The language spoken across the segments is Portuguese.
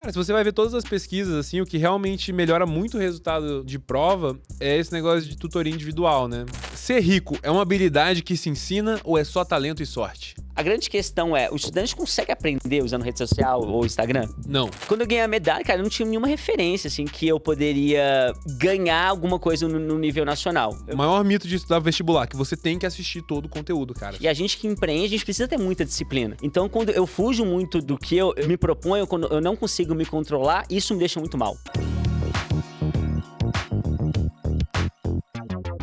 Cara, se você vai ver todas as pesquisas, assim, o que realmente melhora muito o resultado de prova é esse negócio de tutoria individual, né? Ser rico é uma habilidade que se ensina ou é só talento e sorte? A grande questão é, o estudante consegue aprender usando rede social ou Instagram? Não. Quando eu ganhei a medalha, cara, eu não tinha nenhuma referência, assim, que eu poderia ganhar alguma coisa no nível nacional. O maior mito de estudar vestibular, que você tem que assistir todo o conteúdo, cara. E a gente que empreende, a gente precisa ter muita disciplina. Então, quando eu fujo muito do que eu me proponho, quando eu não consigo me controlar, isso me deixa muito mal.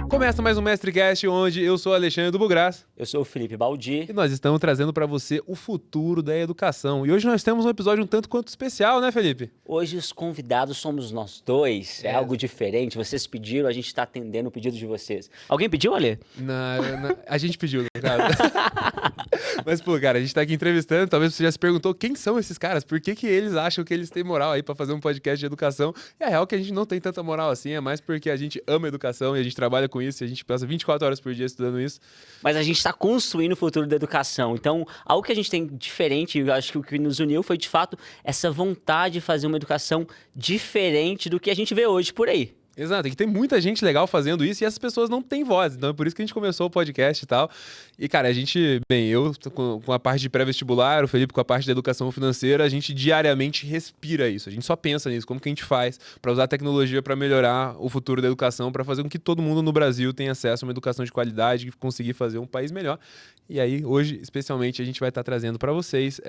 Começa mais um MestreCast, onde eu sou Alexandre do Bugras. Eu sou o Felipe Baldi. E nós estamos trazendo para você o futuro da educação. E hoje nós temos um episódio um tanto quanto especial, né, Felipe? Hoje os convidados somos nós dois. É algo diferente. Vocês pediram, a gente está atendendo o pedido de vocês. Alguém pediu, Ale? A gente pediu, no caso. Mas, pô, cara, a gente tá aqui entrevistando, talvez você já se perguntou quem são esses caras, por que eles acham que eles têm moral aí pra fazer um podcast de educação. E a real é que a gente não tem tanta moral assim, é mais porque a gente ama educação e a gente trabalha com isso e a gente passa 24 horas por dia estudando isso. Mas a gente está construindo o futuro da educação. Então, algo que a gente tem diferente, eu acho que o que nos uniu foi, de fato, essa vontade de fazer uma educação diferente do que a gente vê hoje por aí. Exato, e tem muita gente legal fazendo isso e essas pessoas não têm voz, então é por isso que a gente começou o podcast e tal. E, cara, eu com a parte de pré-vestibular, o Felipe com a parte da educação financeira, a gente diariamente respira isso, a gente só pensa nisso, como que a gente faz para usar a tecnologia para melhorar o futuro da educação, para fazer com que todo mundo no Brasil tenha acesso a uma educação de qualidade e conseguir fazer um país melhor. E aí, hoje, especialmente, a gente vai estar trazendo para vocês,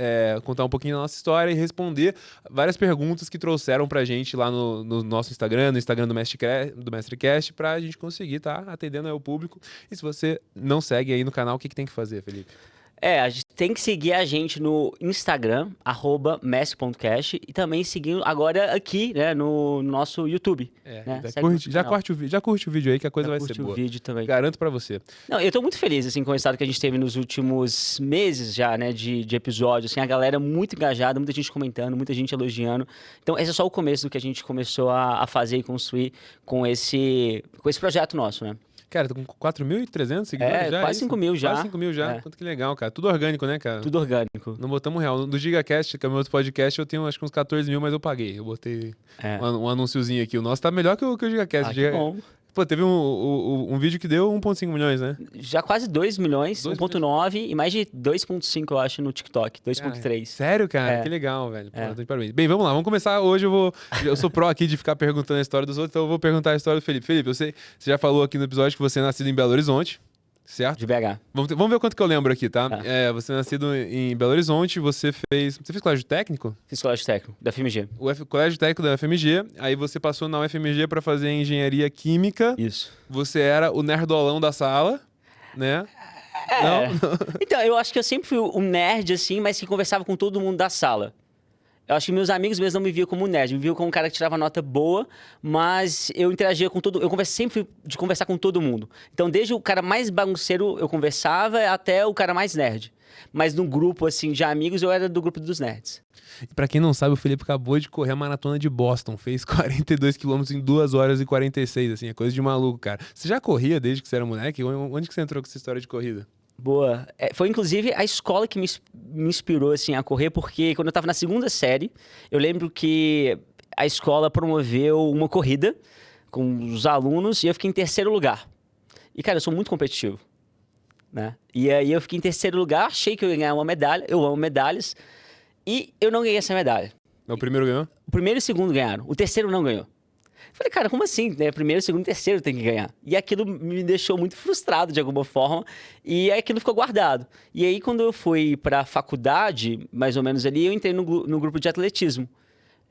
contar um pouquinho da nossa história e responder várias perguntas que trouxeram pra gente lá no nosso Instagram, no Instagram do MestreCast, pra gente conseguir estar atendendo aí o público. E se você não segue aí no canal, o que tem que fazer, Felipe? A gente tem que seguir a gente no Instagram, @mestre.cast, e também seguindo agora aqui, né, no nosso YouTube. Né? Já curte o vídeo aí que a coisa vai ser boa. O vídeo também. Garanto pra você. Não, eu tô muito feliz, assim, com o resultado que a gente teve nos últimos meses já, né, de episódios, assim, a galera muito engajada, muita gente comentando, muita gente elogiando. Então, esse é só o começo do que a gente começou a fazer e construir com esse projeto nosso, né? Cara, tô com 4.300 seguidores já? Quase 5 mil já. Quase 5 mil já. Quanto que legal, cara. Tudo orgânico, né, cara? Tudo orgânico. Não botamos real. Do GigaCast, que é o meu outro podcast, eu tenho acho que uns 14 mil, mas eu paguei. Eu botei um anúnciozinho aqui. O nosso tá melhor que o GigaCast. Que bom. Pô, teve um vídeo que deu 1,5 milhões, né? Já quase 2 milhões, 1,9 e mais de 2,5, eu acho, no TikTok. 2,3. Sério, cara? Que legal, velho. Pô, tô de parabéns. Bem, vamos lá. Vamos começar. Hoje eu sou pró aqui de ficar perguntando a história dos outros, então eu vou perguntar a história do Felipe. Felipe, você já falou aqui no episódio que você é nascido em Belo Horizonte, certo? De BH. Vamos ver quanto que eu lembro aqui, tá? Você é nascido em Belo Horizonte, você fez colégio técnico? Fiz colégio técnico, da FMG. Colégio técnico da UFMG, aí você passou na UFMG pra fazer engenharia química. Isso. Você era o nerdolão da sala, né? Não? Então, eu acho que eu sempre fui um nerd, assim, mas que conversava com todo mundo da sala. Eu acho que meus amigos mesmo não me viam como nerd, me viam como um cara que tirava nota boa, mas eu interagia com todo... sempre fui de conversar com todo mundo. Então, desde o cara mais bagunceiro eu conversava, até o cara mais nerd. Mas no grupo, assim, de amigos, eu era do grupo dos nerds. E pra quem não sabe, o Felipe acabou de correr a maratona de Boston. Fez 42 quilômetros em 2 horas e 46, assim, é coisa de maluco, cara. Você já corria desde que você era moleque? Onde que você entrou com essa história de corrida? Boa. Foi, inclusive, a escola que me inspirou, assim, a correr, porque quando eu tava na segunda série, eu lembro que a escola promoveu uma corrida com os alunos e eu fiquei em terceiro lugar. E, cara, eu sou muito competitivo, né? E aí eu fiquei em terceiro lugar, achei que eu ia ganhar uma medalha, eu amo medalhas, e eu não ganhei essa medalha. O primeiro ganhou? O primeiro e o segundo ganharam, o terceiro não ganhou. Falei, cara, como assim? Né? Primeiro, segundo e terceiro tem que ganhar. E aquilo me deixou muito frustrado de alguma forma, e aquilo ficou guardado. E aí, quando eu fui para a faculdade, mais ou menos ali, eu entrei no grupo de atletismo.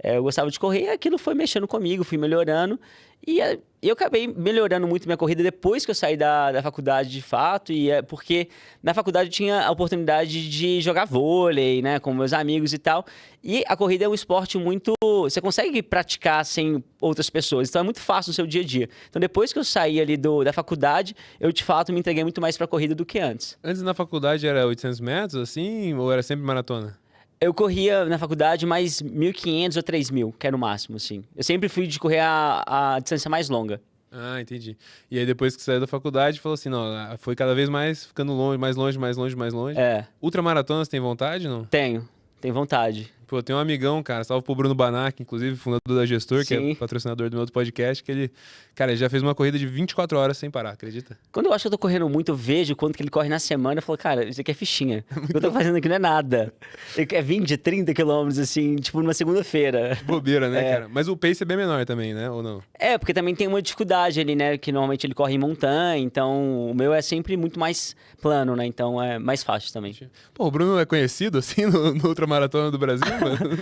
Eu gostava de correr, e aquilo foi mexendo comigo, fui melhorando. E eu acabei melhorando muito minha corrida depois que eu saí da faculdade, de fato. E é porque na faculdade eu tinha a oportunidade de jogar vôlei, né, com meus amigos e tal. E a corrida é um esporte muito... Você consegue praticar sem outras pessoas, então é muito fácil no seu dia a dia. Então depois que eu saí ali da faculdade, eu de fato me entreguei muito mais pra corrida do que antes. Antes na faculdade era 800 metros, assim, ou era sempre maratona? Eu corria na faculdade mais 1.500 ou 3.000, que era o máximo, assim. Eu sempre fui de correr a distância mais longa. Ah, entendi. E aí depois que saiu da faculdade, falou assim, não, foi cada vez mais ficando longe, mais longe, mais longe, mais longe. É. Ultramaratonas tem vontade, não? Tenho vontade. Pô, tem um amigão, cara, salve pro Bruno Banac, inclusive, fundador da Gestor, que Sim. é patrocinador do meu outro podcast, que ele, cara, ele já fez uma corrida de 24 horas sem parar, acredita? Quando eu acho que eu tô correndo muito, eu vejo quanto que ele corre na semana, eu falo, cara, isso aqui é fichinha. O que eu tô fazendo aqui não é nada. É 20, 30 quilômetros, assim, tipo, numa segunda-feira. Bobeira, né, cara? Mas o pace é bem menor também, né? Ou não? É, porque também tem uma dificuldade ali, né? Que normalmente ele corre em montanha, então o meu é sempre muito mais plano, né? Então é mais fácil também. Pô, o Bruno é conhecido, assim, no Ultramaratona do Brasil, mano?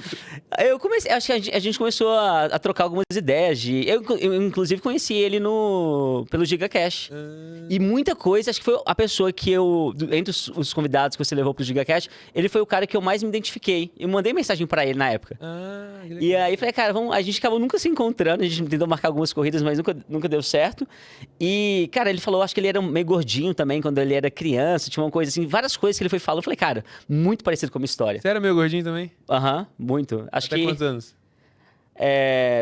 Eu comecei, acho que a gente começou a trocar algumas ideias de. Eu, inclusive, conheci ele pelo GigaCash. E muita coisa, acho que foi a pessoa que entre os convidados que você levou pro GigaCash, ele foi o cara que eu mais me identifiquei. Eu mandei mensagem pra ele na época. Que legal. E aí falei, cara, a gente acabou nunca se encontrando, a gente tentou marcar algumas corridas, mas nunca deu certo. E, cara, ele falou, acho que ele era meio gordinho também quando ele era criança, tinha uma coisa assim, várias coisas que ele foi falando. Eu falei, cara, muito parecido com a minha história. Você era meio gordinho também? Aham, muito. Acho Até que. quantos anos?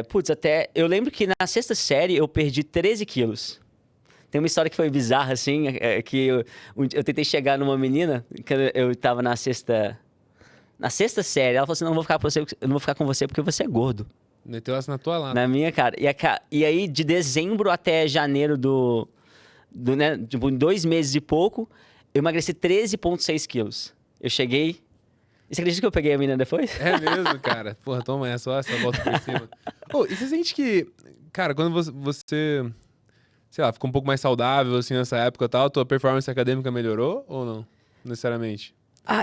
Putz, até. Eu lembro que na sexta série eu perdi 13 quilos. Tem uma história que foi bizarra, assim, que eu tentei chegar numa menina, que eu tava na sexta série, ela falou assim, não vou ficar com você, eu não vou ficar com você porque você é gordo. Meteu essa na tua lata. Na minha cara. E aí, de dezembro até janeiro né, tipo, em 2 meses e pouco, eu emagreci 13,6 quilos. Eu cheguei... E você acredita que eu peguei a menina depois? É mesmo, cara. Porra, toma essa, ó, essa volta por cima. Ô, e você sente que, cara, quando você, sei lá, ficou um pouco mais saudável, assim, nessa época e tal, tua performance acadêmica melhorou ou não? Necessariamente.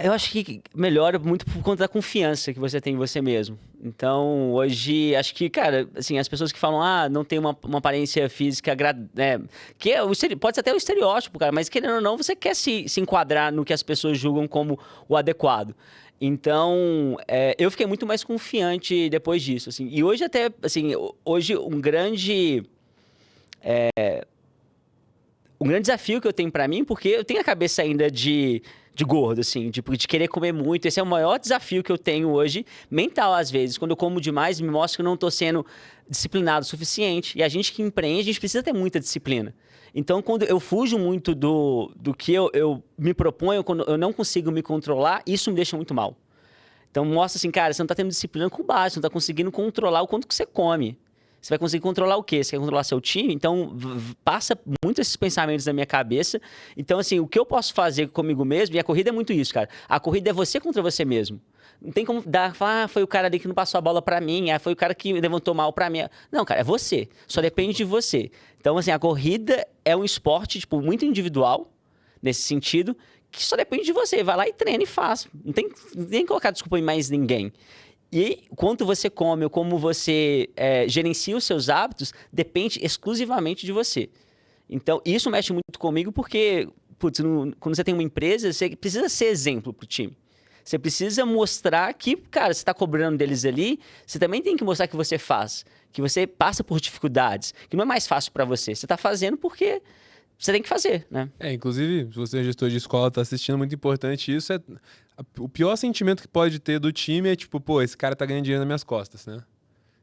Eu acho que melhora muito por conta da confiança que você tem em você mesmo. Então, hoje, acho que, cara, assim, as pessoas que falam, não tem uma aparência física, que pode ser até o estereótipo, cara, mas querendo ou não, você quer se enquadrar no que as pessoas julgam como o adequado. Então, eu fiquei muito mais confiante depois disso, assim. E hoje até, assim, hoje um grande desafio que eu tenho pra mim, porque eu tenho a cabeça ainda de gordo, assim, de querer comer muito. Esse é o maior desafio que eu tenho hoje, mental às vezes. Quando eu como demais, me mostra que eu não tô sendo disciplinado o suficiente. E a gente que empreende, a gente precisa ter muita disciplina. Então, quando eu fujo muito do que eu me proponho, quando eu não consigo me controlar, isso me deixa muito mal. Então, mostra assim, cara, você não tá tendo disciplina com base, você não tá conseguindo controlar o quanto que você come. Você vai conseguir controlar o quê? Você quer controlar seu time? Então, passa muito esses pensamentos na minha cabeça. Então, assim, o que eu posso fazer comigo mesmo, e a corrida é muito isso, cara. A corrida é você contra você mesmo. Não tem como falar, foi o cara ali que não passou a bola pra mim, foi o cara que levantou mal pra mim. Não, cara, é você. Só depende de você. Então, assim, a corrida é um esporte, tipo, muito individual, nesse sentido, que só depende de você. Vai lá e treina e faz. Não tem nem colocar desculpa em mais ninguém. E quanto você come ou como você gerencia os seus hábitos, depende exclusivamente de você. Então, isso mexe muito comigo porque, putz, quando você tem uma empresa, você precisa ser exemplo pro time. Você precisa mostrar que, cara, você está cobrando deles ali, você também tem que mostrar que você faz, que você passa por dificuldades, que não é mais fácil para você. Você está fazendo porque você tem que fazer, né? Inclusive, se você é gestor de escola, tá assistindo, muito importante isso. O pior sentimento que pode ter do time é tipo, pô, esse cara tá ganhando dinheiro nas minhas costas, né?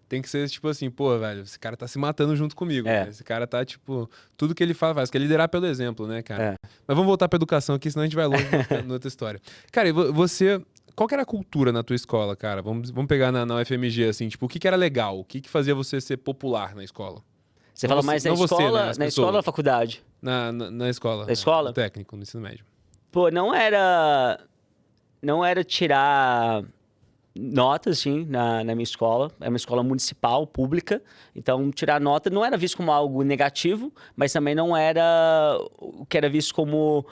Tem que ser tipo assim, pô, velho, esse cara tá se matando junto comigo. Né? Esse cara tá, tipo, tudo que ele faz, quer liderar pelo exemplo, né, cara? Mas vamos voltar pra educação aqui, senão a gente vai longe na outra história. Cara, e você... Qual que era a cultura na tua escola, cara? Vamos pegar na UFMG, assim, tipo, o que era legal? O que fazia você ser popular na escola? Você fala mais na escola, né? Na escola ou na faculdade? Na escola. Na escola? No técnico, no ensino médio. Pô, não era tirar notas, assim, na minha escola. É uma escola municipal, pública. Então, tirar nota não era visto como algo negativo, mas também não era o que era visto como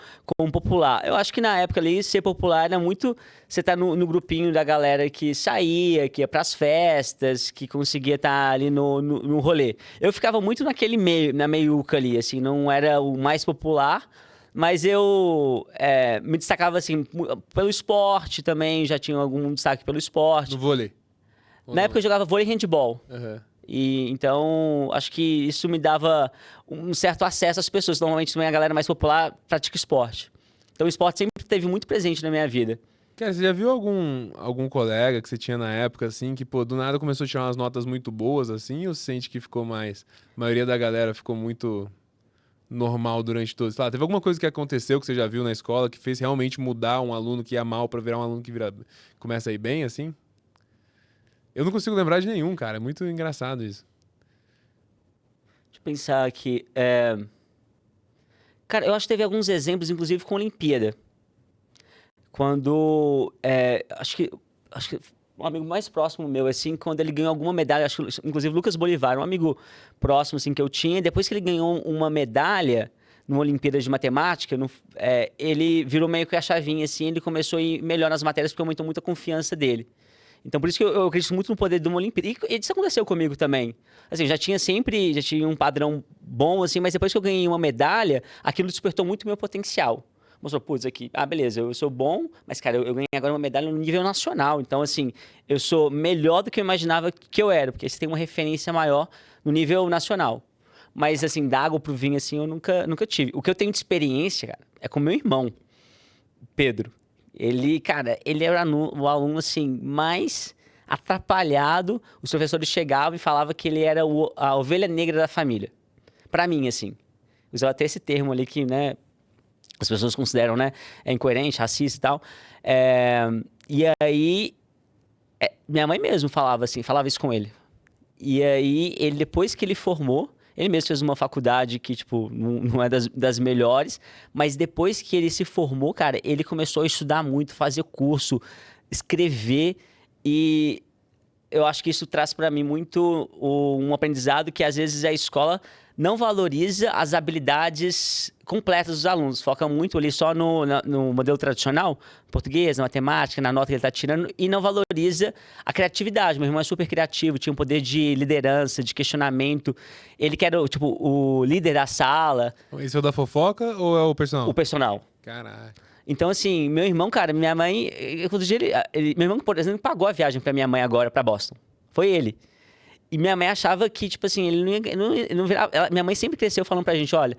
popular. Eu acho que na época ali, ser popular era muito... Você tá no grupinho da galera que saía, que ia pras festas, que conseguia estar ali no rolê. Eu ficava muito naquele meio, na meiuca ali, assim, não era o mais popular, mas eu me destacava, assim, pelo esporte também, já tinha algum destaque pelo esporte. No vôlei? Na época eu jogava vôlei e handball. Uhum. E então, acho que isso me dava um certo acesso às pessoas. Normalmente também a galera mais popular pratica esporte. Então o esporte sempre esteve muito presente na minha vida. Cara, você já viu algum colega que você tinha na época, assim, que, pô, do nada começou a tirar umas notas muito boas, assim, ou você sente que ficou mais... A maioria da galera ficou muito... normal durante todo. Sei lá, teve alguma coisa que aconteceu que você já viu na escola que fez realmente mudar um aluno que ia mal pra virar um aluno que começa a ir bem, assim? Eu não consigo lembrar de nenhum, cara. É muito engraçado isso. Deixa eu pensar aqui. Cara, eu acho que teve alguns exemplos, inclusive com a Olimpíada. Quando. Acho que um amigo mais próximo meu, assim, quando ele ganhou alguma medalha, acho que, inclusive Lucas Bolivar, um amigo próximo, assim, que eu tinha, depois que ele ganhou uma medalha numa Olimpíada de Matemática, ele virou meio que a chavinha, assim, ele começou a ir melhor nas matérias porque aumentou muito a confiança dele. Então, por isso que eu acredito muito no poder de uma Olimpíada. E isso aconteceu comigo também. Assim, já tinha um padrão bom, assim, mas depois que eu ganhei uma medalha, aquilo despertou muito o meu potencial. Mostrou, putz, aqui, beleza, eu sou bom, mas, cara, eu ganhei agora uma medalha no nível nacional. Então, assim, eu sou melhor do que eu imaginava que eu era, porque você tem uma referência maior no nível nacional. Mas, assim, da água pro vinho, assim, eu nunca tive. O que eu tenho de experiência, cara, é com meu irmão, Pedro. Ele, cara, ele era o aluno, assim, mais atrapalhado. Os professores chegavam e falavam que ele era a ovelha negra da família. Pra mim, assim. Usava até esse termo ali que, né, as pessoas consideram, né, incoerente, racista e tal. E aí, minha mãe mesmo falava isso com ele. E aí, depois que ele formou, ele mesmo fez uma faculdade que, tipo, não é das melhores, mas depois que ele se formou, cara, ele começou a estudar muito, fazer curso, escrever, e eu acho que isso traz para mim muito um aprendizado que, às vezes, a escola não valoriza as habilidades completas dos alunos. Foca muito ali só no modelo tradicional, português, na matemática, na nota que ele está tirando, e não valoriza a criatividade. Meu irmão é super criativo, tinha um poder de liderança, de questionamento. Ele que era, tipo, o líder da sala. Esse é o da fofoca ou é o personal? O personal. Caraca. Então, assim, meu irmão, cara, minha mãe... Outro dia, meu irmão, por exemplo, pagou a viagem pra minha mãe agora, pra Boston. Foi ele. E minha mãe achava que, tipo assim, ele não virava... minha mãe sempre cresceu falando pra gente, olha,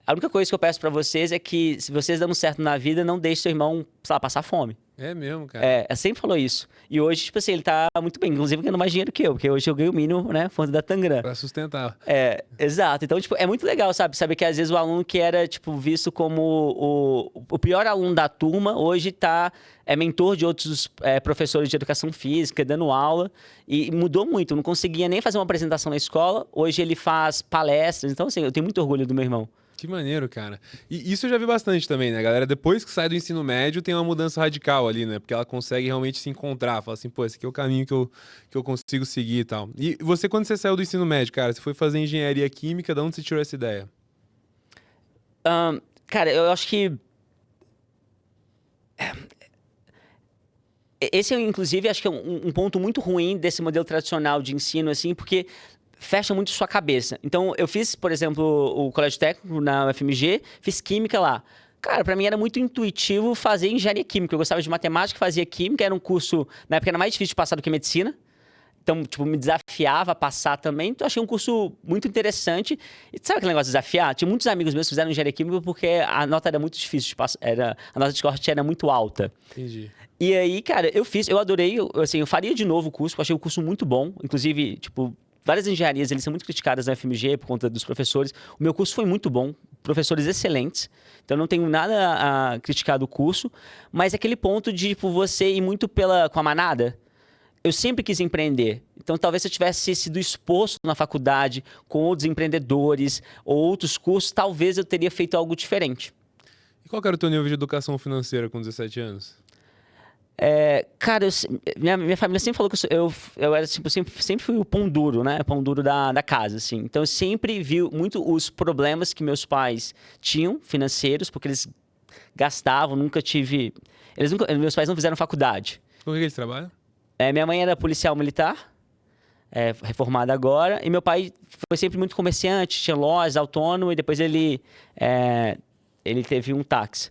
a única coisa que eu peço pra vocês é que, se vocês dando certo na vida, não deixe seu irmão, sei lá, passar fome. É mesmo, cara. Ela sempre falou isso. E hoje, tipo assim, ele tá muito bem. Inclusive, ganhando mais dinheiro que eu, porque hoje eu ganho o mínimo, né, fonte da Tangram. Pra sustentar. Exato. Então, tipo, é muito legal, sabe? Saber que, às vezes, o aluno que era, tipo, visto como o pior aluno da turma, hoje é mentor de outros professores de educação física, dando aula. E mudou muito. Eu não conseguia nem fazer uma apresentação na escola. Hoje ele faz palestras. Então, assim, eu tenho muito orgulho do meu irmão. Que maneiro, cara. E isso eu já vi bastante também, né, galera? Depois que sai do ensino médio, tem uma mudança radical ali, né? Porque ela consegue realmente se encontrar. Fala assim, pô, esse aqui é o caminho que eu consigo seguir e tal. E você, quando você saiu do ensino médio, cara, você foi fazer engenharia química, de onde você tirou essa ideia? Cara, eu acho que... Esse, inclusive, acho que é um ponto muito ruim desse modelo tradicional de ensino, assim, porque fecha muito sua cabeça. Então, eu fiz, por exemplo, o colégio técnico na UFMG, fiz química lá. Cara, pra mim era muito intuitivo fazer engenharia química. Eu gostava de matemática, fazia química, era um curso, na época era mais difícil de passar do que medicina. Então, tipo, me desafiava a passar também. Então, achei um curso muito interessante. E sabe aquele negócio de desafiar? Tinha muitos amigos meus que fizeram engenharia química porque a nota era muito difícil de passar. A nota de corte era muito alta. Entendi. E aí, cara, eu adorei. Eu faria de novo o curso, eu achei o curso muito bom. Inclusive, tipo, várias engenharias, eles são muito criticadas na FMG por conta dos professores. O meu curso foi muito bom, professores excelentes. Então, eu não tenho nada a criticar do curso. Mas aquele ponto de, tipo, você ir muito com a manada... Eu sempre quis empreender. Então, talvez se eu tivesse sido exposto na faculdade com outros empreendedores ou outros cursos, talvez eu teria feito algo diferente. E qual que era o teu nível de educação financeira com 17 anos? Cara, minha família sempre falou que eu era, tipo, sempre fui o pão duro, né? Pão duro da casa, assim. Então, eu sempre vi muito os problemas que meus pais tinham financeiros, porque eles gastavam, nunca tive... Meus pais não fizeram faculdade. Com o que eles trabalham? Minha mãe era policial militar, reformada agora, e meu pai foi sempre muito comerciante, tinha lojas, autônomo, e depois ele teve um táxi.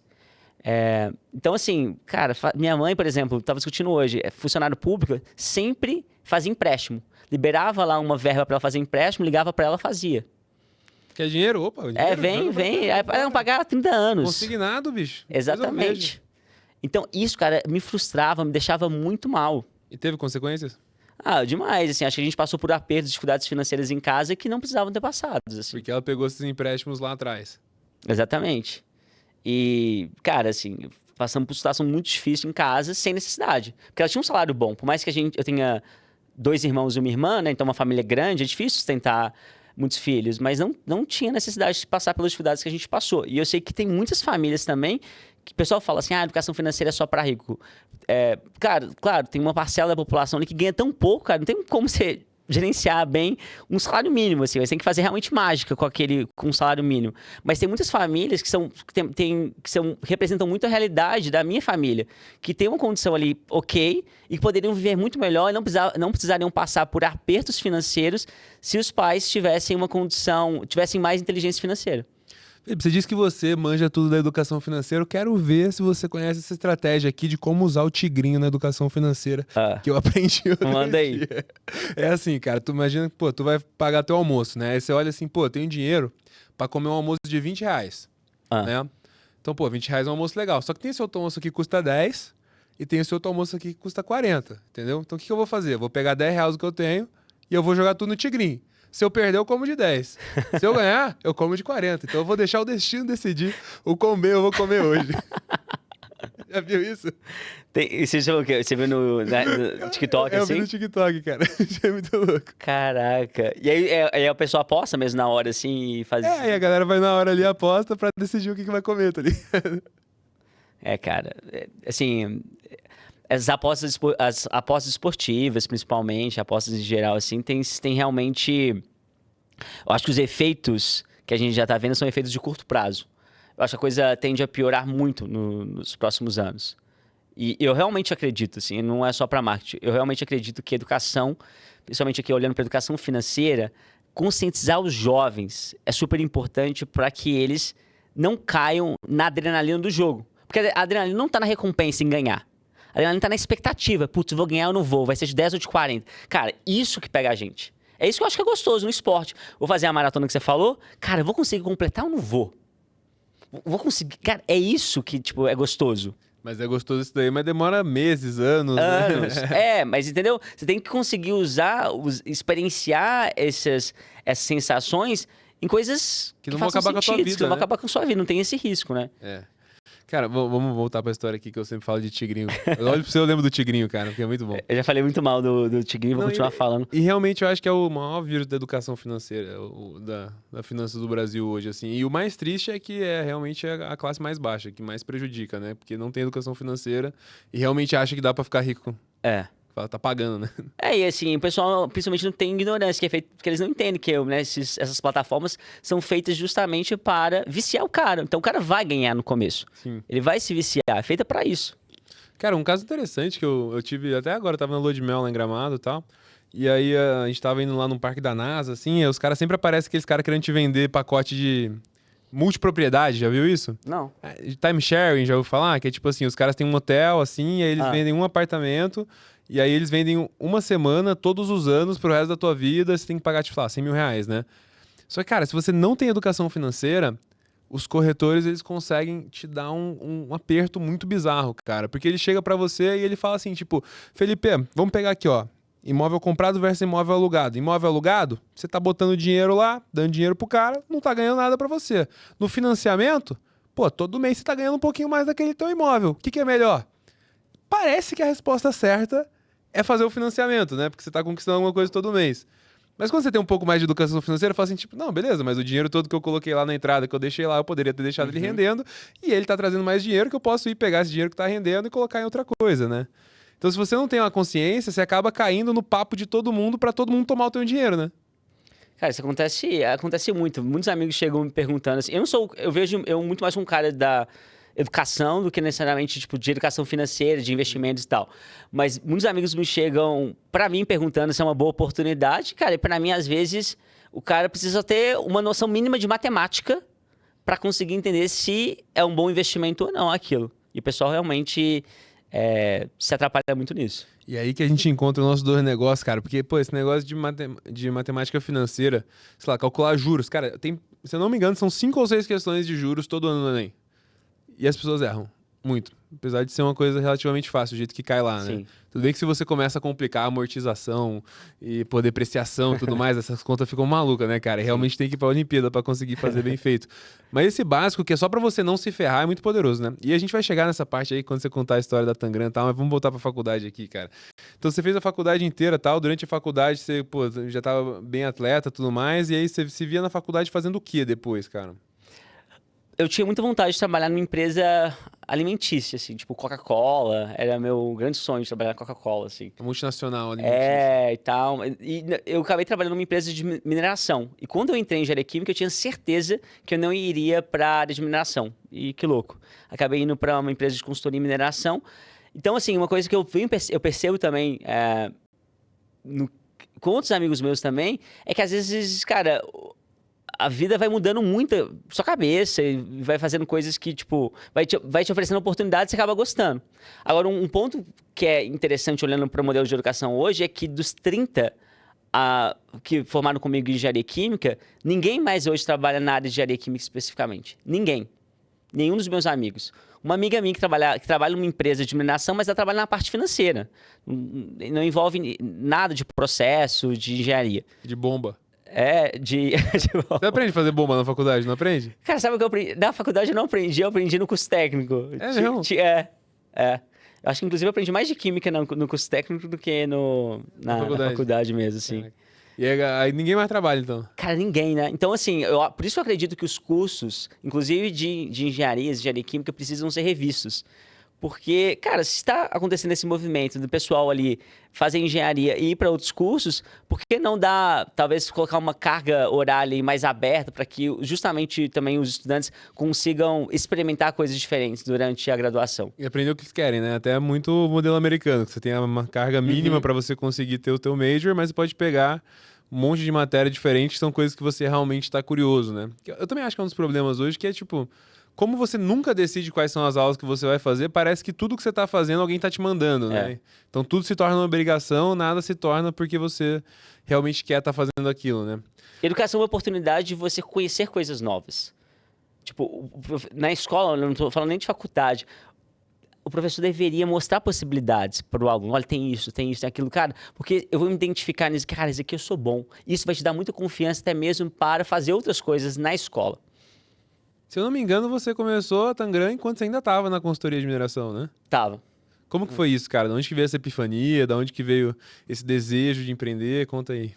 Então, assim, cara, minha mãe, por exemplo, estava discutindo hoje, funcionário público, sempre fazia empréstimo. Liberava lá uma verba para ela fazer empréstimo, ligava para ela, fazia. Quer dinheiro? Opa, dinheiro. Vem. Não, pagar 30 anos. Consignado, bicho. Exatamente. Então, isso, cara, me frustrava, me deixava muito mal. E teve consequências? Demais, assim, acho que a gente passou por apertos, dificuldades financeiras em casa que não precisavam ter passado, assim. Porque ela pegou esses empréstimos lá atrás. Exatamente. E, cara, assim, passamos por uma situação muito difícil em casa, sem necessidade. Porque ela tinha um salário bom, por mais que eu tenha 2 irmãos e uma irmã, né? Então uma família grande, é difícil sustentar muitos filhos, mas não tinha necessidade de passar pelas dificuldades que a gente passou. E eu sei que tem muitas famílias também que o pessoal fala assim, a educação financeira é só para rico. Cara, claro, tem uma parcela da população ali que ganha tão pouco, cara, não tem como você gerenciar bem um salário mínimo, assim, você tem que fazer realmente mágica com um salário mínimo. Mas tem muitas famílias que representam muito a realidade da minha família, que tem uma condição ali ok e que poderiam viver muito melhor e não precisariam passar por apertos financeiros se os pais tivessem mais inteligência financeira. Felipe, você disse que você manja tudo da educação financeira. Eu quero ver se você conhece essa estratégia aqui de como usar o tigrinho na educação financeira que eu aprendi outro Manda aí. dia. É assim, cara, tu imagina que, pô, tu vai pagar teu almoço, né? Aí você olha assim, pô, eu tenho dinheiro pra comer um almoço de R$20, né? Então, pô, R$20 é um almoço legal. Só que tem esse outro almoço aqui que custa 10 e tem esse outro almoço aqui que custa 40, entendeu? Então, o que eu vou fazer? Eu vou pegar R$10 que eu tenho e eu vou jogar tudo no tigrinho. Se eu perder, eu como de 10. Se eu ganhar, eu como de 40. Então eu vou deixar o destino decidir o comer eu vou comer hoje. Já viu isso? Você viu no TikTok, assim? Eu vi no TikTok, cara. Isso é muito louco. Caraca. E aí a pessoa aposta mesmo na hora, assim, e faz... E a galera vai na hora ali e aposta pra decidir o que vai comer, tá ligado? Cara, assim... As apostas esportivas, principalmente, apostas em geral, assim, tem realmente... Eu acho que os efeitos que a gente já tá vendo são efeitos de curto prazo. Eu acho que a coisa tende a piorar muito nos próximos anos. E eu realmente acredito, assim, não é só para marketing, eu realmente acredito que a educação, principalmente aqui olhando para educação financeira, conscientizar os jovens é super importante para que eles não caiam na adrenalina do jogo. Porque a adrenalina não tá na recompensa em ganhar. A adrenalina tá na expectativa. Putz, vou ganhar ou não vou? Vai ser de 10 ou de 40. Cara, isso que pega a gente. É isso que eu acho que é gostoso no esporte. Vou fazer a maratona que você falou. Cara, eu vou conseguir completar ou não vou? Vou conseguir. Cara, é isso que, tipo, é gostoso. Mas é gostoso isso daí, mas demora meses, anos. Anos. Né? Mas entendeu? Você tem que conseguir experienciar essas sensações em coisas que não vão acabar com a tua vida. Que não vão acabar com a sua vida. Não tem esse risco, né? Cara, vamos voltar pra história aqui que eu sempre falo de tigrinho. Eu olho pra você, eu lembro do tigrinho, cara, porque é muito bom. Eu já falei muito mal do tigrinho, vou continuar falando. E realmente eu acho que é o maior vírus da educação financeira, da finança do Brasil hoje, assim. E o mais triste é que é realmente a classe mais baixa, que mais prejudica, né? Porque não tem educação financeira e realmente acha que dá pra ficar rico. Tá pagando, né? E assim, o pessoal principalmente não tem ignorância, que é feito, porque eles não entendem que essas plataformas são feitas justamente para viciar o cara. Então o cara vai ganhar no começo. Sim. Ele vai se viciar, é feita para isso. Cara, um caso interessante que eu tive até agora, eu tava na lua de mel lá em Gramado e tal. E aí a gente tava indo lá no parque da NASA, assim, e os caras sempre aparecem aqueles caras querendo te vender pacote de multipropriedade, já viu isso? Não. Time sharing, já ouviu falar? Que é tipo assim, os caras têm um hotel, assim, e aí eles vendem um apartamento, e aí eles vendem uma semana, todos os anos, pro resto da tua vida, você tem que pagar, tipo, lá, 100 mil reais, né? Só que, cara, se você não tem educação financeira, os corretores, eles conseguem te dar um aperto muito bizarro, cara. Porque ele chega pra você e ele fala assim, tipo, Felipe, vamos pegar aqui, ó, imóvel comprado versus imóvel alugado. Imóvel alugado, você tá botando dinheiro lá, dando dinheiro pro cara, não tá ganhando nada pra você. No financiamento, pô, todo mês você tá ganhando um pouquinho mais daquele teu imóvel. O que é melhor? Parece que a resposta certa é fazer o financiamento, né? Porque você tá conquistando alguma coisa todo mês. Mas quando você tem um pouco mais de educação financeira, fala assim, tipo, não, beleza, mas o dinheiro todo que eu coloquei lá na entrada, que eu deixei lá, eu poderia ter deixado ele rendendo, e ele tá trazendo mais dinheiro que eu posso ir pegar esse dinheiro que tá rendendo e colocar em outra coisa, né? Então, se você não tem uma consciência, você acaba caindo no papo de todo mundo pra todo mundo tomar o teu dinheiro, né? Cara, isso acontece muito. Muitos amigos chegam me perguntando assim. Eu vejo muito mais um cara da educação do que necessariamente tipo de educação financeira, de investimentos e tal. Mas muitos amigos me chegam pra mim perguntando se é uma boa oportunidade. Cara, e pra mim às vezes o cara precisa ter uma noção mínima de matemática pra conseguir entender se é um bom investimento ou não aquilo. E o pessoal realmente se atrapalha muito nisso. E aí que a gente encontra o nosso dor negócio, cara. Porque, pô, esse negócio de matemática financeira, sei lá, calcular juros. Cara, se eu não me engano, são 5 ou 6 questões de juros todo ano no Enem. E as pessoas erram. Muito. Apesar de ser uma coisa relativamente fácil, o jeito que cai lá, né? Sim. Tudo bem que se você começa a complicar a amortização e por depreciação e tudo mais, essas contas ficam malucas, né, cara? E realmente tem que ir pra Olimpíada pra conseguir fazer bem feito. Mas esse básico, que é só pra você não se ferrar, é muito poderoso, né? E a gente vai chegar nessa parte aí quando você contar a história da Tangram e tal, mas vamos voltar pra faculdade aqui, cara. Então você fez a faculdade inteira e tal, durante a faculdade você, pô, já tava bem atleta e tudo mais, e aí você se via na faculdade fazendo o que depois, cara? Eu tinha muita vontade de trabalhar numa empresa alimentícia, assim, tipo Coca-Cola. Era meu grande sonho de trabalhar na Coca-Cola, assim. Multinacional alimentícia. E tal. E eu acabei trabalhando numa empresa de mineração. E quando eu entrei em engenharia química, eu tinha certeza que eu não iria para a área de mineração. E que louco. Acabei indo para uma empresa de consultoria em mineração. Então, assim, uma coisa que eu percebo também com outros amigos meus também, é que às vezes, cara, a vida vai mudando muito a sua cabeça e vai fazendo coisas que, tipo, vai te oferecendo oportunidades e você acaba gostando. Agora, um ponto que é interessante olhando para o modelo de educação hoje é que dos 30 que formaram comigo em engenharia química, ninguém mais hoje trabalha na área de engenharia química especificamente. Ninguém. Nenhum dos meus amigos. Uma amiga minha que trabalha numa empresa de mineração, mas ela trabalha na parte financeira. Não envolve nada de processo, de engenharia. De bomba. Você aprende a fazer bomba na faculdade, não aprende? Cara, sabe o que eu aprendi? Na faculdade eu não aprendi, eu aprendi no curso técnico. É mesmo? Eu acho que inclusive eu aprendi mais de química no curso técnico do que na faculdade mesmo, assim. Caraca. E aí ninguém mais trabalha, então? Cara, ninguém, né? Então, assim, por isso eu acredito que os cursos, inclusive de engenharia química, precisam ser revistos. Porque, cara, se está acontecendo esse movimento do pessoal ali fazer engenharia e ir para outros cursos, por que não talvez, colocar uma carga horária mais aberta para que justamente também os estudantes consigam experimentar coisas diferentes durante a graduação? E aprender o que eles querem, né? Até muito modelo americano, que você tem uma carga mínima para você conseguir ter o teu major, mas você pode pegar um monte de matéria diferente, que são coisas que você realmente está curioso, né? Eu também acho que é um dos problemas hoje, que é tipo, como você nunca decide quais são as aulas que você vai fazer, parece que tudo que você está fazendo, alguém está te mandando, né? Então tudo se torna uma obrigação, nada se torna porque você realmente quer estar fazendo aquilo, né? Educação é uma oportunidade de você conhecer coisas novas. Tipo, na escola, eu não estou falando nem de faculdade, o professor deveria mostrar possibilidades para o aluno. Olha, tem isso, tem aquilo. Cara, porque eu vou me identificar nisso. Cara, isso aqui eu sou bom. Isso vai te dar muita confiança até mesmo para fazer outras coisas na escola. Se eu não me engano, você começou a Tangram enquanto você ainda estava na consultoria de mineração, né? Tava. Como que foi isso, cara? De onde que veio essa epifania? De onde que veio esse desejo de empreender? Conta aí.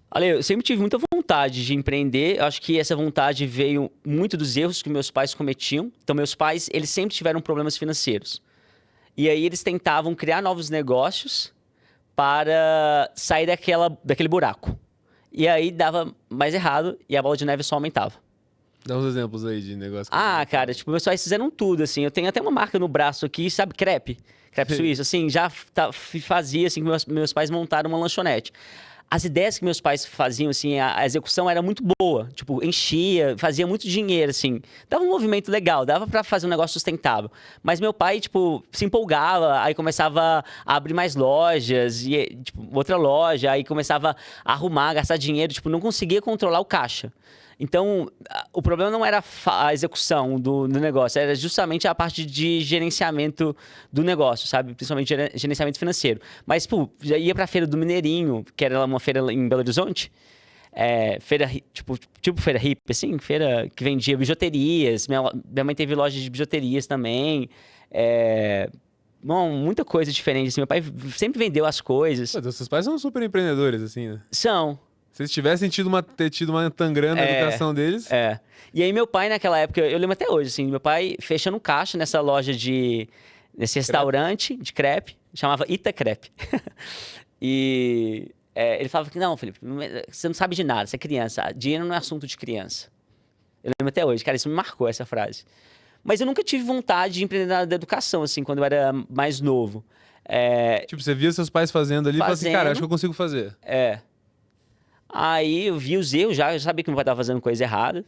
Olha, eu sempre tive muita vontade de empreender. Eu acho que essa vontade veio muito dos erros que meus pais cometiam. Então, meus pais, eles sempre tiveram problemas financeiros. E aí, eles tentavam criar novos negócios para sair daquele buraco. E aí, dava mais errado e a bola de neve só aumentava. Dá uns exemplos aí de negócio. Cara, tipo, meus pais fizeram tudo, assim. Eu tenho até uma marca no braço aqui, sabe, crepe suíço, assim, já fazia, assim, meus pais montaram uma lanchonete. As ideias que meus pais faziam, assim, a execução era muito boa. Tipo, enchia, fazia muito dinheiro, assim. Dava um movimento legal, dava pra fazer um negócio sustentável. Mas meu pai, tipo, se empolgava, aí começava a abrir mais lojas, e, tipo, outra loja, aí começava a arrumar, gastar dinheiro, tipo, não conseguia controlar o caixa. Então, o problema não era a execução do negócio, era justamente a parte de gerenciamento do negócio, sabe? Principalmente gerenciamento financeiro. Mas, pô, já ia pra Feira do Mineirinho, que era uma feira em Belo Horizonte. Feira, tipo feira hippie, assim, feira que vendia bijuterias. Minha mãe teve loja de bijuterias também. Bom, muita coisa diferente, assim. Meu pai sempre vendeu as coisas. Pô, seus pais são super empreendedores, assim, né? São. Se eles tivessem ter tido uma Tangram na educação deles... E aí meu pai, naquela época, eu lembro até hoje, assim, meu pai fechando caixa nessa loja nesse restaurante de crepe, chamava Ita Crepe. E ele falava que, não, Felipe, você não sabe de nada, você é criança, dinheiro não é assunto de criança. Eu lembro até hoje, cara, isso me marcou, essa frase. Mas eu nunca tive vontade de empreender na educação, assim, quando eu era mais novo. Tipo, você via seus pais fazendo ali e falava assim, cara, acho que eu consigo fazer. Aí eu vi os erros já, eu sabia que meu pai estava fazendo coisa errada,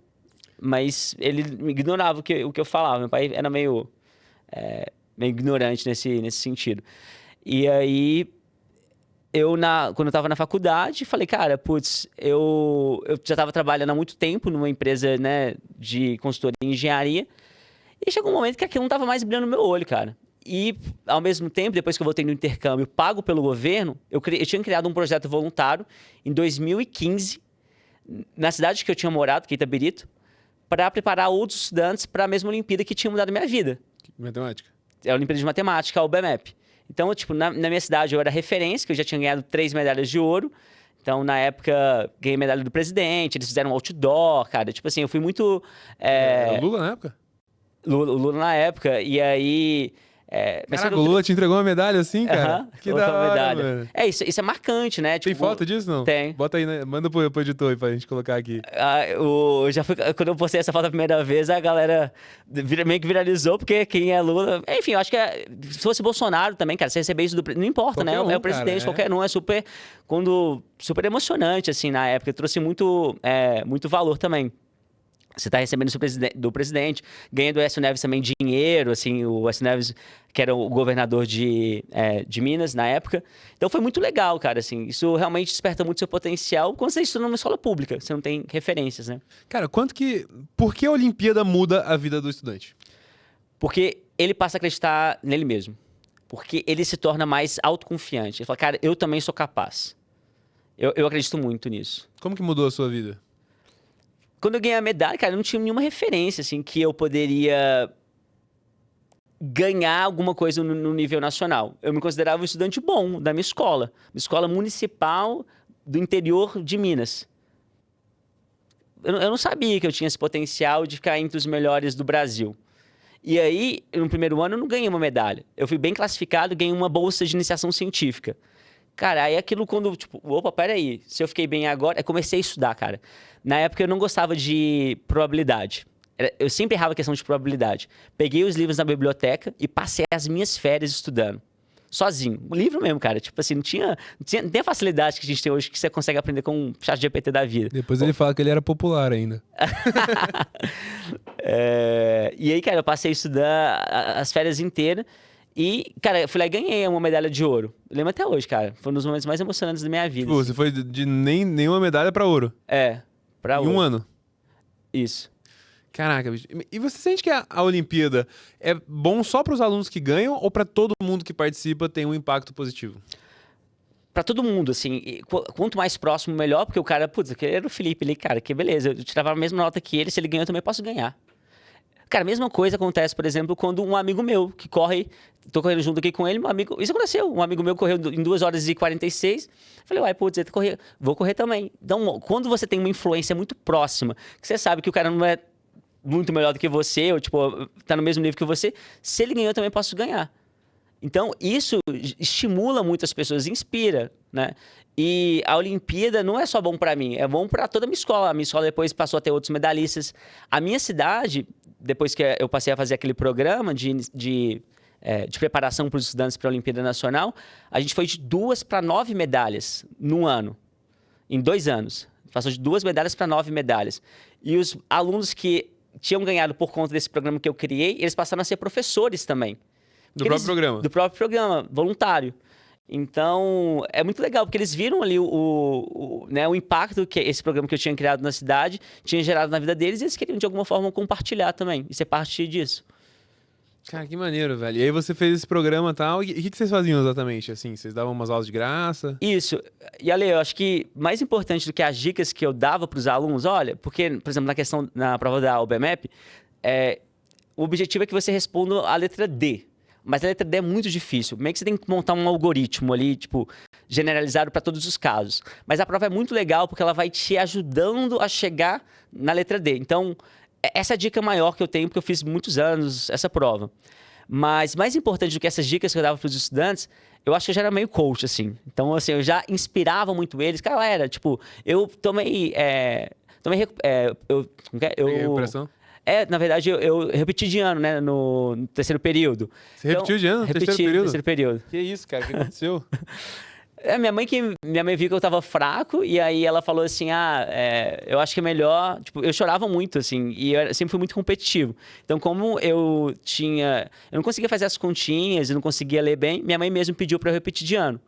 mas ele me ignorava o que eu falava. Meu pai era meio ignorante nesse sentido. E aí, quando eu estava na faculdade, falei, cara, putz, eu já estava trabalhando há muito tempo numa empresa, né, de consultoria em engenharia, E chegou um momento que aquilo não tava mais brilhando no meu olho, cara. E, ao mesmo tempo, depois que eu voltei no intercâmbio pago pelo governo, eu tinha criado um projeto voluntário em 2015, na cidade que eu tinha morado, que é Itabirito, para preparar outros estudantes para a mesma Olimpíada que tinha mudado a minha vida. Matemática? É a Olimpíada de Matemática, a UBMEP. Então, tipo, na minha cidade eu era referência, que eu já tinha ganhado 3 medalhas de ouro. Então, na época, ganhei medalha do presidente, eles fizeram um outdoor, cara. Tipo assim, eu fui muito... Era o Lula na época? Lula na época, e aí... Caraca, o Lula te entregou uma medalha assim, cara? Que da hora, medalha. mano. Isso é marcante, né? Tem Tipo, foto disso, não? Tem. Bota aí, né? Manda pro editor aí pra gente colocar aqui. Quando eu postei essa foto a primeira vez, a galera meio que viralizou, porque quem é Lula... Enfim, eu acho que se fosse Bolsonaro também, cara, você receber isso não importa, Qualquer né? É um, o presidente, cara, qualquer um. É super emocionante, assim, na época. Trouxe muito valor também. Você está recebendo isso do presidente, ganha do Aécio Neves também dinheiro, assim, o Aécio Neves, que era o governador de Minas na época. Então foi muito legal, cara, assim, isso realmente desperta muito seu potencial quando você estuda numa escola pública, você não tem referências, né? Cara, por que a Olimpíada muda a vida do estudante? Porque ele passa a acreditar nele mesmo. Porque ele se torna mais autoconfiante. Ele fala, cara, eu também sou capaz. Eu acredito muito nisso. Como que mudou a sua vida? Quando eu ganhei a medalha, cara, eu não tinha nenhuma referência, assim, que eu poderia ganhar alguma coisa no nível nacional. Eu me considerava um estudante bom da minha escola municipal do interior de Minas. Eu não sabia que eu tinha esse potencial de ficar entre os melhores do Brasil. E aí, no primeiro ano, eu não ganhei uma medalha. Eu fui bem classificado e ganhei uma bolsa de iniciação científica. Cara, aí aquilo quando, tipo, opa, peraí, se eu fiquei bem agora, eu comecei a estudar, cara. Na época eu não gostava de probabilidade. Eu sempre errava a questão de probabilidade. Peguei os livros na biblioteca e passei as minhas férias estudando. Sozinho. O livro mesmo, cara. Tipo assim, não tinha a facilidade que a gente tem hoje que você consegue aprender com um chat GPT da vida. Depois ele fala que ele era popular ainda. E aí, cara, eu passei a estudar as férias inteiras. E, cara, eu fui lá e ganhei uma medalha de ouro. Eu lembro até hoje, cara. Foi um dos momentos mais emocionantes da minha vida. Tipo, assim. você foi de nenhuma medalha pra ouro. Pra em ouro. um ano. Isso. Caraca, bicho. E você sente que a Olimpíada é bom só pros alunos que ganham ou pra todo mundo que participa tem um impacto positivo? Pra todo mundo, assim. E quanto mais próximo, melhor. Porque o cara, putz, aquele era o Felipe ali, cara. Que beleza, eu tirava a mesma nota que ele. Se ele ganhou, eu também posso ganhar. Cara, a mesma coisa acontece, por exemplo, quando um amigo meu que corre, tô correndo junto aqui com ele, meu amigo, isso aconteceu, um amigo meu correu em 2 horas e 46, falei, uai, putz, vou correr também. Então, quando você tem uma influência muito próxima, que você sabe que o cara não é muito melhor do que você, ou tipo, tá no mesmo nível que você, se ele ganhou, eu também posso ganhar. Então, isso estimula muitas pessoas, inspira, né? E a Olimpíada não é só bom para mim, é bom para toda a minha escola. A minha escola depois passou a ter outros medalhistas. A minha cidade, depois que eu passei a fazer aquele programa de preparação para os estudantes para a Olimpíada Nacional, a gente foi de 2 para 9 medalhas no ano, em 2 anos. Passou de 2 medalhas para 9 medalhas. E os alunos que tinham ganhado por conta desse programa que eu criei, eles passaram a ser professores também. Do próprio programa? Do próprio programa, voluntário. Então, é muito legal, porque eles viram ali o impacto que esse programa que eu tinha criado na cidade tinha gerado na vida deles e eles queriam, de alguma forma, compartilhar também e ser parte disso. Cara, que maneiro, velho. E aí você fez esse programa e tal, e o que vocês faziam exatamente? Assim, vocês davam umas aulas de graça? Isso. E, Ale, eu acho que mais importante do que as dicas que eu dava para os alunos, olha, porque, por exemplo, na prova da UBMEP, o objetivo é que você responda a letra D. Mas a letra D é muito difícil. Meio que você tem que montar um algoritmo ali, tipo, generalizado para todos os casos. Mas a prova é muito legal porque ela vai te ajudando a chegar na letra D. Então, essa é a dica maior que eu tenho, porque eu fiz muitos anos essa prova. Mas mais importante do que essas dicas que eu dava para os estudantes, eu acho que eu já era meio coach, assim. Então, assim, eu já inspirava muito eles. Galera, tipo, eu tomei... Recuperação? Na verdade, eu repeti de ano, né, no terceiro período. Você repetiu de ano no terceiro período? No terceiro período. Que isso, cara? O que aconteceu? Minha mãe viu que eu tava fraco e aí ela falou assim, eu acho que é melhor... Tipo, eu chorava muito, assim, e eu sempre fui muito competitivo. Então, como eu não conseguia fazer as continhas, eu não conseguia ler bem, minha mãe mesmo pediu pra eu repetir de ano.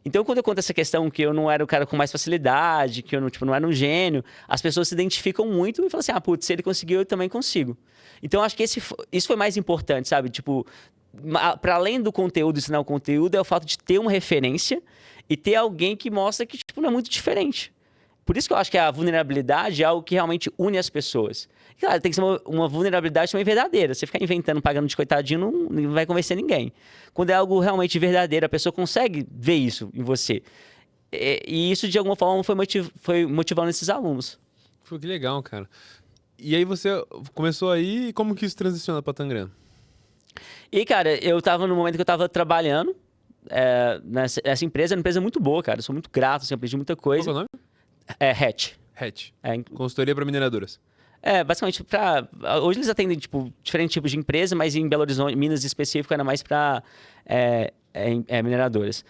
Então, quando eu conto essa questão que eu não era o cara com mais facilidade, que eu não, tipo, não era um gênio, as pessoas se identificam muito e falam assim, putz, se ele conseguiu, eu também consigo. Então, acho que isso foi mais importante, sabe? Tipo, para além do conteúdo, ensinar o conteúdo, é o fato de ter uma referência e ter alguém que mostra que, tipo, não é muito diferente. Por isso que eu acho que a vulnerabilidade é algo que realmente une as pessoas. Claro, tem que ser uma vulnerabilidade também verdadeira. Você ficar inventando, pagando de coitadinho, não vai convencer ninguém. Quando é algo realmente verdadeiro, a pessoa consegue ver isso em você. E isso, de alguma forma, foi motivando esses alunos. Pô, que legal, cara. E aí você começou aí, e como que isso transiciona pra Tangram? E, cara, eu tava no momento que eu tava trabalhando nessa empresa. É uma empresa muito boa, cara. Eu sou muito grato, assim, aprendi muita Qual que coisa. é o nome? Hatch. Hatch. Consultoria pra mineradoras. Basicamente, hoje eles atendem, tipo, diferentes tipos de empresa, mas em Belo Horizonte, Minas em específico, era mais para mineradoras.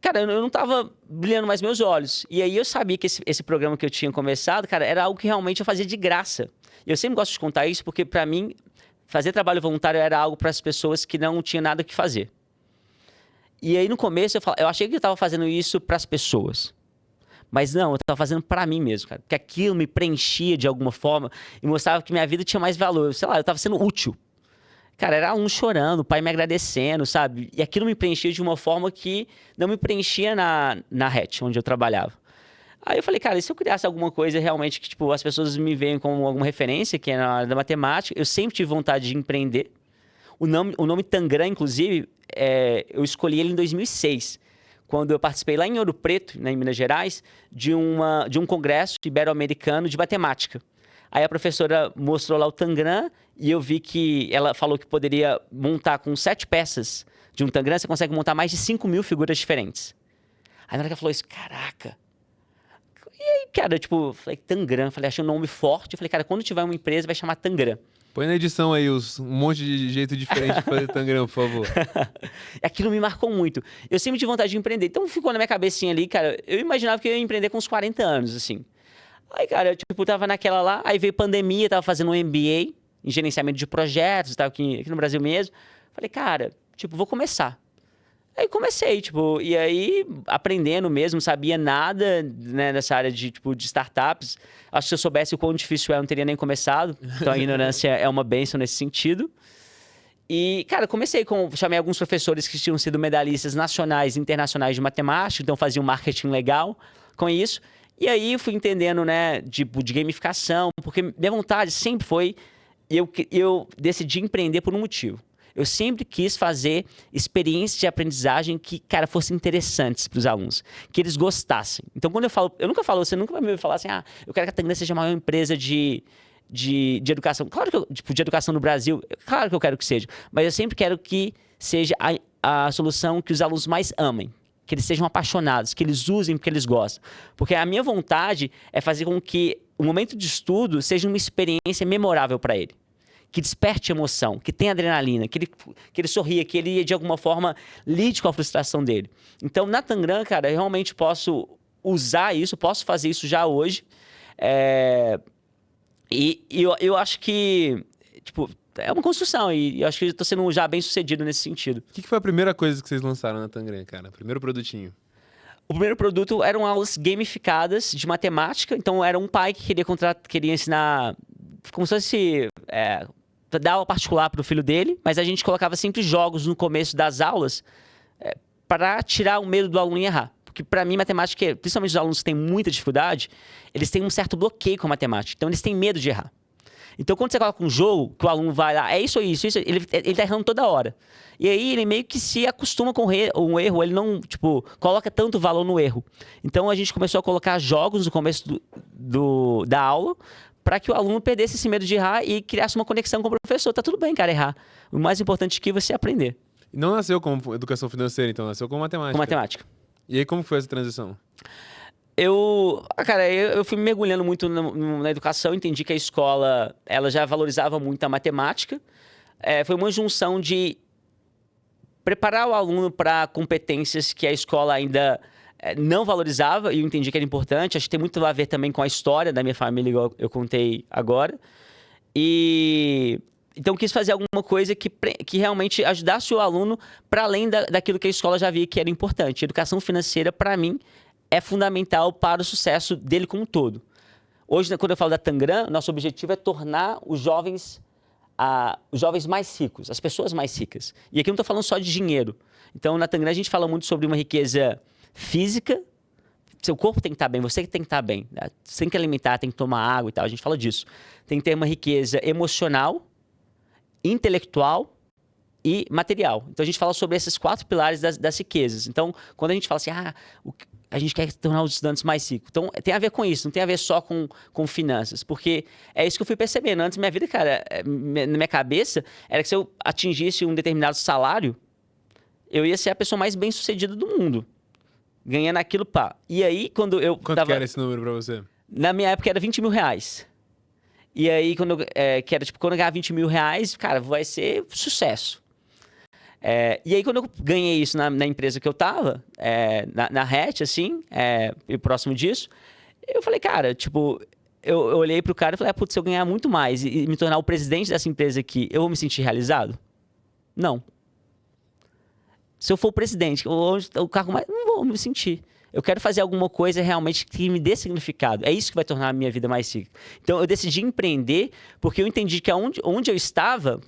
Cara, eu não tava brilhando mais meus olhos. E aí eu sabia que esse programa que eu tinha começado, cara, era algo que realmente eu fazia de graça. E eu sempre gosto de contar isso, porque para mim, fazer trabalho voluntário era algo para as pessoas que não tinham nada o que fazer. E aí no começo eu achei que eu tava fazendo isso para as pessoas. Mas não, eu tava fazendo pra mim mesmo, cara. Porque aquilo me preenchia de alguma forma e mostrava que minha vida tinha mais valor. Sei lá, eu tava sendo útil. Cara, era aluno chorando, o pai me agradecendo, sabe? E aquilo me preenchia de uma forma que não me preenchia na Hatch, onde eu trabalhava. Aí eu falei, cara, e se eu criasse alguma coisa realmente que, tipo, as pessoas me veem como alguma referência, que é na área da matemática, eu sempre tive vontade de empreender. O nome Tangram, inclusive, eu escolhi ele em 2006. Quando eu participei lá em Ouro Preto, em Minas Gerais, de um congresso ibero-americano de matemática. Aí a professora mostrou lá o Tangram e eu vi que ela falou que poderia montar com 7 peças de um Tangram, você consegue montar mais de 5.000 figuras diferentes. Aí na hora que ela falou isso, caraca. E aí, cara, tipo, falei, Tangram, falei, achei um nome forte. Eu falei, cara, quando tiver uma empresa, vai chamar Tangram. Põe na edição aí um monte de jeito diferente de fazer Tangram, por favor. Aquilo me marcou muito. Eu sempre tive vontade de empreender. Então ficou na minha cabecinha ali, cara. Eu imaginava que eu ia empreender com uns 40 anos, assim. Aí, cara, eu, tipo, tava naquela lá. Aí veio pandemia, tava fazendo um MBA em gerenciamento de projetos, tava aqui no Brasil mesmo. Falei, cara, tipo, vou começar. Aí comecei, tipo, e aí aprendendo mesmo, sabia nada, né, nessa área de startups. Acho que se eu soubesse o quão difícil é, eu não teria nem começado. Então a ignorância é uma bênção nesse sentido. E, cara, chamei alguns professores que tinham sido medalhistas nacionais e internacionais de matemática, então fazia um marketing legal com isso. E aí eu fui entendendo, né, de gamificação, porque minha vontade sempre foi, eu decidi empreender por um motivo. Eu sempre quis fazer experiências de aprendizagem que, cara, fossem interessantes para os alunos, que eles gostassem. Então, quando você nunca vai me ouvir falar assim, eu quero que a Tangram seja a maior empresa de educação. Claro que de educação no Brasil, claro que eu quero que seja, mas eu sempre quero que seja a solução que os alunos mais amem, que eles sejam apaixonados, que eles usem porque eles gostam. Porque a minha vontade é fazer com que o momento de estudo seja uma experiência memorável para ele. Que desperte emoção, que tenha adrenalina, que ele sorria, que ele, de alguma forma, lide com a frustração dele. Então, na Tangram, cara, eu realmente posso usar isso, posso fazer isso já hoje. E eu acho que, tipo, é uma construção e eu acho que eu tô sendo já bem sucedido nesse sentido. O que foi a primeira coisa que vocês lançaram na Tangram, cara? Primeiro produtinho. O primeiro produto eram aulas gamificadas de matemática. Então, era um pai que queria ensinar como se fosse dar aula particular para o filho dele, mas a gente colocava sempre jogos no começo das aulas para tirar o medo do aluno em errar. Porque, para mim, matemática, principalmente os alunos que têm muita dificuldade, eles têm um certo bloqueio com a matemática. Então, eles têm medo de errar. Então, quando você coloca um jogo, que o aluno vai lá, isso, ele tá errando toda hora. E aí, ele meio que se acostuma com um erro, ele não, tipo, coloca tanto valor no erro. Então, a gente começou a colocar jogos no começo da aula, para que o aluno perdesse esse medo de errar e criasse uma conexão com o professor. Tá tudo bem, cara, errar. O mais importante aqui é você aprender. E não nasceu como educação financeira, então, nasceu como matemática. Com matemática. E aí, como foi essa transição? Eu fui mergulhando muito na educação, entendi que a escola ela já valorizava muito a matemática. Foi uma junção de preparar o aluno para competências que a escola ainda não valorizava, e eu entendi que era importante. Acho que tem muito a ver também com a história da minha família, igual eu contei agora. E Então, eu quis fazer alguma coisa que realmente ajudasse o aluno para além daquilo que a escola já via que era importante. Educação financeira, para mim, é fundamental para o sucesso dele como um todo. Hoje, quando eu falo da Tangram, nosso objetivo é tornar os jovens mais ricos, as pessoas mais ricas. E aqui eu não estou falando só de dinheiro. Então, na Tangram, a gente fala muito sobre uma riqueza física. Seu corpo tem que estar bem, você tem que estar bem. Né? Você tem que alimentar, tem que tomar água e tal. A gente fala disso. Tem que ter uma riqueza emocional, intelectual e material. Então, a gente fala sobre esses 4 pilares das riquezas. Então, quando a gente fala assim, a gente quer tornar os estudantes mais ricos. Então, tem a ver com isso, não tem a ver só com finanças. Porque é isso que eu fui percebendo. Antes, minha vida, cara, na minha cabeça, era que se eu atingisse um determinado salário, eu ia ser a pessoa mais bem-sucedida do mundo. Ganhando aquilo, pá. E aí, quando eu Quanto que era esse número pra você? Na minha época, era 20 mil reais. E aí, quando eu ganhar 20 mil reais, cara, vai ser sucesso. E aí, quando eu ganhei isso na empresa que eu tava, na Hatch, assim, e próximo disso, eu falei, cara, tipo, eu olhei pro cara e falei, putz, se eu ganhar muito mais e me tornar o presidente dessa empresa aqui, eu vou me sentir realizado? Não. Se eu for o presidente, o cargo mais, não vou me sentir. Eu quero fazer alguma coisa realmente que me dê significado. É isso que vai tornar a minha vida mais rica. Então, eu decidi empreender porque eu entendi que onde eu estava,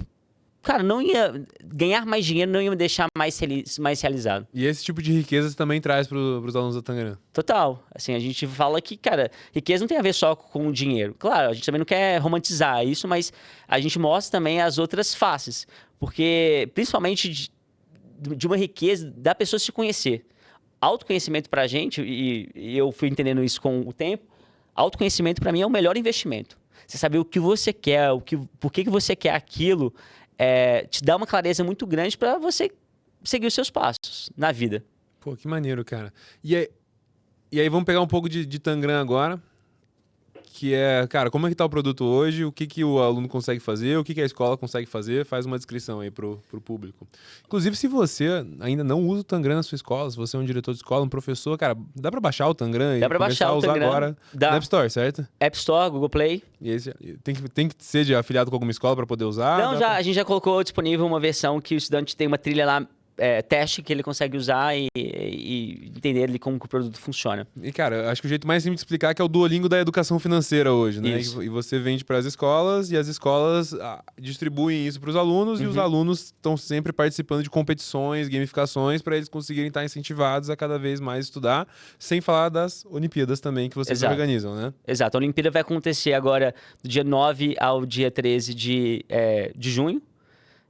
cara, não ia ganhar mais dinheiro, não ia me deixar mais realizado. E esse tipo de riqueza você também traz pros alunos da Tangram? Total. Assim, a gente fala que, cara, riqueza não tem a ver só com o dinheiro. Claro, a gente também não quer romantizar isso, mas a gente mostra também as outras faces. Porque, principalmente de uma riqueza da pessoa se conhecer. Autoconhecimento pra gente, e eu fui entendendo isso com o tempo, autoconhecimento pra mim é o melhor investimento. Você saber o que você quer, por que você quer aquilo, te dá uma clareza muito grande pra você seguir os seus passos na vida. Pô, que maneiro, cara. E aí vamos pegar um pouco de Tangram agora, que cara, como é que tá o produto hoje, o que o aluno consegue fazer, o que a escola consegue fazer, faz uma descrição aí pro público. Inclusive, se você ainda não usa o Tangram na sua escola, se você é um diretor de escola, um professor, cara, dá pra baixar o Tangram Dá pra começar baixar a o usar Tangram, agora dá. na App Store, certo? App Store, Google Play. E esse, tem que ser de afiliado com alguma escola pra poder usar? Não, a gente já colocou disponível uma versão que o estudante tem uma trilha lá, teste que ele consegue usar e entender ali como que o produto funciona. E, cara, eu acho que o jeito mais simples de explicar é que é o Duolingo da educação financeira hoje, né? Isso. E você vende para as escolas e as escolas distribuem isso para os alunos e os alunos estão sempre participando de competições, gamificações para eles conseguirem estar incentivados a cada vez mais estudar, sem falar das Olimpíadas também que vocês organizam, né? Exato. A Olimpíada vai acontecer agora do dia 9 ao dia 13 de junho.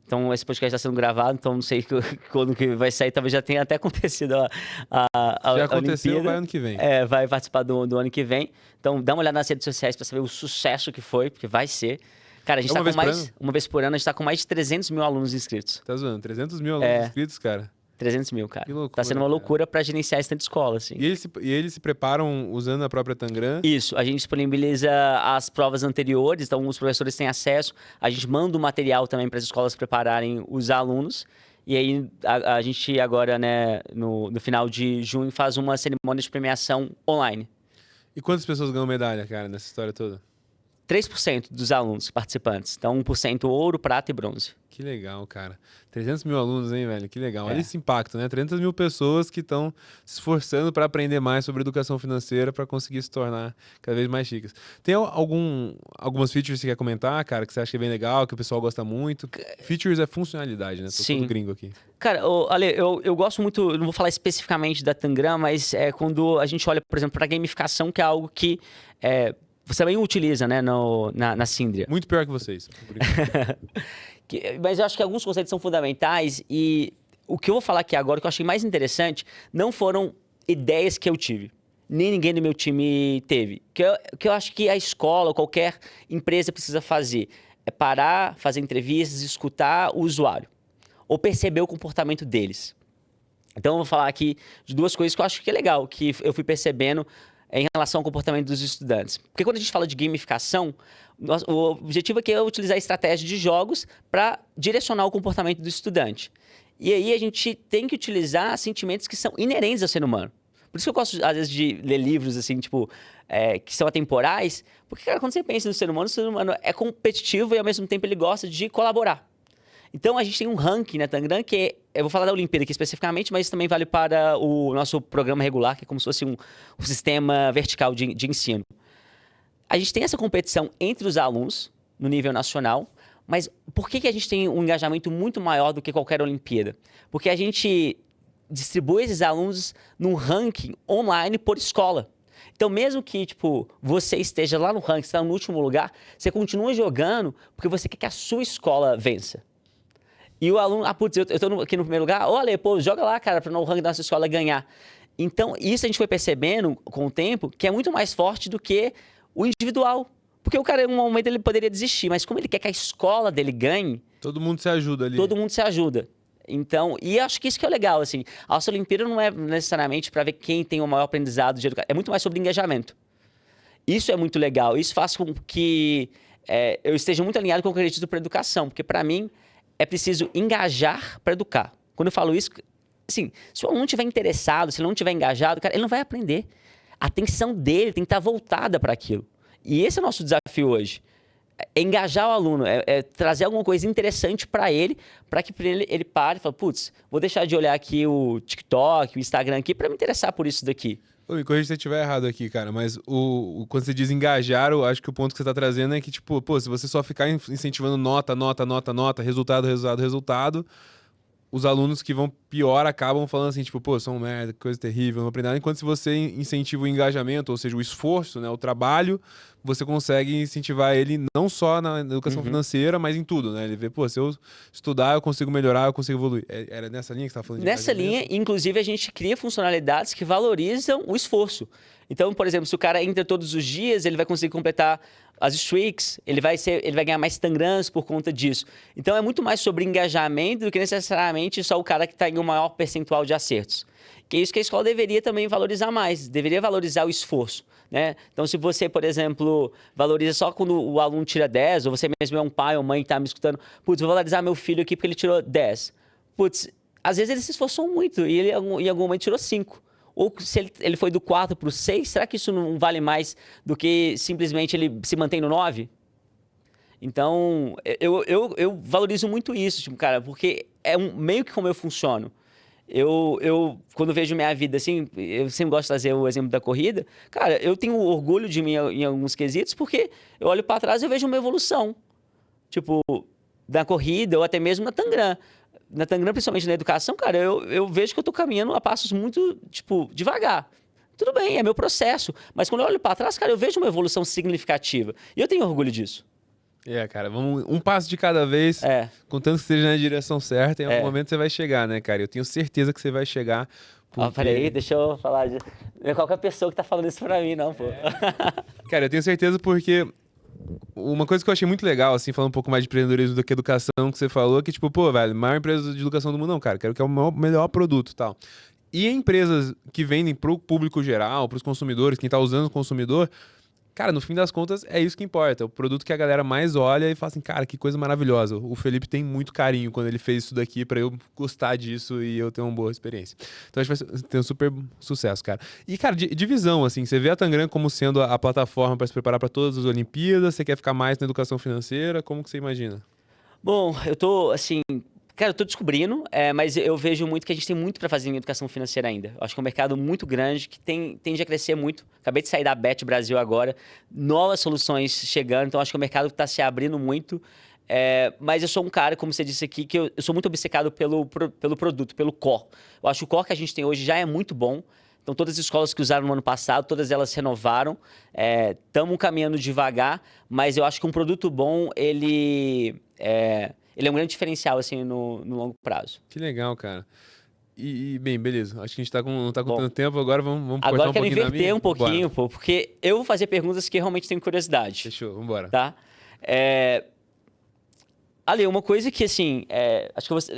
Então, esse podcast está sendo gravado, então não sei quando que vai sair, talvez já tenha até acontecido a Já aconteceu, Olimpíada. vai ano que vem. Vai participar do ano que vem. Então, dá uma olhada nas redes sociais para saber o sucesso que foi, porque vai ser. Cara, a gente está com uma vez por ano, a gente está com mais de 300 mil alunos inscritos. Tá zoando? 300 mil alunos inscritos, cara? 300 mil, cara. Que loucura, tá sendo uma loucura para gerenciar esse tanto de escola, assim. E eles se preparam usando a própria Tangram? Isso, a gente disponibiliza as provas anteriores, então os professores têm acesso, a gente manda o material também para as escolas prepararem os alunos, e aí a gente agora, né, no final de junho, faz uma cerimônia de premiação online. E quantas pessoas ganham medalha, cara, nessa história toda? 3% dos alunos participantes, então 1% ouro, prata e bronze. Que legal, cara. 300 mil alunos, hein, velho? Que legal. Olha esse impacto, né? 300 mil pessoas que estão se esforçando para aprender mais sobre educação financeira para conseguir se tornar cada vez mais ricas. Tem algumas features que você quer comentar, cara, que você acha que é bem legal, que o pessoal gosta muito? Features é funcionalidade, né? Tô todo gringo aqui. Cara, Ale, eu gosto muito, eu não vou falar especificamente da Tangram, mas quando a gente olha, por exemplo, para gamificação, que é algo que você também utiliza, né, na Syndria. Muito pior que vocês. Mas eu acho que alguns conceitos são fundamentais e o que eu vou falar aqui agora, o que eu achei mais interessante, não foram ideias que eu tive, nem ninguém do meu time teve. Que eu acho que a escola, qualquer empresa precisa fazer é parar, fazer entrevistas, escutar o usuário ou perceber o comportamento deles. Então eu vou falar aqui de duas coisas que eu acho que é legal, que eu fui percebendo em relação ao comportamento dos estudantes. Porque quando a gente fala de gamificação, o objetivo aqui é utilizar estratégias de jogos para direcionar o comportamento do estudante. E aí a gente tem que utilizar sentimentos que são inerentes ao ser humano. Por isso que eu gosto, às vezes, de ler livros, assim, tipo, que são atemporais. Porque, cara, quando você pensa no ser humano, o ser humano é competitivo e, ao mesmo tempo, ele gosta de colaborar. Então, a gente tem um ranking na Tangram que eu vou falar da Olimpíada aqui especificamente, mas isso também vale para o nosso programa regular, que é como se fosse um sistema vertical de ensino. A gente tem essa competição entre os alunos no nível nacional, mas por que a gente tem um engajamento muito maior do que qualquer Olimpíada? Porque a gente distribui esses alunos num ranking online por escola. Então, mesmo que, tipo, você esteja lá no ranking, está no último lugar, você continua jogando porque você quer que a sua escola vença. E o aluno, putz, eu tô aqui no primeiro lugar, olha, pô, joga lá, cara, para o ranking da nossa escola ganhar. Então, isso a gente foi percebendo com o tempo que é muito mais forte do que o individual. Porque o cara, em um momento, ele poderia desistir, mas como ele quer que a escola dele ganhe... Todo mundo se ajuda ali. Todo mundo se ajuda. Então, e acho que isso que é legal, assim. A nossa Olimpíada não é necessariamente para ver quem tem o maior aprendizado de educação. É muito mais sobre engajamento. Isso é muito legal. Isso faz com que eu esteja muito alinhado com o que eu acredito para educação. Porque, para mim, é preciso engajar para educar. Quando eu falo isso, assim, se o aluno não estiver interessado, se ele não estiver engajado, cara, ele não vai aprender. A atenção dele tem que estar voltada para aquilo. E esse é o nosso desafio hoje. É engajar o aluno, é trazer alguma coisa interessante para ele, para que ele pare e fale, putz, vou deixar de olhar aqui o TikTok, o Instagram aqui, para me interessar por isso daqui. Me corrija se eu estiver errado aqui, cara, mas quando você diz engajar, eu acho que o ponto que você tá trazendo é que, tipo, pô, se você só ficar incentivando nota, resultado, os alunos que vão pior acabam falando assim, tipo, pô, são merda, coisa terrível, não aprender nada. Enquanto se você incentiva o engajamento, ou seja, o esforço, né, o trabalho, você consegue incentivar ele não só na educação financeira, mas em tudo, né? Ele vê, pô, se eu estudar, eu consigo melhorar, eu consigo evoluir. Era nessa linha que você estava falando de Nessa linha, inclusive, a gente cria funcionalidades que valorizam o esforço. Então, por exemplo, se o cara entra todos os dias, ele vai conseguir completar as streaks, ele vai ganhar mais tangrams por conta disso. Então, é muito mais sobre engajamento do que necessariamente só o cara que está em um maior percentual de acertos. Que é isso que a escola deveria também valorizar mais, deveria valorizar o esforço. Né? Então, se você, por exemplo, valoriza só quando o aluno tira 10, ou você mesmo é um pai ou mãe que está me escutando, putz, vou valorizar meu filho aqui porque ele tirou 10. Putz, às vezes ele se esforçou muito e ele em algum momento tirou 5. Ou se ele foi do 4 para o 6, será que isso não vale mais do que simplesmente ele se mantém no 9? Então, eu valorizo muito isso, tipo, cara, porque é meio que como eu funciono. Quando vejo minha vida assim, eu sempre gosto de trazer o exemplo da corrida. Cara, eu tenho orgulho de mim em alguns quesitos, porque eu olho para trás e eu vejo uma evolução. Tipo, na corrida ou até mesmo na Tangram. Na Tangram, principalmente na educação, cara, eu vejo que eu tô caminhando a passos muito, tipo, devagar. Tudo bem, é meu processo. Mas quando eu olho para trás, cara, eu vejo uma evolução significativa. E eu tenho orgulho disso. Cara, vamos um passo de cada vez, contanto que esteja na direção certa, em algum momento você vai chegar, né, cara? Eu tenho certeza que você vai chegar. Porque... peraí, deixa eu falar. Não é qualquer pessoa que tá falando isso pra mim, não, pô. Cara, eu tenho certeza porque uma coisa que eu achei muito legal, assim, falando um pouco mais de empreendedorismo do que educação, que você falou, que tipo, pô, velho, maior empresa de educação do mundo, não, cara, quero que é o melhor produto e tal. E empresas que vendem pro público geral, pros consumidores, quem tá usando o consumidor, cara, no fim das contas, é isso que importa. É o produto que a galera mais olha e fala assim, cara, que coisa maravilhosa. O Felipe tem muito carinho quando ele fez isso daqui pra eu gostar disso e eu ter uma boa experiência. Então, a gente vai ter um super sucesso, cara. E, cara, de visão, assim, você vê a Tangram como sendo a plataforma para se preparar para todas as Olimpíadas? Você quer ficar mais na educação financeira? Como que você imagina? Bom, eu tô, assim... Cara, eu tô descobrindo, mas eu vejo muito que a gente tem muito para fazer em educação financeira ainda. Eu acho que é um mercado muito grande, que tende a crescer muito. Acabei de sair da Bet Brasil agora, novas soluções chegando, então acho que o mercado está se abrindo muito. Mas eu sou um cara, como você disse aqui, que eu sou muito obcecado pelo produto, pelo core. Eu acho que o core que a gente tem hoje já é muito bom. Então, todas as escolas que usaram no ano passado, todas elas renovaram. Estamos caminhando devagar, mas eu acho que um produto bom, ele é um grande diferencial, assim, no longo prazo. Que legal, cara. Bem, beleza. Acho que a gente não tá com tanto tempo, agora vamos cortar um pouquinho Agora eu quero inverter um pouquinho, pô, porque eu vou fazer perguntas que realmente tenho curiosidade. Fechou, vambora. Tá? Ale, uma coisa que, assim, acho que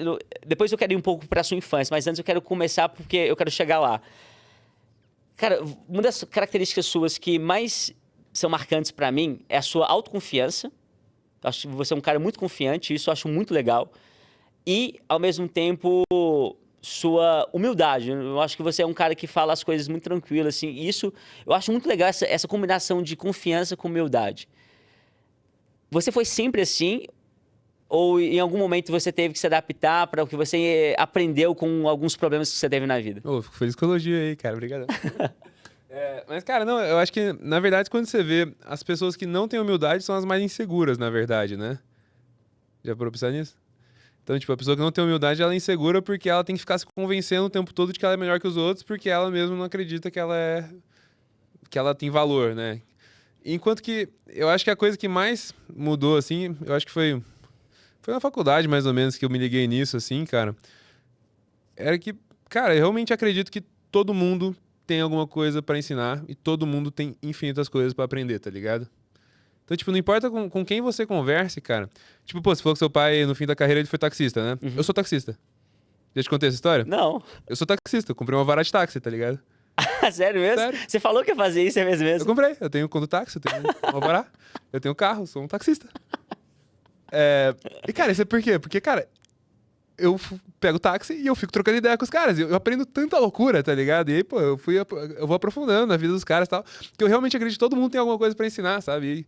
depois eu quero ir um pouco para a sua infância, mas antes eu quero começar porque eu quero chegar lá. Cara, uma das características suas que mais são marcantes para mim é a sua autoconfiança. Acho que você é um cara muito confiante, isso eu acho muito legal. E, ao mesmo tempo, sua humildade. Eu acho que você é um cara que fala as coisas muito tranquilo, assim. E isso, eu acho muito legal essa combinação de confiança com humildade. Você foi sempre assim? Ou em algum momento você teve que se adaptar para o que você aprendeu com alguns problemas que você teve na vida? Ô, fico feliz com o elogio aí, cara. Obrigado. Mas, cara, não, eu acho que, na verdade, quando você vê as pessoas que não têm humildade são as mais inseguras, na verdade, né? Já parou pra pensar nisso? Então, tipo, a pessoa que não tem humildade, ela é insegura porque ela tem que ficar se convencendo o tempo todo de que ela é melhor que os outros, porque ela mesma não acredita que ela tem valor, né? Enquanto que eu acho que a coisa que mais mudou, assim, eu acho que foi na faculdade, mais ou menos, que eu me liguei nisso, assim, cara. Era que, cara, eu realmente acredito que todo mundo tem alguma coisa pra ensinar e todo mundo tem infinitas coisas pra aprender, tá ligado? Então, tipo, não importa com quem você converse, cara. Tipo, pô, você falou que seu pai, no fim da carreira, ele foi taxista, né? Uhum. Eu sou taxista. Já te contei essa história? Não. Eu sou taxista, eu comprei uma vara de táxi, tá ligado? Sério mesmo? Sério. Você falou que ia fazer isso, é Eu mesmo? comprei, eu tenho conduto táxi, eu tenho uma vara, eu tenho carro, sou um taxista. E, cara, isso é por quê? Porque, cara, pego táxi e eu fico trocando ideia com os caras. Eu aprendo tanta loucura, tá ligado? E aí, pô, eu vou aprofundando na vida dos caras e tal. Que eu realmente acredito que todo mundo tem alguma coisa pra ensinar, sabe? E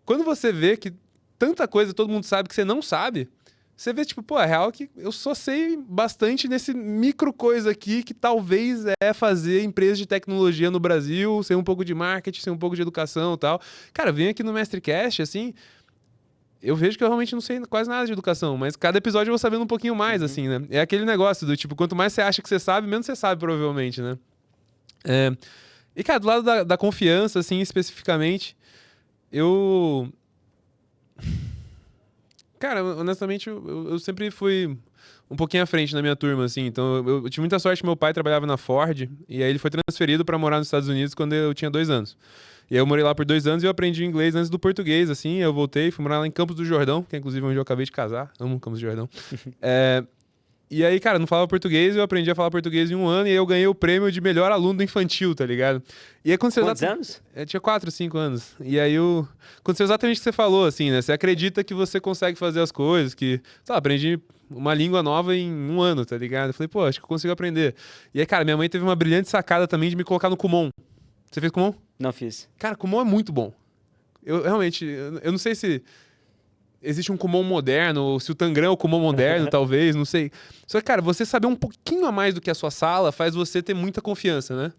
quando você vê que tanta coisa todo mundo sabe que você não sabe, você vê, tipo, pô, é real que eu só sei bastante nesse micro coisa aqui que talvez é fazer empresa de tecnologia no Brasil, ser um pouco de marketing, ser um pouco de educação e tal. Cara, vem aqui no Mastercast, assim, eu vejo que eu realmente não sei quase nada de educação, mas cada episódio eu vou sabendo um pouquinho mais, assim, né? É aquele negócio do tipo, quanto mais você acha que você sabe, menos você sabe, provavelmente, né? E, cara, do lado da confiança, assim, especificamente, eu. Cara, honestamente, eu sempre fui um pouquinho à frente na minha turma, assim. Então, eu tive muita sorte que meu pai trabalhava na Ford, e aí ele foi transferido pra morar nos Estados Unidos quando eu tinha 2 anos. E aí eu morei lá por 2 anos e eu aprendi inglês antes do português, assim. Eu voltei, fui morar lá em Campos do Jordão, que é inclusive onde eu acabei de casar. Amo Campos do Jordão. E aí, cara, não falava português, eu aprendi a falar português em 1 ano e aí eu ganhei o prêmio de melhor aluno do infantil, tá ligado? E aí aconteceu Quantos anos? Eu tinha 4, 5 anos. E aí aconteceu exatamente o que você falou, assim, né? Você acredita que você consegue fazer as coisas, que... Tá, aprendi uma língua nova em 1 ano, tá ligado? Eu falei, pô, acho que eu consigo aprender. E aí, cara, minha mãe teve uma brilhante sacada também de me colocar no Kumon. Você fez Kumon? Não fiz. Cara, Kumon é muito bom. Eu realmente... Eu não sei se existe um Kumon moderno, ou se o Tangram é o Kumon moderno, talvez, não sei. Só que, cara, você saber um pouquinho a mais do que a sua sala faz você ter muita confiança, né?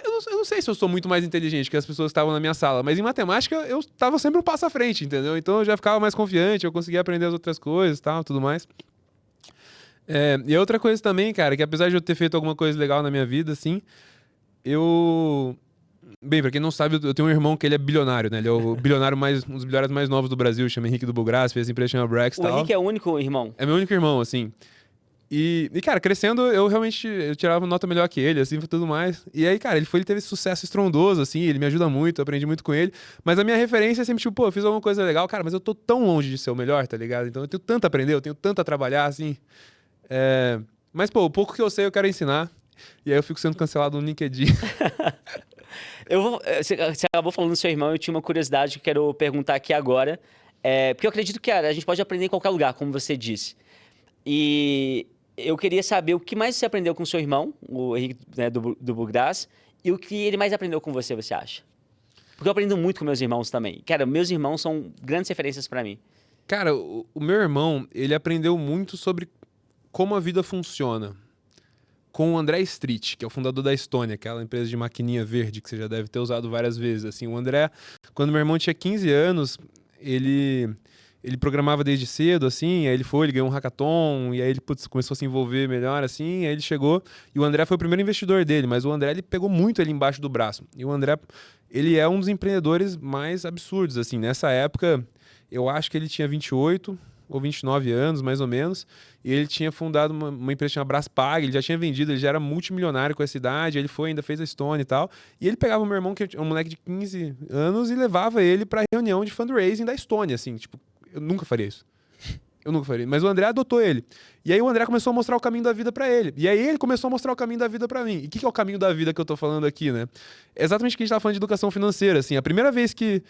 Eu não sei se eu sou muito mais inteligente que as pessoas que estavam na minha sala, mas em matemática eu estava sempre um passo à frente, entendeu? Então eu já ficava mais confiante, eu conseguia aprender as outras coisas e tal, tudo mais. E a outra coisa também, cara, que apesar de eu ter feito alguma coisa legal na minha vida, assim, eu... Bem, pra quem não sabe, eu tenho um irmão que ele é bilionário, né? Ele é o bilionário um dos bilionários mais novos do Brasil, chama Henrique do Bugras, fez empresa chama Brex e O tal. Henrique é o único irmão? É meu único irmão, assim. E, cara, crescendo, eu tirava nota melhor que ele, assim, e tudo mais. E aí, cara, ele teve sucesso estrondoso, assim, ele me ajuda muito, eu aprendi muito com ele. Mas a minha referência é sempre, tipo, pô, eu fiz alguma coisa legal, cara, mas eu tô tão longe de ser o melhor, tá ligado? Então eu tenho tanto a aprender, eu tenho tanto a trabalhar, assim. Mas, pô, o pouco que eu sei eu quero ensinar. E aí eu fico sendo cancelado no LinkedIn. Você acabou falando do seu irmão, eu tinha uma curiosidade que eu quero perguntar aqui agora. Porque eu acredito que a gente pode aprender em qualquer lugar, como você disse. E eu queria saber o que mais você aprendeu com o seu irmão, o Henrique, né, do Bugras, e o que ele mais aprendeu com você acha? Porque eu aprendo muito com meus irmãos também. Cara, meus irmãos são grandes referências pra mim. Cara, o meu irmão, ele aprendeu muito sobre como a vida funciona. Com o André Street, que é o fundador da Estônia, aquela empresa de maquininha verde que você já deve ter usado várias vezes. Assim, o André, quando meu irmão tinha 15 anos, ele programava desde cedo, assim, aí ele ganhou um hackathon, e aí ele começou a se envolver melhor, assim, aí ele chegou, e o André foi o primeiro investidor dele, mas o André, ele pegou muito ele embaixo do braço. E o André, ele é um dos empreendedores mais absurdos, assim, nessa época, eu acho que ele tinha 28 ou 29 anos, mais ou menos, e ele tinha fundado uma empresa chamada Braspag, ele já tinha vendido, ele já era multimilionário com essa idade, ele ainda fez a Stone e tal, e ele pegava o meu irmão, que é um moleque de 15 anos, e levava ele pra reunião de fundraising da Stone, assim, tipo, eu nunca faria isso. Eu nunca faria. Mas o André adotou ele. E aí o André começou a mostrar o caminho da vida pra ele. E aí ele começou a mostrar o caminho da vida pra mim. E o que é o caminho da vida que eu tô falando aqui, né? É exatamente o que a gente tava falando de educação financeira, assim. A primeira vez que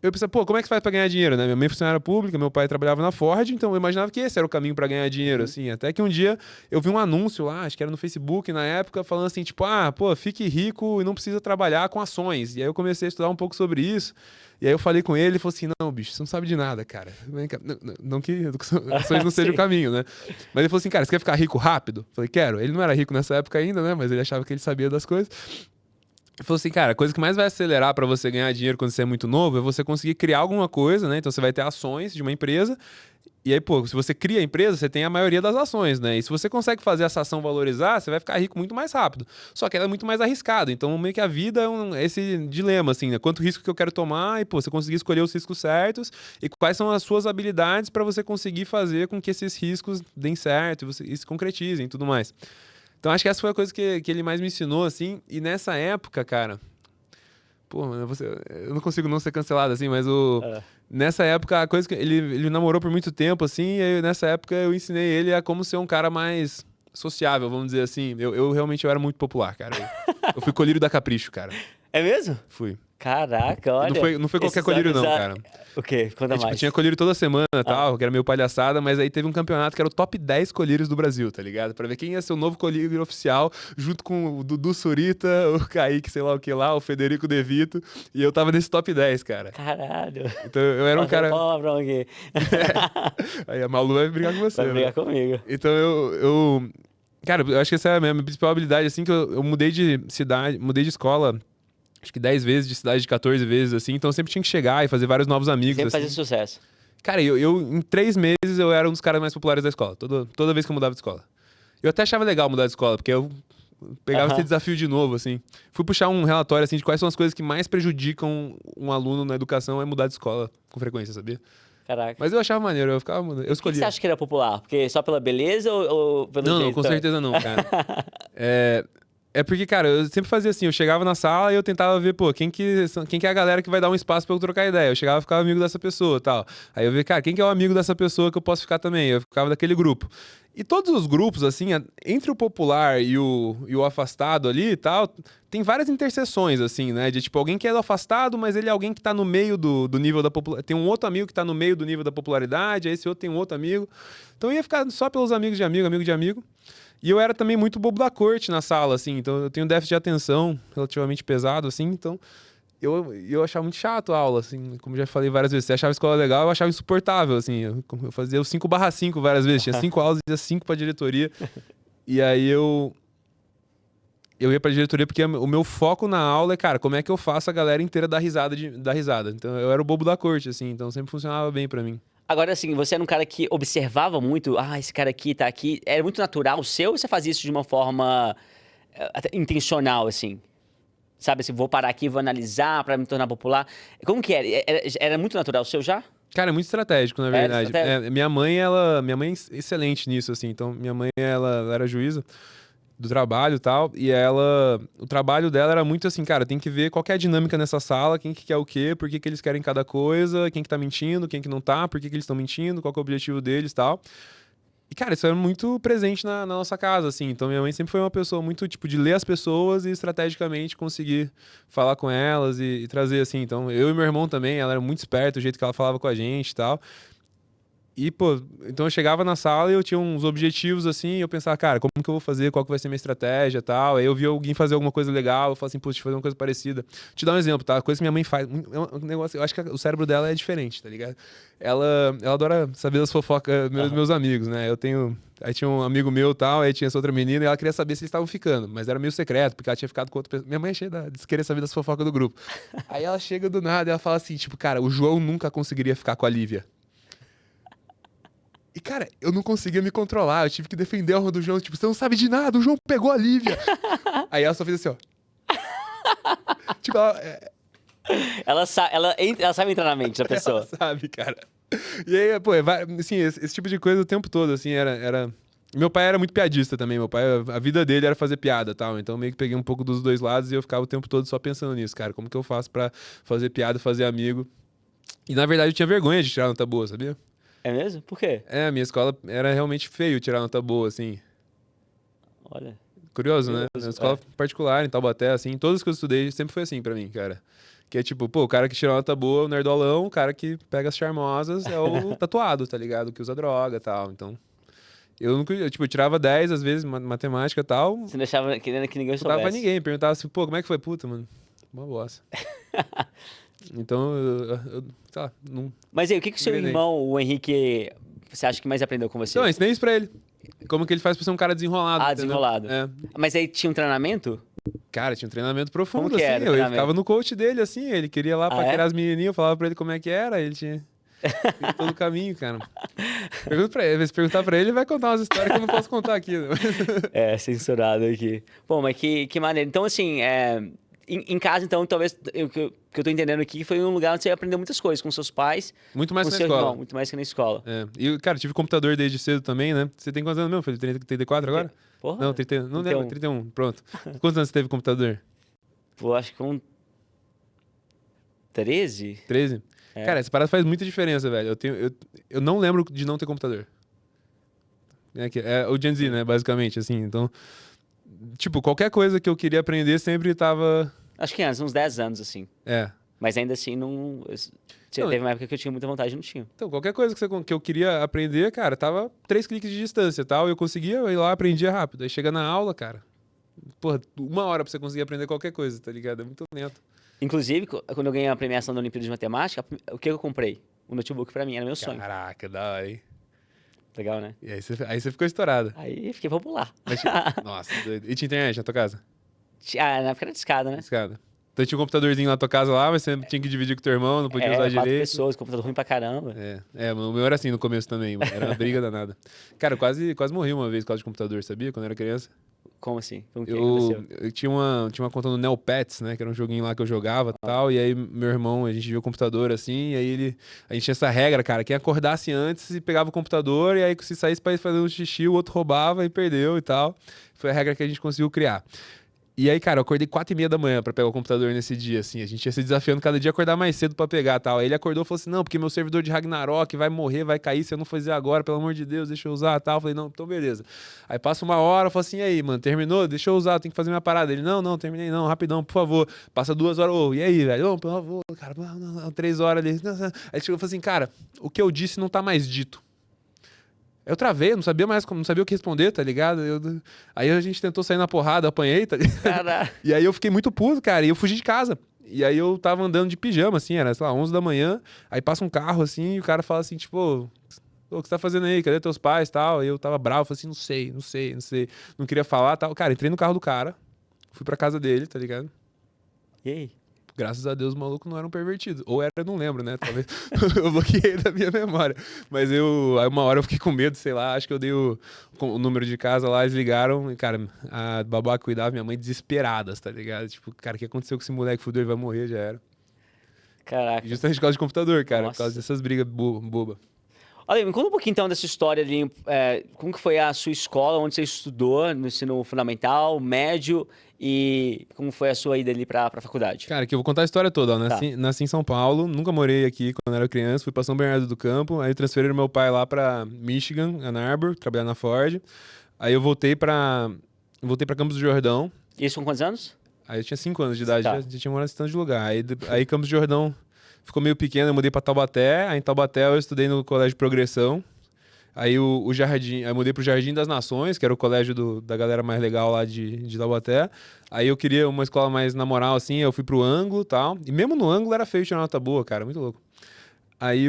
eu pensei, pô, como é que faz pra ganhar dinheiro, né? Minha mãe é funcionária pública, meu pai trabalhava na Ford, então eu imaginava que esse era o caminho pra ganhar dinheiro, assim. Até que um dia eu vi um anúncio lá, acho que era no Facebook na época, falando assim, tipo, pô, fique rico e não precisa trabalhar com ações. E aí eu comecei a estudar um pouco sobre isso. E aí eu falei com ele, ele falou assim, não, bicho, você não sabe de nada, cara. Vem cá. Não que ações não seja o caminho, né? Mas ele falou assim, cara, você quer ficar rico rápido? Eu falei, quero. Ele não era rico nessa época ainda, né? Mas ele achava que ele sabia das coisas. Ele falou assim, cara, a coisa que mais vai acelerar pra você ganhar dinheiro quando você é muito novo é você conseguir criar alguma coisa, né? Então você vai ter ações de uma empresa. E aí, pô, se você cria a empresa, você tem a maioria das ações, né? E se você consegue fazer essa ação valorizar, você vai ficar rico muito mais rápido. Só que ela é muito mais arriscada. Então, meio que a vida é esse dilema, assim, né? Quanto risco que eu quero tomar e, pô, você conseguir escolher os riscos certos e quais são as suas habilidades pra você conseguir fazer com que esses riscos deem certo e se concretizem e tudo mais. Então, acho que essa foi a coisa que ele mais me ensinou, assim. E nessa época, cara. Pô, mano, eu não consigo não ser cancelado, assim, mas Ah, nessa época, a coisa que ele namorou por muito tempo, assim, e aí, nessa época eu ensinei ele a como ser um cara mais sociável, vamos dizer assim. Eu realmente eu era muito popular, cara. Eu fui colírio da Capricho, cara. é mesmo? Fui. Caraca, E olha. não foi qualquer Esses colírio, não, amizade- cara. O quê? Conta Tipo, mais. tinha colírio toda semana e Ah, tal, que era meio palhaçada, mas aí teve um campeonato que era o top 10 colírios do Brasil, tá ligado? Pra ver quem ia ser o novo colírio oficial, junto com o Dudu Surita, o Kaique, sei lá o que lá, o Federico De Vito, e eu tava nesse top 10, cara. caralho. Então eu era um Passando cara. palavrão aqui. Aí a Malu vai brigar com você, Vai né? brigar comigo. Então Cara, eu acho que essa é a minha principal habilidade, assim, que eu mudei de cidade, mudei de escola, acho que 10 vezes, de cidade de 14 vezes, assim, então eu sempre tinha que chegar e fazer vários novos amigos, Sempre assim. fazer sucesso. Cara, em 3 meses eu era um dos caras mais populares da escola, toda vez que eu mudava de escola. Eu até achava legal mudar de escola, porque eu pegava esse Aham. desafio de novo, assim. Fui puxar um relatório, assim, de quais são as coisas que mais prejudicam um aluno na educação é mudar de escola com frequência, sabia? Caraca. Mas eu achava maneiro, eu ficava mudando, eu Por que você escolhia. acha que ele é popular? Porque só pela beleza ou pelo Não, jeito com também? certeza não, cara. É porque, cara, eu sempre fazia assim, eu chegava na sala e eu tentava ver, pô, quem que é a galera que vai dar um espaço pra eu trocar ideia. Eu chegava e ficava amigo dessa pessoa e tal. Aí eu via, cara, quem que é o amigo dessa pessoa que eu posso ficar também? Eu ficava daquele grupo. E todos os grupos, assim, entre o popular e o afastado ali e tal, tem várias interseções, assim, né? De tipo, alguém que é do afastado, mas ele é alguém que tá no meio do nível da popularidade. Tem um outro amigo que tá no meio do nível da popularidade, aí esse outro tem um outro amigo. Então eu ia ficar só pelos amigos de amigo, amigo de amigo. E eu era também muito bobo da corte na sala, assim, então eu tenho déficit de atenção relativamente pesado, assim, então eu achava muito chato a aula, assim, como já falei várias vezes. Você achava a escola legal, eu achava insuportável, assim, eu fazia o 5/5 várias vezes, tinha 5 aulas, ia 5 pra diretoria, e aí eu ia pra diretoria porque o meu foco na aula é, cara, como é que eu faço a galera inteira dar risada. Então eu era o bobo da corte, assim, então sempre funcionava bem pra mim. Agora, assim, você era um cara que observava muito, esse cara aqui tá aqui. Era muito natural o seu ou você fazia isso de uma forma até intencional, assim? Sabe, assim, vou parar aqui, vou analisar pra me tornar popular. Como que era? Era muito natural o seu já? Cara, é muito estratégico, na Era verdade. estratégico? Minha mãe é excelente nisso, assim. Então, minha mãe, ela era juíza do trabalho e tal, e o trabalho dela era muito assim, cara, tem que ver qual que é a dinâmica nessa sala, quem que quer o quê, por que que eles querem cada coisa, quem que tá mentindo, quem que não tá, por que que eles estão mentindo, qual que é o objetivo deles e tal. E, cara, isso era muito presente na nossa casa, assim. Então, minha mãe sempre foi uma pessoa muito, tipo, de ler as pessoas e estrategicamente conseguir falar com elas e trazer, assim. Então, eu e meu irmão também, ela era muito esperta, o jeito que ela falava com a gente e tal. E, pô, então eu chegava na sala e eu tinha uns objetivos, assim, e eu pensava, cara, como que eu vou fazer, qual que vai ser a minha estratégia e tal. Aí eu via alguém fazer alguma coisa legal, eu falava assim, pô, deixa eu fazer uma coisa parecida. Te dar um exemplo, tá? Coisa que minha mãe faz, um negócio, eu acho que o cérebro dela é diferente, tá ligado? Ela adora saber das fofocas meus amigos, né? Aí tinha um amigo meu e tal, aí tinha essa outra menina e ela queria saber se eles estavam ficando, mas era meio secreto, porque ela tinha ficado com outra pessoa. Minha mãe é cheia de querer saber das fofocas do grupo. Aí ela chega do nada e ela fala assim, tipo, cara, o João nunca conseguiria ficar com a Lívia. E, cara, eu não conseguia me controlar. Eu tive que defender a honra do João. Tipo, você não sabe de nada, o João pegou a Lívia. Aí ela só fez assim, ó. Tipo, Ela sabe entrar na mente da ela pessoa. sabe, cara. E aí, pô, assim, esse tipo de coisa o tempo todo, assim, era... Meu pai era muito piadista também. Meu pai, a vida dele era fazer piada e tal. Então, meio que peguei um pouco dos dois lados e eu ficava o tempo todo só pensando nisso, cara. Como que eu faço pra fazer piada, fazer amigo? E, na verdade, eu tinha vergonha de tirar nota boa, sabia? É mesmo? Por quê? A minha escola era realmente feio tirar nota boa, assim. Olha, Curioso, né? Na curioso. escola particular, em Taubaté, assim, todas que eu estudei sempre foi assim pra mim, cara. Que é tipo, pô, o cara que tira nota boa, o nerdolão, o cara que pega as charmosas é o tatuado, tá ligado? Que usa droga e tal. Então, eu nunca, eu tirava 10 às vezes, matemática e tal. Você não deixava querendo que ninguém Não perguntava pra soubesse. ninguém, perguntava assim, pô, como é que foi? Puta, mano, uma bosta. Então, sei lá, não... Mas aí, o que que o seu Enganei. irmão, o Henrique, você acha que mais aprendeu com você? Então, eu ensinei isso pra ele. Como que ele faz pra ser um cara desenrolado, Ah, entendeu? desenrolado. É. Mas aí tinha um treinamento? Cara, tinha um treinamento profundo, Como que assim. era o Eu treinamento? ficava no coach dele, assim. Ele queria lá Ah, paquerar é? as menininhas, eu falava pra ele como é que era. Ele tinha todo o caminho, cara. Pergunta pra ele, se perguntar pra ele, ele vai contar umas histórias que eu não posso contar aqui. Né? É, censurado aqui. Bom, mas que maneiro. Então, assim, em casa, então, talvez, o que eu tô entendendo aqui foi um lugar onde você aprendeu muitas coisas com seus pais, Muito mais com que na seu escola. irmão, muito mais que na escola. É. E, cara, tive computador desde cedo também, né? Você tem quantos anos mesmo, Felipe? 34 agora? Porra, Não, 30, não lembro, 31. 31, pronto. Quantos anos você teve computador? Pô, acho que com 13? 13? É. Cara, essa parada faz muita diferença, velho. Eu não lembro de não ter computador. É o Gen Z, né, basicamente, assim. Então, tipo, qualquer coisa que eu queria aprender sempre tava... Acho que antes, uns 10 anos, assim. É. Mas ainda assim, não... Não, Teve uma época que eu tinha muita vontade e não tinha. Então, qualquer coisa que eu queria aprender, cara, tava 3 cliques de distância e tal. E eu conseguia ir lá, aprendia rápido. Aí chega na aula, cara... Porra, 1 hora pra você conseguir aprender qualquer coisa, tá ligado? É muito lento. Inclusive, quando eu ganhei a premiação da Olimpíada de Matemática, o que eu comprei? Um notebook pra mim, era meu sonho. Caraca, da hora, hein? Legal, né? E aí você ficou estourado. Aí fiquei popular. Mas, nossa, doido. E tinha internet na tua casa? Ah, na época era discada, né? Escada. Então tinha um computadorzinho na tua casa lá, mas você tinha que dividir com teu irmão, não podia usar 4 direito. pessoas, computador ruim pra caramba. O meu era assim no começo também, mano. Era uma briga danada. Cara, eu quase morri uma vez por causa de computador, sabia? Quando eu era criança. Como assim? Como que Eu, aconteceu? eu tinha uma conta no Neopets, né? Que era um joguinho lá que eu jogava e tal. E aí, meu irmão, a gente viu o computador assim. E aí, a gente tinha essa regra, cara. Quem acordasse antes e pegava o computador. E aí, se saísse pra ir fazer um xixi, o outro roubava e perdeu e tal. Foi a regra que a gente conseguiu criar. E aí, cara, eu acordei 4h30 da manhã pra pegar o computador nesse dia, assim. A gente ia se desafiando cada dia a acordar mais cedo pra pegar e tal. Aí ele acordou e falou assim, não, porque meu servidor de Ragnarok vai morrer, vai cair se eu não fazer agora, pelo amor de Deus, deixa eu usar e tal. Eu falei, não, então beleza. Aí passa 1 hora, eu falo assim, e aí, mano, terminou? Deixa eu usar, eu tenho que fazer minha parada. Ele, não, terminei não, rapidão, por favor. Passa 2 horas, ô, e aí, velho? Ô, por favor, cara, não, 3 horas ali. Aí chegou e falou assim, cara, o que eu disse não tá mais dito. Eu travei, eu não sabia mais, não sabia o que responder, tá ligado? Aí a gente tentou sair na porrada, apanhei, tá ligado? Caraca. E aí eu fiquei muito puto, cara, e eu fugi de casa. E aí eu tava andando de pijama, assim, era, sei lá, 11 da manhã, aí passa um carro, assim, e o cara fala assim, tipo, ô, o que você tá fazendo aí? Cadê teus pais e tal? E eu tava bravo, falei assim, não sei, não queria falar tal. Cara, entrei no carro do cara, fui pra casa dele, tá ligado? E aí? Graças a Deus o maluco não era um pervertido. Ou era, eu não lembro, né? Talvez eu bloqueei da minha memória. Mas aí 1 hora eu fiquei com medo, sei lá, acho que eu dei o número de casa lá, eles ligaram, e, cara, a babá cuidava, minha mãe desesperadas, tá ligado? Tipo, cara, o que aconteceu com esse moleque fudeu? Ele vai morrer, já era. Caraca. E justamente por causa de computador, cara, por causa Nossa. dessas brigas bobas. Olha, me conta um pouquinho então dessa história ali, como que foi a sua escola, onde você estudou, no ensino fundamental, médio, e como foi a sua ida ali pra faculdade? Cara, que eu vou contar a história toda, ó. Nasci em São Paulo, nunca morei aqui quando era criança, fui pra São Bernardo do Campo, aí transferiram meu pai lá pra Michigan, Ann Arbor, trabalhar na Ford. Aí eu voltei pra Campos do Jordão. Isso com quantos anos? Aí eu tinha 5 anos de idade, Tá. já tinha morado nesse tanto de lugar. Aí Campos do Jordão ficou meio pequeno, eu mudei pra Taubaté. Aí em Taubaté eu estudei no Colégio de Progressão. Aí o Jardim, aí eu mudei pro Jardim das Nações, que era o colégio da galera mais legal lá de Taubaté. Aí eu queria uma escola mais na moral, assim, eu fui pro Ângulo e tal. E mesmo no Ângulo era feio tirar nota boa, cara, muito louco. Aí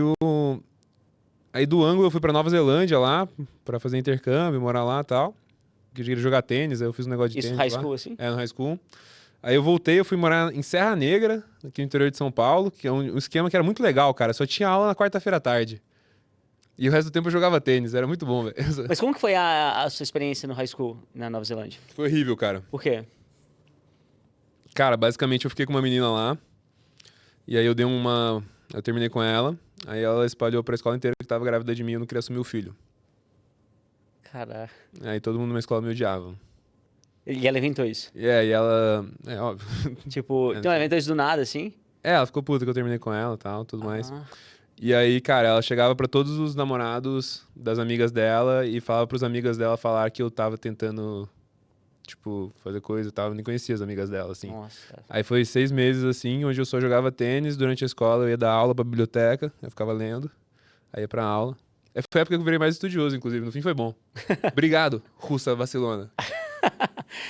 do Ângulo eu fui pra Nova Zelândia lá, pra fazer intercâmbio, morar lá e tal. Que eu queria jogar tênis, aí eu fiz um negócio de Isso tênis high lá. school, assim? É, no high school. Aí eu voltei, eu fui morar em Serra Negra, aqui no interior de São Paulo, que é um esquema que era muito legal, cara. Só tinha aula na quarta-feira à tarde. E o resto do tempo eu jogava tênis, era muito bom, velho. Mas como que foi a sua experiência no high school, na Nova Zelândia? Foi horrível, cara. Por quê? Cara, basicamente eu fiquei com uma menina lá, e aí eu terminei com ela, aí ela espalhou pra escola inteira que tava grávida de mim e eu não queria assumir o filho. Caraca. Aí todo mundo na escola me odiava. E ela inventou isso? E ela... É, óbvio. Tipo, então ela inventou isso do nada, assim? Ela ficou puta que eu terminei com ela e tal, tudo mais. Ah. E aí, cara, ela chegava pra todos os namorados das amigas dela e falava pros amigas dela falar que eu tava tentando, tipo, fazer coisa e tal. Eu nem conhecia as amigas dela, assim. Nossa. Aí foi 6 meses, assim, onde eu só jogava tênis. Durante a escola eu ia dar aula pra biblioteca, eu ficava lendo, aí ia pra aula. Foi a época que eu virei mais estudioso, inclusive. No fim foi bom. Obrigado, russa vacilona.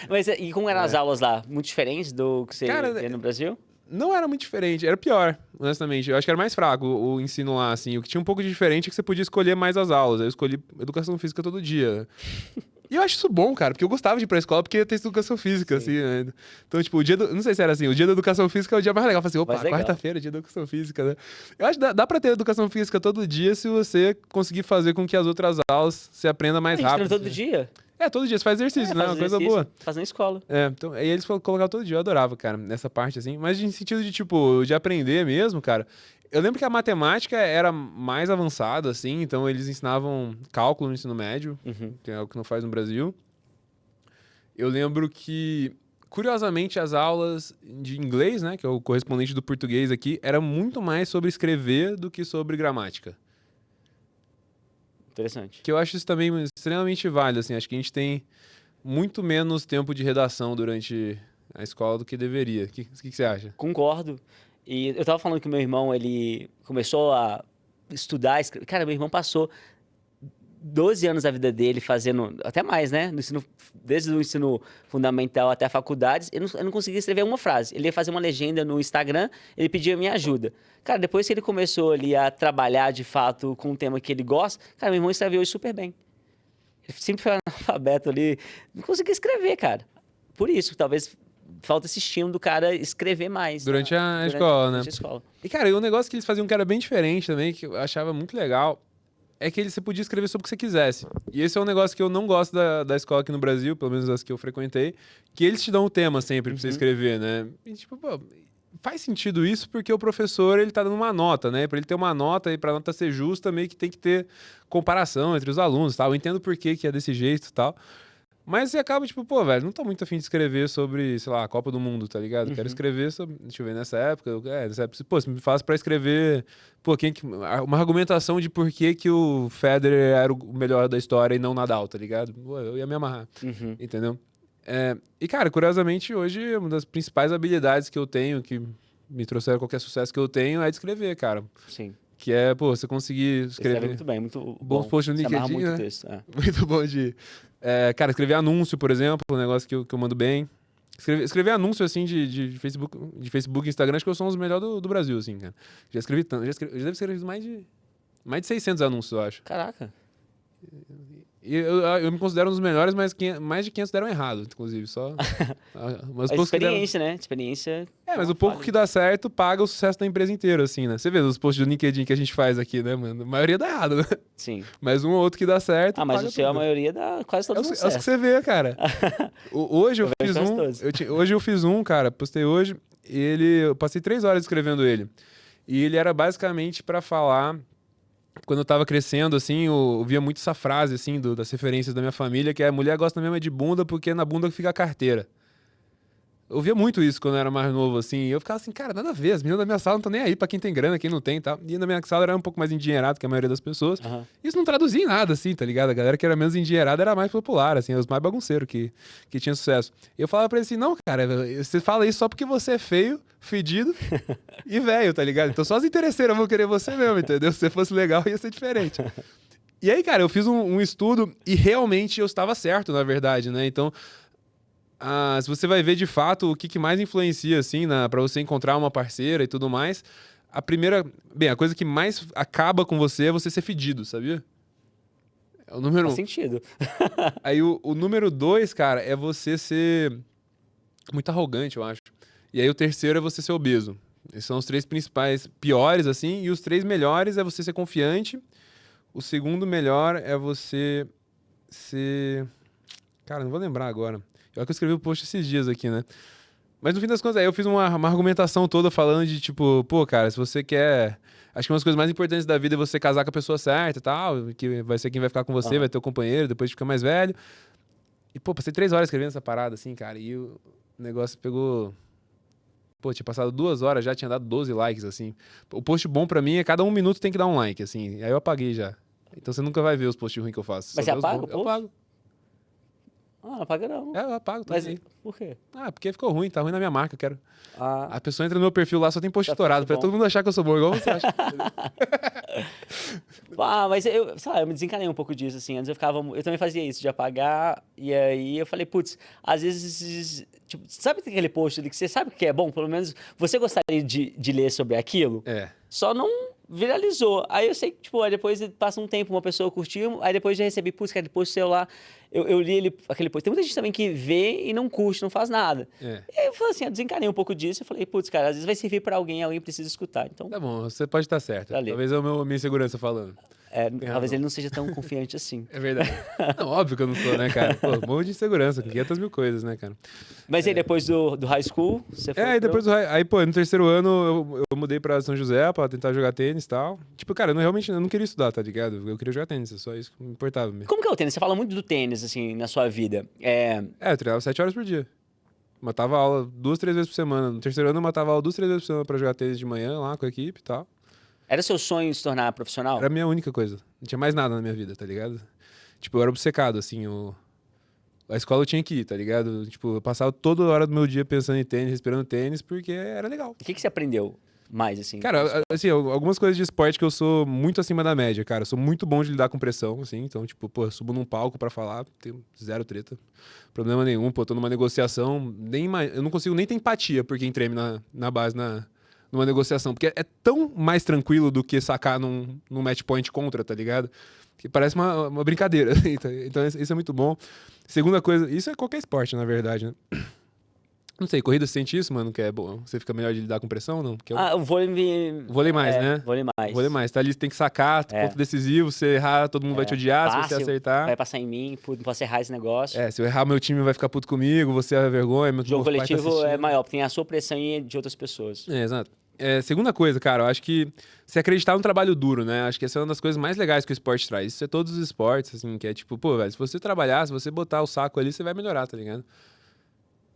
Mas e como eram as aulas lá? Muito diferentes do que você Cara, vê no Brasil? Não era muito diferente, era pior, honestamente. Eu acho que era mais fraco o ensino lá, assim. O que tinha um pouco de diferente é que você podia escolher mais as aulas. Eu escolhi educação física todo dia. E eu acho isso bom, cara, porque eu gostava de ir pra escola porque ia ter educação física, Sim. assim, né? Então, tipo, não sei se era assim, o dia da educação física é o dia mais legal. Eu falei assim, opa, Mais legal. quarta-feira, dia da educação física, né? Eu acho que dá pra ter educação física todo dia se você conseguir fazer com que as outras aulas você aprenda mais A gente treina rápido. todo dia? Todo dia, você faz exercício, né? Faz Uma coisa exercício, boa. faz na escola. Então, aí eles colocavam todo dia, eu adorava, cara, nessa parte, assim. Mas em sentido de, tipo, de aprender mesmo, cara. Eu lembro que a matemática era mais avançada, assim, então eles ensinavam cálculo no ensino médio, que é o que não faz no Brasil. Eu lembro que, curiosamente, as aulas de inglês, né, que é o correspondente do português aqui, era muito mais sobre escrever do que sobre gramática. Interessante. Que eu acho isso também extremamente válido, assim. Acho que a gente tem muito menos tempo de redação durante a escola do que deveria. O que você acha? Concordo. E eu tava falando que o meu irmão, ele começou a estudar, cara, meu irmão passou 12 anos da vida dele fazendo, até mais, né? Desde o ensino fundamental até a faculdade, eu não conseguia escrever uma frase. Ele ia fazer uma legenda no Instagram, ele pedia minha ajuda. Cara, depois que ele começou ali a trabalhar de fato com um tema que ele gosta, cara, meu irmão escreveu hoje super bem. Ele sempre foi analfabeto ali, não conseguia escrever, cara. Por isso, talvez falta esse estímulo do cara escrever mais. Durante a escola, né? Durante a escola. E, cara, e um negócio que eles faziam que era bem diferente também, que eu achava muito legal, é que você podia escrever sobre o que você quisesse. E esse é um negócio que eu não gosto da escola aqui no Brasil, pelo menos as que eu frequentei, que eles te dão o tema sempre pra você escrever, né? E, tipo, pô, faz sentido isso porque o professor, ele tá dando uma nota, né? Pra ele ter uma nota e pra nota ser justa, meio que tem que ter comparação entre os alunos, tal. Eu entendo por que é desse jeito e tal. Mas você acaba, tipo, pô, velho, não tô muito afim de escrever sobre, sei lá, a Copa do Mundo, tá ligado? Quero escrever sobre, deixa eu ver, nessa época, pô, se me faz pra escrever, pô, uma argumentação de por que o Federer era o melhor da história e não Nadal, tá ligado? Pô, eu ia me amarrar, entendeu? E, cara, curiosamente, hoje, uma das principais habilidades que eu tenho, que me trouxeram qualquer sucesso que eu tenho, é de escrever, cara. Sim. Que é, pô, você conseguir escrever Muito bem, muito bons posts no Você amarra LinkedIn, muito né? texto. Muito bom cara, escrever anúncio, por exemplo, um negócio que eu mando bem. Escrever anúncio, assim, de Facebook e Instagram, acho que eu sou um dos melhores do Brasil, assim, cara. Já escrevi tanto, eu já devo escrever mais de 600 anúncios, eu acho. Caraca. E eu me considero um dos melhores, mas mais de 500 deram errado, inclusive, só... Mas experiência, né? Experiência... mas o pouco que dá certo paga o sucesso da empresa inteira, assim, né? Você vê os posts do LinkedIn que a gente faz aqui, né, mano? A maioria dá errado, né? Sim. Mas um ou outro que dá certo. Mas paga o seu, a tudo. maioria dá quase todos É certo. os que você vê, cara. Hoje eu fiz vejo um. todos. Hoje eu fiz um, cara, postei hoje. Eu passei 3 horas escrevendo ele. E ele era basicamente pra falar. Quando eu tava crescendo, assim, eu via muito essa frase, assim, das referências da minha família, que é: a mulher gosta mesmo de bunda porque na bunda fica a carteira. Eu via muito isso quando eu era mais novo, assim. E eu ficava assim, cara, nada a ver. As meninas da minha sala não estão nem aí pra quem tem grana, quem não tem e tal. E na minha sala era um pouco mais endinheirado que a maioria das pessoas. Isso não traduzia em nada, assim, tá ligado? A galera que era menos endinheirada era mais popular, assim, os mais bagunceiros que tinham sucesso. E eu falava pra ele assim, não, cara, você fala isso só porque você é feio, fedido e velho, tá ligado? Então só as interesseiras vão querer você mesmo, entendeu? Se você fosse legal, ia ser diferente. E aí, cara, eu fiz um estudo e realmente eu estava certo, na verdade, né? Então... se você vai ver de fato o que mais influencia, assim, pra você encontrar uma parceira e tudo mais, a coisa que mais acaba com você é você ser fedido, sabia? É o número 1. Faz sentido. Aí o número 2, cara, é você ser muito arrogante, eu acho. E aí o terceiro é você ser obeso. Esses são os 3 principais piores, assim, e os 3 melhores é você ser confiante. O segundo melhor é você ser... Cara, não vou lembrar agora. Eu que eu escrevi o post esses dias aqui, né? Mas no fim das contas, aí eu fiz uma argumentação toda falando de tipo, pô, cara, se você quer... Acho que uma das coisas mais importantes da vida é você casar com a pessoa certa e tal, que vai ser quem vai ficar com você, vai ter o companheiro, depois fica mais velho. E, pô, passei 3 horas escrevendo essa parada, assim, cara, e o negócio pegou... Pô, tinha passado 2 horas, já tinha dado 12 likes, assim. O post bom pra mim é cada 1 minuto tem que dar um like, assim. Aí eu apaguei já. Então você nunca vai ver os posts ruins que eu faço. Mas Só você vê os apaga bons. o post? Eu apago. Ah, não paga não. É, eu apago Mas também. por quê? Ah, porque ficou ruim, tá ruim na minha marca, quero. Ah, A pessoa entra no meu perfil lá, só tem post Tá estourado, pra bom. todo mundo achar que eu sou bom, igual você acha. mas eu, sei lá, eu me desencanei um pouco disso, assim. Antes eu também fazia isso, de apagar, e aí eu falei, putz, às vezes, tipo, sabe aquele post ali que você sabe que é bom? Pelo menos você gostaria de ler sobre aquilo? É. Só não viralizou. Aí eu sei que, tipo, aí depois passa um tempo, uma pessoa curtiu, aí depois já recebi, putz, aquele post seu lá, eu li aquele post. Tem muita gente também que vê e não curte, não faz nada. É. E aí eu falei assim, eu desencanei um pouco disso, eu falei, putz, cara, às vezes vai servir pra alguém precisa escutar. Então, Tá bom, você pode estar certo. Valeu. Talvez é a minha insegurança falando. talvez razão. ele não seja tão confiante assim. É verdade. Não, óbvio que eu não sou, né, cara? Pô, um monte de insegurança, com 500 mil coisas, né, cara? Mas aí depois do high school, você foi Aí depois aí, pô, no terceiro ano eu mudei pra São José pra tentar jogar tênis e tal. Tipo, cara, realmente eu não queria estudar, tá ligado? Eu queria jogar tênis, é só isso que me importava mesmo. Como que é o tênis? Você fala muito do tênis, assim, na sua vida. Eu treinava 7 horas por dia. Matava aula 2, 3 vezes por semana. No terceiro ano eu matava aula 2, 3 vezes por semana pra jogar tênis de manhã lá com a equipe e tal. Era seu sonho se tornar profissional? Era a minha única coisa. Não tinha mais nada na minha vida, tá ligado? Tipo, eu era obcecado, assim, a escola eu tinha que ir, tá ligado? Tipo, eu passava toda hora do meu dia pensando em tênis, respirando tênis, porque era legal. O que você aprendeu mais, assim? Cara, assim, algumas coisas de esporte que eu sou muito acima da média, cara. Eu sou muito bom de lidar com pressão, assim. Então, tipo, pô, eu subo num palco pra falar, tenho zero treta. Problema nenhum, pô, tô numa negociação, eu não consigo nem ter empatia por quem treme na base, numa negociação. Porque é tão mais tranquilo do que sacar num match point contra, tá ligado? Que parece uma brincadeira. Então, isso é muito bom. Segunda coisa, isso é qualquer esporte, na verdade, né? Não sei, corrida você sente isso, mano? Que é bom. Você fica melhor de lidar com pressão ou não? Porque O vôlei... vôlei mais, né? Vôlei mais. Vôlei mais. Tá ali, você tem que sacar, ponto decisivo, se errar, todo mundo vai te odiar, se você acertar. Vai passar em mim, não posso errar esse negócio. Se eu errar, meu time vai ficar puto comigo, você é vergonha, meu O jogo pai tá coletivo é assistindo. maior, porque tem a sua pressão e de outras pessoas. Exato. Segunda coisa, cara, eu acho que se acreditar no trabalho duro, né? Acho que essa é uma das coisas mais legais que o esporte traz. Isso é todos os esportes, assim, que é tipo, pô, velho, se você trabalhar, se você botar o saco ali, você vai melhorar, tá ligado?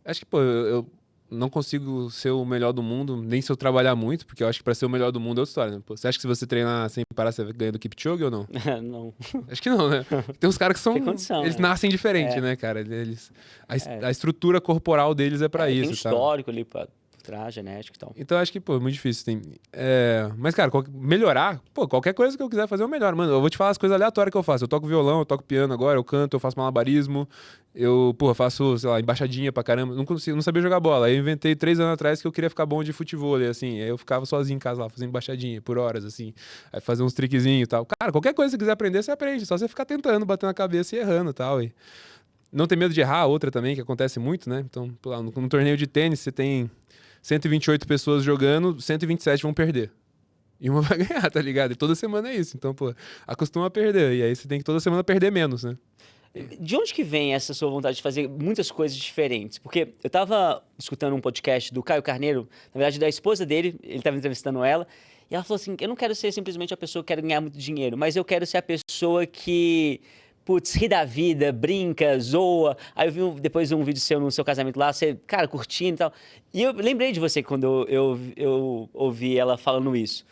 Acho que, pô, eu não consigo ser o melhor do mundo, nem se eu trabalhar muito, porque eu acho que pra ser o melhor do mundo é outra história, né? Pô, você acha que se você treinar sem parar, você ganha do Kipchoge ou não? Não. Acho que não, né? Tem uns caras que são. Tem condição, Eles né? nascem diferente, né, cara? A estrutura corporal deles é pra Tem um isso, tá? histórico ali por trás, genético e tal. Então acho que, pô, é muito difícil. Mas, cara, melhorar, pô, qualquer coisa que eu quiser fazer, eu melhoro. Mano, eu vou te falar as coisas aleatórias que eu faço. Eu toco violão, eu toco piano agora, eu canto, eu faço malabarismo, faço, sei lá, embaixadinha pra caramba. Não sabia jogar bola. Aí eu inventei 3 anos atrás que eu queria ficar bom de futebol, assim. Aí eu ficava sozinho em casa lá, fazendo embaixadinha por horas, assim. Aí fazer uns triquezinhos e tal. Cara, qualquer coisa que você quiser aprender, você aprende. Só você ficar tentando, batendo a cabeça e errando e tal. E não ter medo de errar, outra também, que acontece muito, né? Então, pô, lá, no torneio de tênis, você tem 128 pessoas jogando, 127 vão perder. E uma vai ganhar, tá ligado? E toda semana é isso. Então, pô, acostuma a perder. E aí você tem que toda semana perder menos, né? De onde que vem essa sua vontade de fazer muitas coisas diferentes? Porque eu tava escutando um podcast do Caio Carneiro, na verdade da esposa dele, ele tava entrevistando ela, e ela falou assim, eu não quero ser simplesmente a pessoa que quer ganhar muito dinheiro, mas eu quero ser a pessoa que, putz, ri da vida, brinca, zoa. Aí eu vi depois um vídeo seu no seu casamento lá, você, cara, curtindo e tal. E eu lembrei de você quando eu ouvi ela falando isso.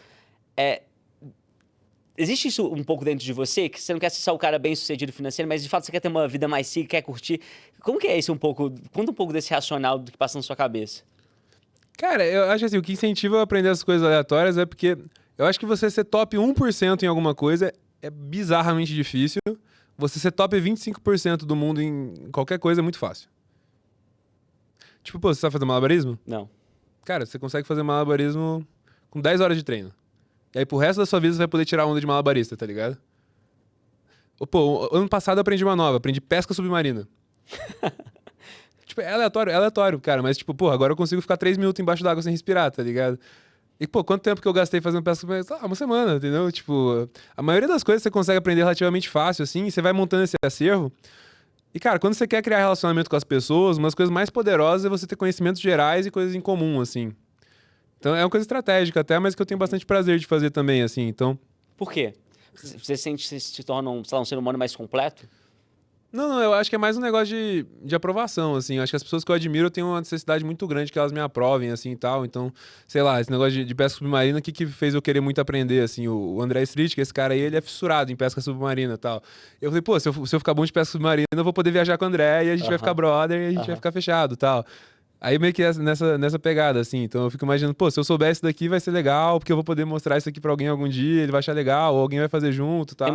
Existe isso um pouco dentro de você? Que você não quer ser só o cara bem sucedido financeiro, mas de fato você quer ter uma vida mais rica, quer curtir. Como que é isso um pouco? Conta um pouco desse racional do que passa na sua cabeça. Cara, eu acho assim, o que incentiva eu a aprender essas coisas aleatórias é porque eu acho que você ser top 1% em alguma coisa é bizarramente difícil. Você ser top 25% do mundo em qualquer coisa é muito fácil. Tipo, pô, você sabe fazer malabarismo? Não. Cara, você consegue fazer malabarismo com 10 horas de treino. E aí, pro resto da sua vida, você vai poder tirar onda de malabarista, tá ligado? Pô, ano passado eu aprendi uma nova, aprendi pesca submarina. Tipo, é aleatório, cara. Mas, tipo, pô, agora eu consigo ficar 3 minutos embaixo d'água sem respirar, tá ligado? E, pô, quanto tempo que eu gastei fazendo pesca submarina? Uma semana, entendeu? Tipo, a maioria das coisas você consegue aprender relativamente fácil, assim, e você vai montando esse acervo. E, cara, quando você quer criar relacionamento com as pessoas, uma das coisas mais poderosas é você ter conhecimentos gerais e coisas em comum, assim. Então, é uma coisa estratégica até, mas que eu tenho bastante prazer de fazer também, assim, então... Por quê? Você sente que você se torna sei lá, um ser humano mais completo? Não, eu acho que é mais um negócio de aprovação, assim. Eu acho que as pessoas que eu admiro têm uma necessidade muito grande que elas me aprovem, assim, e tal. Então, sei lá, esse negócio de pesca submarina, o que fez eu querer muito aprender, assim? O André Street, que esse cara aí, ele é fissurado em pesca submarina e tal. Eu falei, pô, se eu ficar bom de pesca submarina, eu vou poder viajar com o André e a gente vai ficar brother e a gente vai ficar fechado e tal. Aí meio que nessa pegada, assim. Então eu fico imaginando, pô, se eu souber isso daqui vai ser legal, porque eu vou poder mostrar isso aqui pra alguém algum dia, ele vai achar legal, ou alguém vai fazer junto e tal.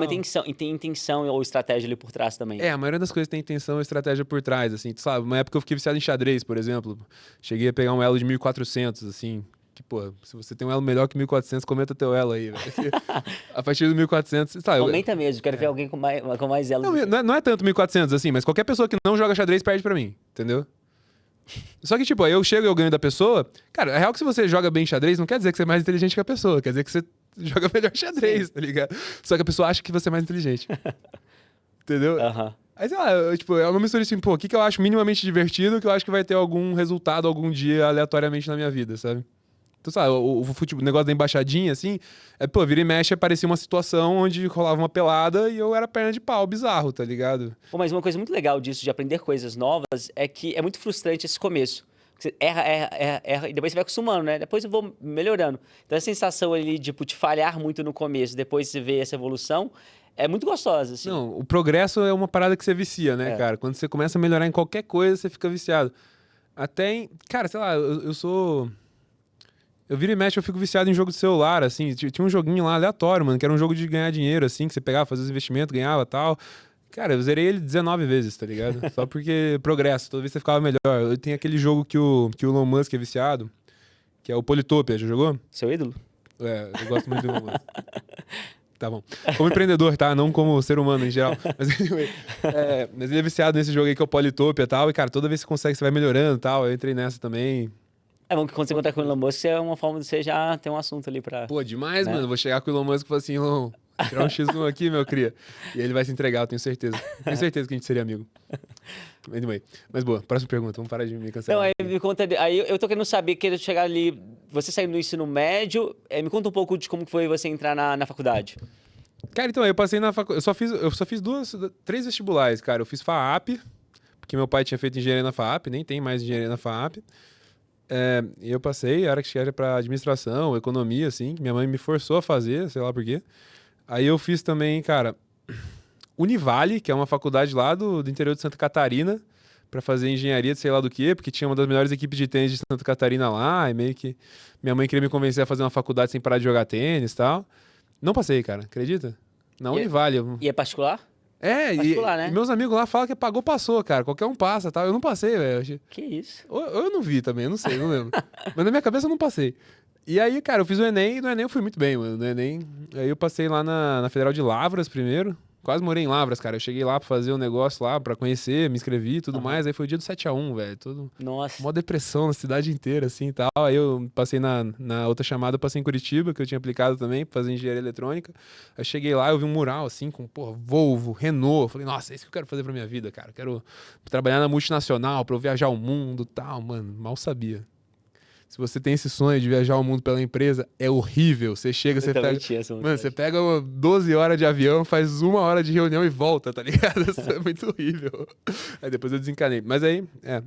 Tem intenção ou estratégia ali por trás também. A maioria das coisas tem intenção e estratégia por trás, assim. Tu sabe, uma época eu fiquei viciado em xadrez, por exemplo. Cheguei a pegar um elo de 1400, assim. Que, pô, se você tem um elo melhor que 1400, comenta teu elo aí, velho. A partir do 1400, sabe? Comenta mesmo, quero ver alguém com mais elo. Não é tanto 1400, assim, mas qualquer pessoa que não joga xadrez perde pra mim, entendeu? Só que, tipo, aí eu chego e eu ganho da pessoa. Cara, é real que se você joga bem xadrez, não quer dizer que você é mais inteligente que a pessoa. Quer dizer que você joga melhor xadrez, tá ligado? Só que a pessoa acha que você é mais inteligente. Entendeu? Aí, sei lá, é uma mistura assim, pô, o que eu acho minimamente divertido que eu acho que vai ter algum resultado algum dia aleatoriamente na minha vida, sabe? Então, sabe, o negócio da embaixadinha, assim, pô, vira e mexe, parecia uma situação onde rolava uma pelada e eu era perna de pau, bizarro, tá ligado? Pô, mas uma coisa muito legal disso, de aprender coisas novas, é que é muito frustrante esse começo. Você erra, e depois você vai acostumando, né? Depois eu vou melhorando. Então, a sensação ali, tipo, de falhar muito no começo, depois você vê essa evolução, é muito gostosa, assim. Não, o progresso é uma parada que você vicia, né, cara? Quando você começa a melhorar em qualquer coisa, você fica viciado. Até em... Cara, sei lá, eu sou... Eu viro e mexe, eu fico viciado em jogo de celular, assim. Tinha um joguinho lá aleatório, mano, que era um jogo de ganhar dinheiro, assim, que você pegava, fazia os investimentos, ganhava e tal. Cara, eu zerei ele 19 vezes, tá ligado? Só porque progresso, toda vez você ficava melhor. Tem aquele jogo que o Elon Musk é viciado, que é o Politopia, já jogou? Seu ídolo? Eu gosto muito do Elon Musk. Tá bom. Como empreendedor, tá? Não como ser humano em geral. Mas, anyway, mas ele é viciado nesse jogo aí que é o Politopia e tal. E, cara, toda vez que você consegue, você vai melhorando e tal. Eu entrei nessa também. É bom que quando você encontrar com o Elon Musk, é uma forma de você já ter um assunto ali pra... Pô, demais, né? mano. Eu vou chegar com o Elon Musk e falar assim, Elon, tirar um X1 aqui, meu cria. E ele vai se entregar, eu tenho certeza. Tenho certeza que a gente seria amigo. Anyway. Mas boa, próxima pergunta. Vamos parar de me cancelar. Não, aí me conta... Aí eu tô querendo saber, querendo chegar ali... Você saindo do ensino médio, me conta um pouco de como foi você entrar na faculdade. Cara, então, eu passei na faculdade... Eu só fiz 3 vestibulares, cara. Eu fiz FAAP, porque meu pai tinha feito engenharia na FAAP, nem tem mais engenharia na FAAP. E eu passei, era que era pra administração, economia, assim, que minha mãe me forçou a fazer, sei lá por quê. Aí eu fiz também, cara, Univale, que é uma faculdade lá do interior de Santa Catarina, pra fazer engenharia de sei lá do quê, porque tinha uma das melhores equipes de tênis de Santa Catarina lá, e meio que minha mãe queria me convencer a fazer uma faculdade sem parar de jogar tênis e tal. Não passei, cara, acredita? Na Univale. E é particular? E meus amigos lá falam que pagou, passou, cara. Qualquer um passa, tá? Eu não passei, velho. Que isso? Ou eu não vi também, eu não sei, não lembro. Mas na minha cabeça eu não passei. E aí, cara, eu fiz o Enem e no Enem eu fui muito bem, mano. No Enem, aí eu passei lá na Federal de Lavras primeiro. Quase morei em Lavras, cara. Eu cheguei lá pra fazer um negócio lá, pra conhecer, me inscrevi e tudo mais. Aí foi o dia do 7x1, velho. Tudo... Nossa. Mó depressão na cidade inteira, assim e tal. Aí eu passei na outra chamada, eu passei em Curitiba, que eu tinha aplicado também, pra fazer engenharia eletrônica. Aí cheguei lá, eu vi um mural, assim, com, porra, Volvo, Renault. Eu falei, nossa, é isso que eu quero fazer pra minha vida, cara. Eu quero trabalhar na multinacional, pra eu viajar o mundo e tal. Mano, mal sabia. Se você tem esse sonho de viajar o mundo pela empresa, é horrível. Você chega, você pega... Mano, você pega 12 horas de avião, faz 1 hora de reunião e volta, tá ligado? Isso é muito horrível. Aí depois eu desencanei. Mas aí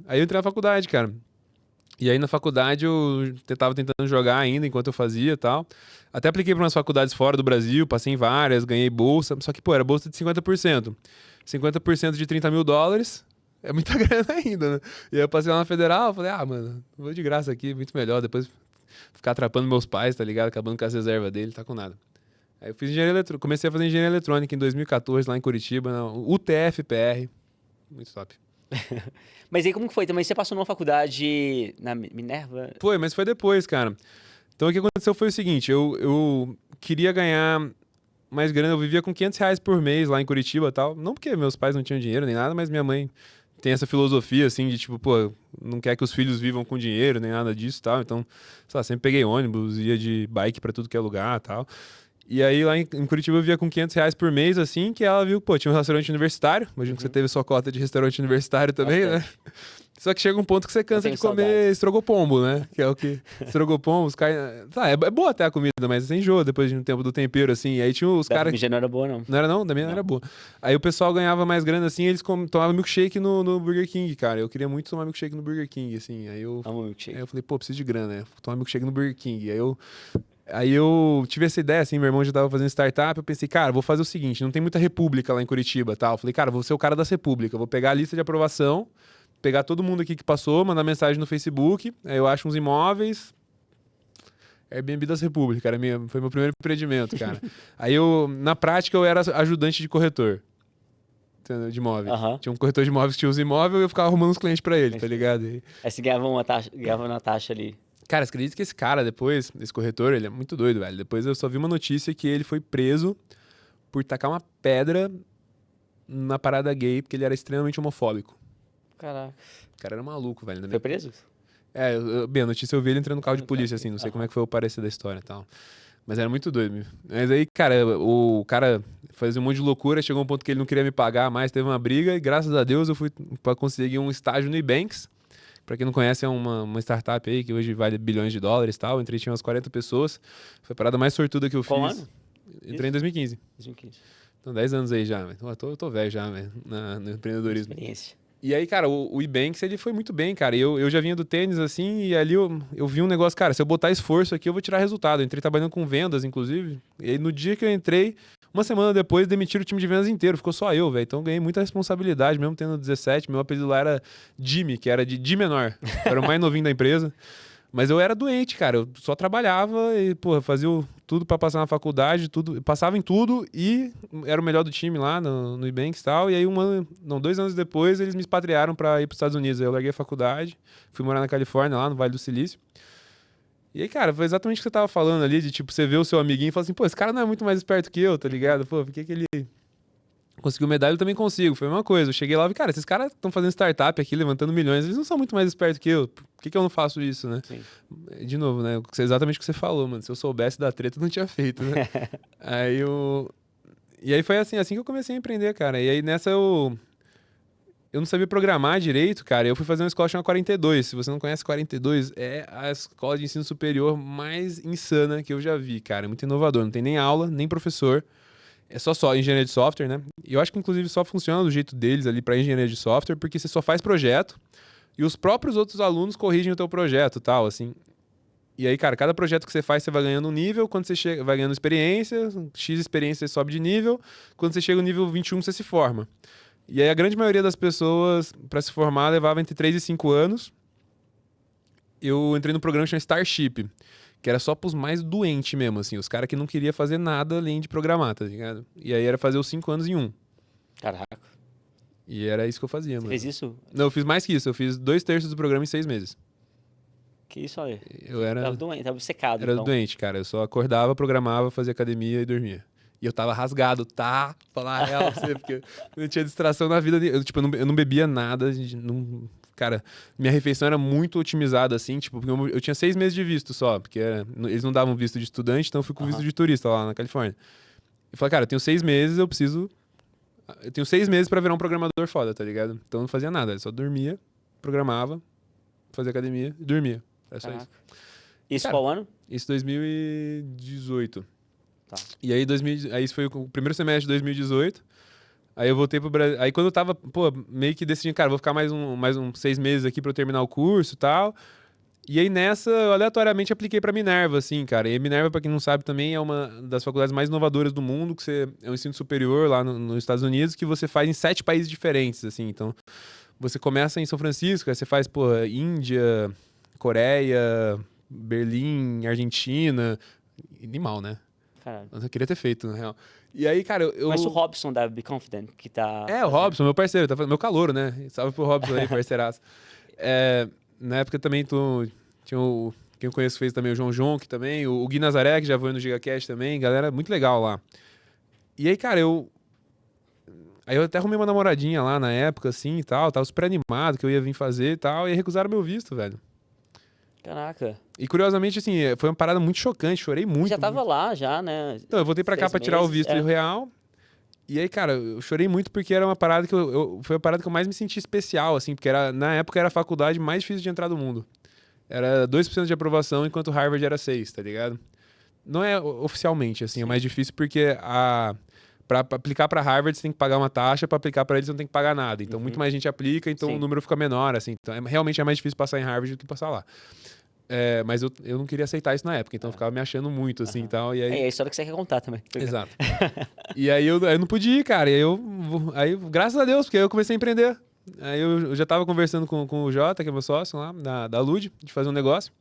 eu entrei na faculdade, cara. E aí na faculdade eu tava tentando jogar ainda enquanto eu fazia e tal. Até apliquei para umas faculdades fora do Brasil, passei em várias, ganhei bolsa. Só que, pô, era bolsa de 50%. 50% de $30 mil. É muita grana ainda, né? E aí eu passei lá na Federal, falei, mano, vou de graça aqui, muito melhor. Depois ficar atrapando meus pais, tá ligado? Acabando com as reservas dele, tá com nada. Aí eu fiz engenharia eletrônica, comecei a fazer engenharia eletrônica em 2014, lá em Curitiba, na UTF-PR. Muito top. Mas aí como que foi? Também você passou numa faculdade na Minerva? Foi, mas foi depois, cara. Então o que aconteceu foi o seguinte, eu queria ganhar mais grana, eu vivia com R$500 por mês lá em Curitiba e tal. Não porque meus pais não tinham dinheiro nem nada, mas minha mãe tem essa filosofia, assim, de tipo, pô, não quer que os filhos vivam com dinheiro, nem nada disso e tal. Então, sei lá, sempre peguei ônibus, ia de bike pra tudo que é lugar e tal. E aí, lá em Curitiba, eu via com R$500 por mês, assim, que ela viu, pô, tinha um restaurante universitário. Imagino que você teve sua cota de restaurante universitário também, né? Só que chega um ponto que você cansa tenho de comer saudades. estrogopombo, né? Que é o que... Estrogopombo, os caras... Tá, é boa até a comida, mas você enjoa depois de um tempo do tempero, assim. E aí tinha os Da caras... FMG não era boa, não. Não era não? Da minha não era boa. Aí o pessoal ganhava mais grana, assim, eles tomavam milkshake no Burger King, cara. Eu queria muito tomar milkshake no Burger King, assim. Amo milkshake. Aí eu falei, pô, preciso de grana, né? Vou tomar milkshake no Burger King. Aí eu tive essa ideia, assim, meu irmão já tava fazendo startup, eu pensei, cara, vou fazer o seguinte, não tem muita república lá em Curitiba, tal. Eu falei, cara, vou ser o cara das repúblicas, vou pegar a lista de aprovação, pegar todo mundo aqui que passou, mandar mensagem no Facebook, aí eu acho uns imóveis... Airbnb das Repúblicas, foi meu primeiro empreendimento, cara. Aí na prática, eu era ajudante de corretor, entendeu? De imóveis. Aham. Tinha um corretor de imóveis que tinha os imóveis e eu ficava arrumando os clientes pra ele, tá ligado? Aí você ganhava na taxa ali. Cara, você acredita que esse cara depois, esse corretor, ele é muito doido, velho. Depois eu só vi uma notícia que ele foi preso por tacar uma pedra na parada gay, porque ele era extremamente homofóbico. Caraca. O cara era maluco, velho. Foi preso? Bem, a notícia eu vi ele entrando no carro de polícia, assim, não sei como é que foi o parecer da história e tal. Mas era muito doido, meu. Mas aí, cara, o cara fazia um monte de loucura, chegou um ponto que ele não queria me pagar mais, teve uma briga, e graças a Deus eu fui pra conseguir um estágio no Ebanks. Pra quem não conhece, é uma startup aí que hoje vale bilhões de dólares e tal. Entrei, tinha umas 40 pessoas. Foi a parada mais sortuda que eu Qual fiz. ano? Entrei em 2015. 2015. Então, 10 anos aí já, velho. Eu tô velho já, velho, no empreendedorismo. Experiência. E aí, cara, o Ebanks, ele foi muito bem, cara. Eu já vinha do tênis, assim, e ali eu vi um negócio, cara, se eu botar esforço aqui, eu vou tirar resultado. Eu entrei trabalhando com vendas, inclusive. E aí, no dia que eu entrei, uma semana depois, demitiram o time de vendas inteiro. Ficou só eu, velho. Então, eu ganhei muita responsabilidade, mesmo tendo 17. Meu apelido lá era Jimmy, que era de D menor. Era o mais novinho da empresa. Mas eu era doente, cara. Eu só trabalhava e, porra, fazia tudo pra passar na faculdade, tudo. Passava em tudo e era o melhor do time lá no Ebanks e tal. E aí, 2 anos depois, eles me expatriaram pra ir pros Estados Unidos. Aí eu larguei a faculdade, fui morar na Califórnia, lá no Vale do Silício. E aí, cara, foi exatamente o que você tava falando ali, de tipo, você vê o seu amiguinho e fala assim, pô, esse cara não é muito mais esperto que eu, tá ligado? Pô, por que ele conseguiu medalha, eu também consigo. Foi a mesma coisa. Eu cheguei lá e vi, cara, esses caras estão fazendo startup aqui, levantando milhões, eles não são muito mais espertos que eu. Por que eu não faço isso, né? Sim. De novo, né? Exatamente o que você falou, mano. Se eu soubesse da treta, eu não tinha feito, né? E aí foi assim que eu comecei a empreender, cara. E aí nessa eu não sabia programar direito, cara. Eu fui fazer uma escola chamada 42. Se você não conhece 42, é a escola de ensino superior mais insana que eu já vi, cara. É muito inovador. Não tem nem aula, nem professor. É só engenharia de software, né? E eu acho que, inclusive, só funciona do jeito deles ali para engenharia de software, porque você só faz projeto e os próprios outros alunos corrigem o teu projeto e tal, assim. E aí, cara, cada projeto que você faz, você vai ganhando um nível. Quando você chega, vai ganhando experiência, X experiência, você sobe de nível. Quando você chega no nível 21, você se forma. E aí, a grande maioria das pessoas, para se formar, levava entre 3 e 5 anos. Eu entrei no programa que chama Starship, que era só pros mais doentes mesmo, assim. Os caras que não queriam fazer nada além de programar, tá ligado? E aí era fazer os 5 anos em um. Caraca. E era isso que eu fazia, Você mano. fez isso? Não, eu fiz mais que isso. Eu fiz 2/3 do programa em 6 meses. Que isso, olha. Eu era... Tava doente, tava secado, Era então. doente, cara. Eu só acordava, programava, fazia academia e dormia. E eu tava rasgado, tá? Falar a real pra você, porque eu não tinha distração na vida. Eu não bebia nada. Cara, minha refeição era muito otimizada, assim, tipo, porque eu tinha 6 meses de visto só, porque eles não davam visto de estudante, então eu fui com visto de turista lá na Califórnia. Eu falei, cara, eu tenho 6 meses, eu tenho 6 meses pra virar um programador foda, tá ligado? Então eu não fazia nada, eu só dormia, programava, fazia academia e dormia. Era só isso. Isso Cara, qual ano? Isso 2018. Tá. E aí, aí isso foi o primeiro semestre de 2018. Aí eu voltei pro Brasil. Aí quando eu tava, meio que decidindo, cara, vou ficar mais uns 6 meses aqui pra eu terminar o curso e tal. E aí nessa, eu aleatoriamente apliquei pra Minerva, assim, cara. E a Minerva, pra quem não sabe também, é uma das faculdades mais inovadoras do mundo, que é um ensino superior lá nos Estados Unidos, que você faz em 7 países diferentes, assim. Então, você começa em São Francisco, aí você faz, Índia, Coreia, Berlim, Argentina. Animal, né? Caralho. Eu queria ter feito, na real. E aí, cara, eu... Mas o Robson da Be Confident, que tá... o Robson, meu parceiro, meu calouro, né? Salve pro Robson aí, parceiraço. Na época também tinha quem eu conheço fez também o João Jonk também, o Gui Nazaré, que já foi no GigaCast também, galera muito legal lá. E aí, cara, aí eu até arrumei uma namoradinha lá na época, assim, e tal, tava super animado que eu ia vir fazer e tal, e aí recusaram meu visto, velho. Caraca. E curiosamente, assim, foi uma parada muito chocante, chorei muito. Já tava lá, já, né? Então, eu voltei pra cá 6 pra tirar o meses, visto real. E aí, cara, eu chorei muito porque era uma parada que foi a parada que eu mais me senti especial, assim, porque na época era a faculdade mais difícil de entrar do mundo. Era 2% de aprovação, enquanto Harvard era 6%, tá ligado? Não é oficialmente, assim, é mais difícil porque pra aplicar pra Harvard você tem que pagar uma taxa, pra aplicar pra eles você não tem que pagar nada. Então, muito mais gente aplica, então Sim. o número fica menor, assim. Então, realmente é mais difícil passar em Harvard do que passar lá. Mas eu não queria aceitar isso na época, então eu ficava me achando muito, assim, e tal. E aí... É a história que você quer contar também. Exato. E aí eu não podia ir, cara. E aí, graças a Deus, porque aí eu comecei a empreender. Aí eu já tava conversando com o Jota, que é meu sócio lá, da Lud, de fazer um negócio.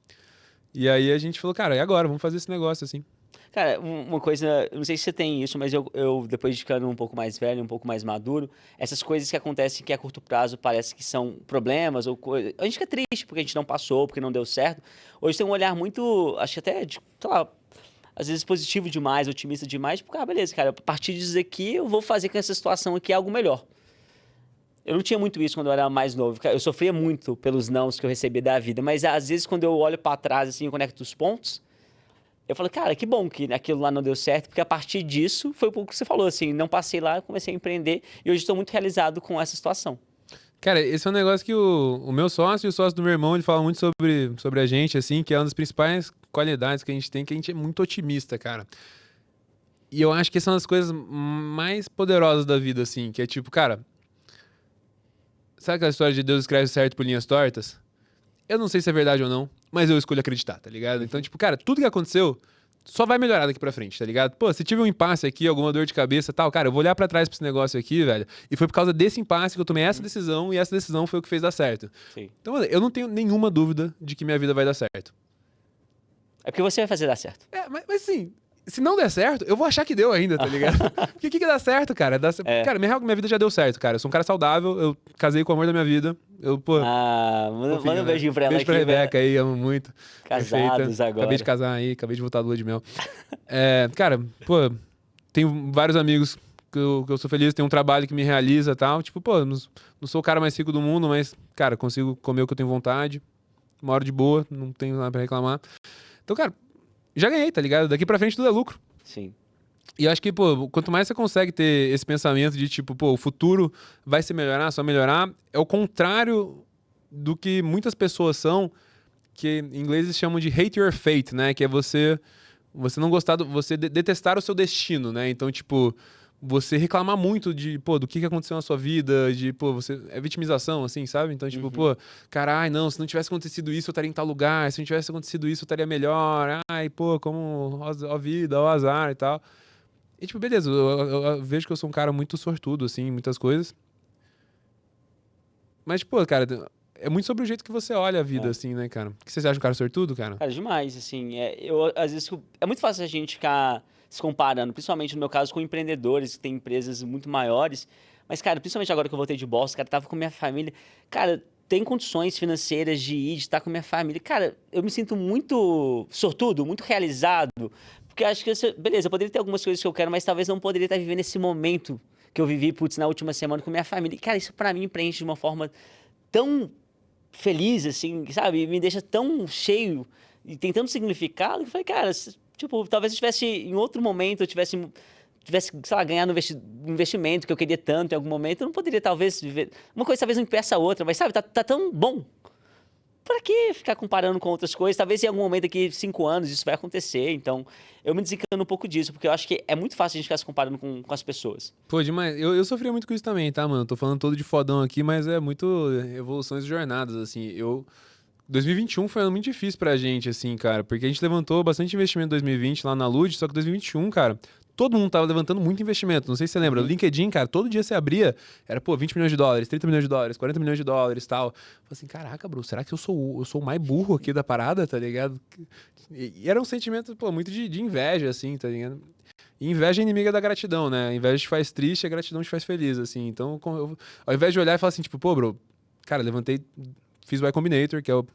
E aí a gente falou, cara, e agora? Vamos fazer esse negócio, assim. Cara, uma coisa, eu não sei se você tem isso, mas eu depois de ficando um pouco mais velho, um pouco mais maduro, essas coisas que acontecem que a curto prazo parece que são problemas ou coisa. A gente fica triste porque a gente não passou, porque não deu certo. Hoje tem um olhar muito, acho que até, sei lá, às vezes positivo demais, otimista demais, porque, beleza, cara, a partir disso aqui eu vou fazer com essa situação aqui algo melhor. Eu não tinha muito isso quando eu era mais novo. Eu sofria muito pelos nãos que eu recebia da vida, mas às vezes quando eu olho para trás assim, eu conecto os pontos, eu falo, cara, que bom que aquilo lá não deu certo, porque a partir disso foi um pouco o que você falou, assim, não passei lá, comecei a empreender e hoje estou muito realizado com essa situação. Cara, esse é um negócio que o meu sócio e o sócio do meu irmão, ele falam muito sobre a gente, assim, que é uma das principais qualidades que a gente tem, que a gente é muito otimista, cara. E eu acho que são as coisas mais poderosas da vida, assim, que é tipo, cara, sabe aquela história de Deus escreve certo por linhas tortas? Eu não sei se é verdade ou não, mas eu escolho acreditar, tá ligado? Então, tipo, cara, tudo que aconteceu só vai melhorar daqui pra frente, tá ligado? Pô, se tive um impasse aqui, alguma dor de cabeça e tal, cara, eu vou olhar pra trás pra esse negócio aqui, velho, e foi por causa desse impasse que eu tomei essa decisão, e essa decisão foi o que fez dar certo. Sim. Então, mano, eu não tenho nenhuma dúvida de que minha vida vai dar certo. É porque você vai fazer dar certo. Mas assim, se não der certo, eu vou achar que deu ainda, tá ligado? Porque o que dá certo, cara? Cara, minha vida já deu certo, cara. Eu sou um cara saudável, eu casei com o amor da minha vida. Manda um beijinho pra ela beijo aqui. Pra Rebeca aí, amo muito. Casados Perfeita. agora. Acabei de casar aí, acabei de voltar da lua de mel. Cara, pô, tenho vários amigos que eu sou feliz, tenho um trabalho que me realiza e tal. Tipo, pô, não sou o cara mais rico do mundo, mas, cara, consigo comer o que eu tenho vontade. Moro de boa, não tenho nada pra reclamar. Então, cara, já ganhei, tá ligado? Daqui pra frente tudo é lucro. Sim. E eu acho que, pô, quanto mais você consegue ter esse pensamento de, tipo, pô, o futuro vai se melhorar, só melhorar, é o contrário do que muitas pessoas são, que em inglês eles chamam de hate your fate, né? Que é você não gostar, você detestar o seu destino, né? Então, tipo, você reclamar muito de, pô, do que aconteceu na sua vida, de, pô, é vitimização, assim, sabe? Então, tipo, pô, carai, não, se não tivesse acontecido isso, eu estaria em tal lugar, se não tivesse acontecido isso, eu estaria melhor, ai, pô, como, ó vida, ó azar e tal. E, tipo, beleza, eu vejo que eu sou um cara muito sortudo, assim, em muitas coisas. Mas, pô, cara, é muito sobre o jeito que você olha a vida, assim, né, cara? O que você acha um cara sortudo, cara? Cara, demais, assim. Às vezes, é muito fácil a gente ficar se comparando, principalmente no meu caso, com empreendedores que têm empresas muito maiores. Mas, cara, principalmente agora que eu voltei de Boston, cara, tava com minha família. Cara, tem condições financeiras de ir, de estar com minha família. Cara, eu me sinto muito sortudo, muito realizado. Porque acho que, beleza, eu poderia ter algumas coisas que eu quero, mas talvez não poderia estar vivendo esse momento que eu vivi, putz, na última semana com minha família. E, cara, isso pra mim preenche de uma forma tão feliz, assim, sabe? Me deixa tão cheio e tem tanto significado que eu falei, cara, tipo, talvez eu estivesse em outro momento, eu tivesse, sei lá, ganhado um investimento que eu queria tanto em algum momento, eu não poderia, talvez, viver. Uma coisa talvez não impeça a outra, mas, sabe, tá tão bom. Pra que ficar comparando com outras coisas? Talvez em algum momento, daqui 5 anos, isso vai acontecer. Então, eu me desencano um pouco disso, porque eu acho que é muito fácil a gente ficar se comparando com as pessoas. Pô, demais. Eu sofria muito com isso também, tá, mano? Tô falando todo de fodão aqui, mas é muito evoluções e jornadas, assim. 2021 foi um ano muito difícil pra gente, assim, cara, porque a gente levantou bastante investimento em 2020 lá na Lud, só que 2021, cara, todo mundo tava levantando muito investimento. Não sei se você lembra. O LinkedIn, cara, todo dia você abria, era, pô, 20 milhões de dólares, 30 milhões de dólares, 40 milhões de dólares e tal. Falei assim, caraca, bro, será que eu sou o mais burro aqui da parada, tá ligado? E era um sentimento, pô, muito de inveja, assim, tá ligado? E inveja é inimiga da gratidão, né? A inveja te faz triste, a gratidão te faz feliz, assim. Então, ao invés de olhar e falar assim, tipo, pô, bro, cara, fiz o Y Combinator, que é o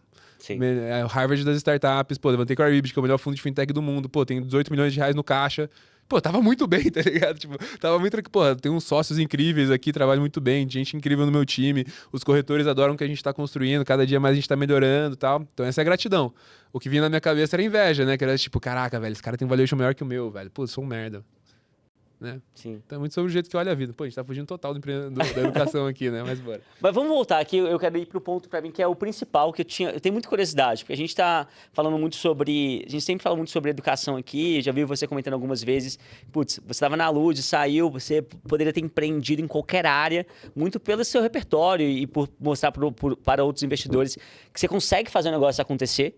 Harvard das startups, pô, levantei Caribbean, que é o melhor fundo de fintech do mundo, pô, tenho 18 milhões de reais no caixa. Pô, tava muito bem, tá ligado? Tipo, tava muito... Pô, tem uns sócios incríveis aqui, trabalho muito bem, gente incrível no meu time, os corretores adoram o que a gente tá construindo, cada dia mais a gente tá melhorando e tal. Então essa é a gratidão. O que vinha na minha cabeça era inveja, né? Que era tipo, caraca, velho, esse cara tem um valuation maior que o meu, velho. Pô, eu sou um merda. né? Sim. Então é muito sobre o jeito que olha a vida. Pô, a gente tá fugindo total da educação aqui, né? Mas bora. Mas vamos voltar aqui, eu quero ir pro ponto para mim que é o principal, que eu tenho muita curiosidade, porque a gente tá falando muito sobre, a gente sempre fala muito sobre educação aqui, já vi você comentando algumas vezes, putz, você estava na Lud, saiu, você poderia ter empreendido em qualquer área, muito pelo seu repertório e por mostrar para outros investidores que você consegue fazer o negócio acontecer.